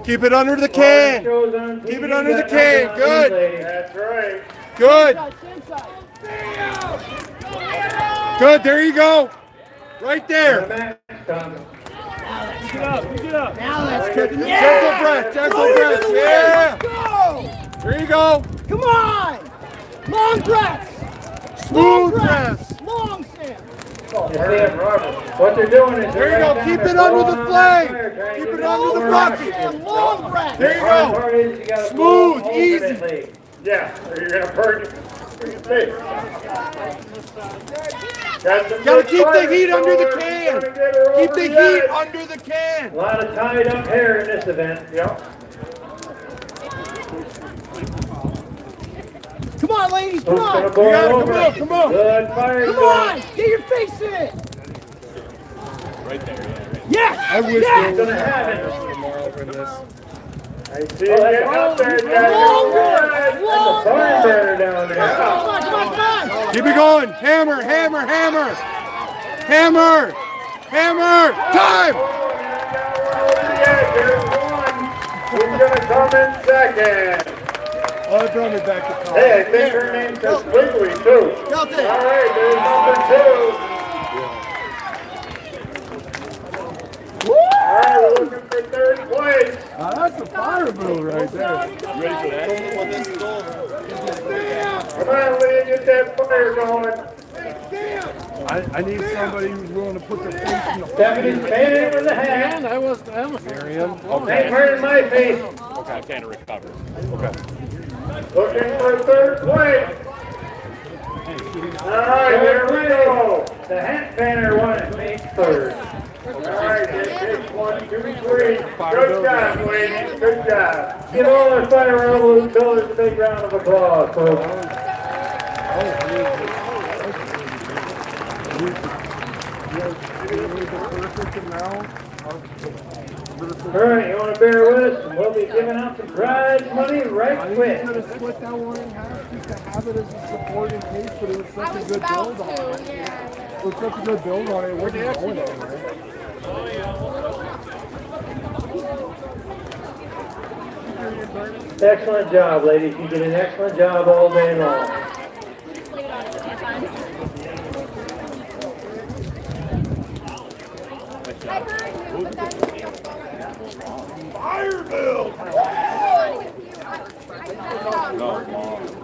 Keep it under the can. Keep it under the can. Good. That's right. Good. Good. There you go. Right there. Now that's cooking. Gentle breath. Gentle breath. Yeah. There you go. Come on! Long breaths! Smooth breaths. Long stand! What they're doing is There you go. Keep it under the flame. Keep it under the bucket. Long breath! There you go. Smooth. Easy. Yeah, you're going to burn your face. Gotta keep the heat under the can. Keep the heat under the can. A lot of tied up hair in this event. Yep. Come on, ladies, come on! Come on. Good fire. Come on! Get your face in it! Right there, Yes! I wish Yes! there was gonna have more over this. I see you getting up there, guys. Long Fire burner down there. Come on! Keep it going. Hammer, hammer, hammer. Hammer. Hammer. Time. Yeah, there's one. Who's going to come in second? Oh, throw me back to college. Hey, I think her name says Quigley, too. All right, there's number 2. All right, we're looking for third place. That's a fire bill right there. You ready for that? Come on, Lee, get that fire going. I need somebody who's willing to put their face in the Deputy Fanning with the hand. Miriam. Hey, turn my face. Okay, I can't recover. Okay. Looking for third place. All right, there we go. The hat banner won it, made third. All right, it's 1, 2, 3. Good job, ladies. Good job. Give all our fire emblem colors a big round of applause, folks. All right, you want to bear with us? We'll be giving out some prize money right quick. Going to split that one in half just to have it as a supporting case, but it was such a good build on it. It was such a good build on it. It wasn't going anywhere. Excellent job, ladies. You did an excellent job all day long. Fire bill!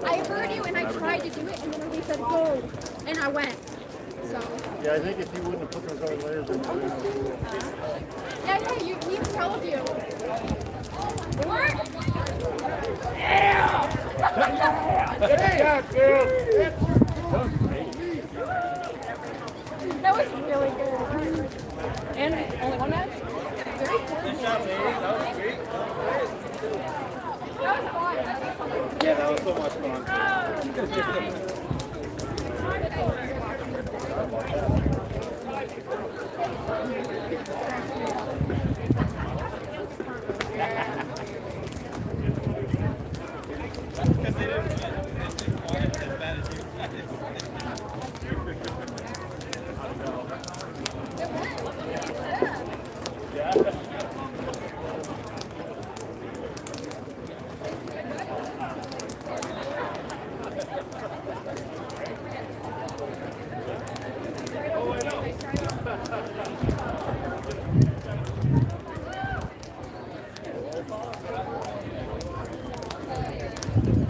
I heard you and I tried to do it and then they said go and I went. So Yeah, I think if you wouldn't have put those other layers in yeah, you he told you. What? That was really good. And only one match? Very good. That was fun. Yeah, that was so much fun. that.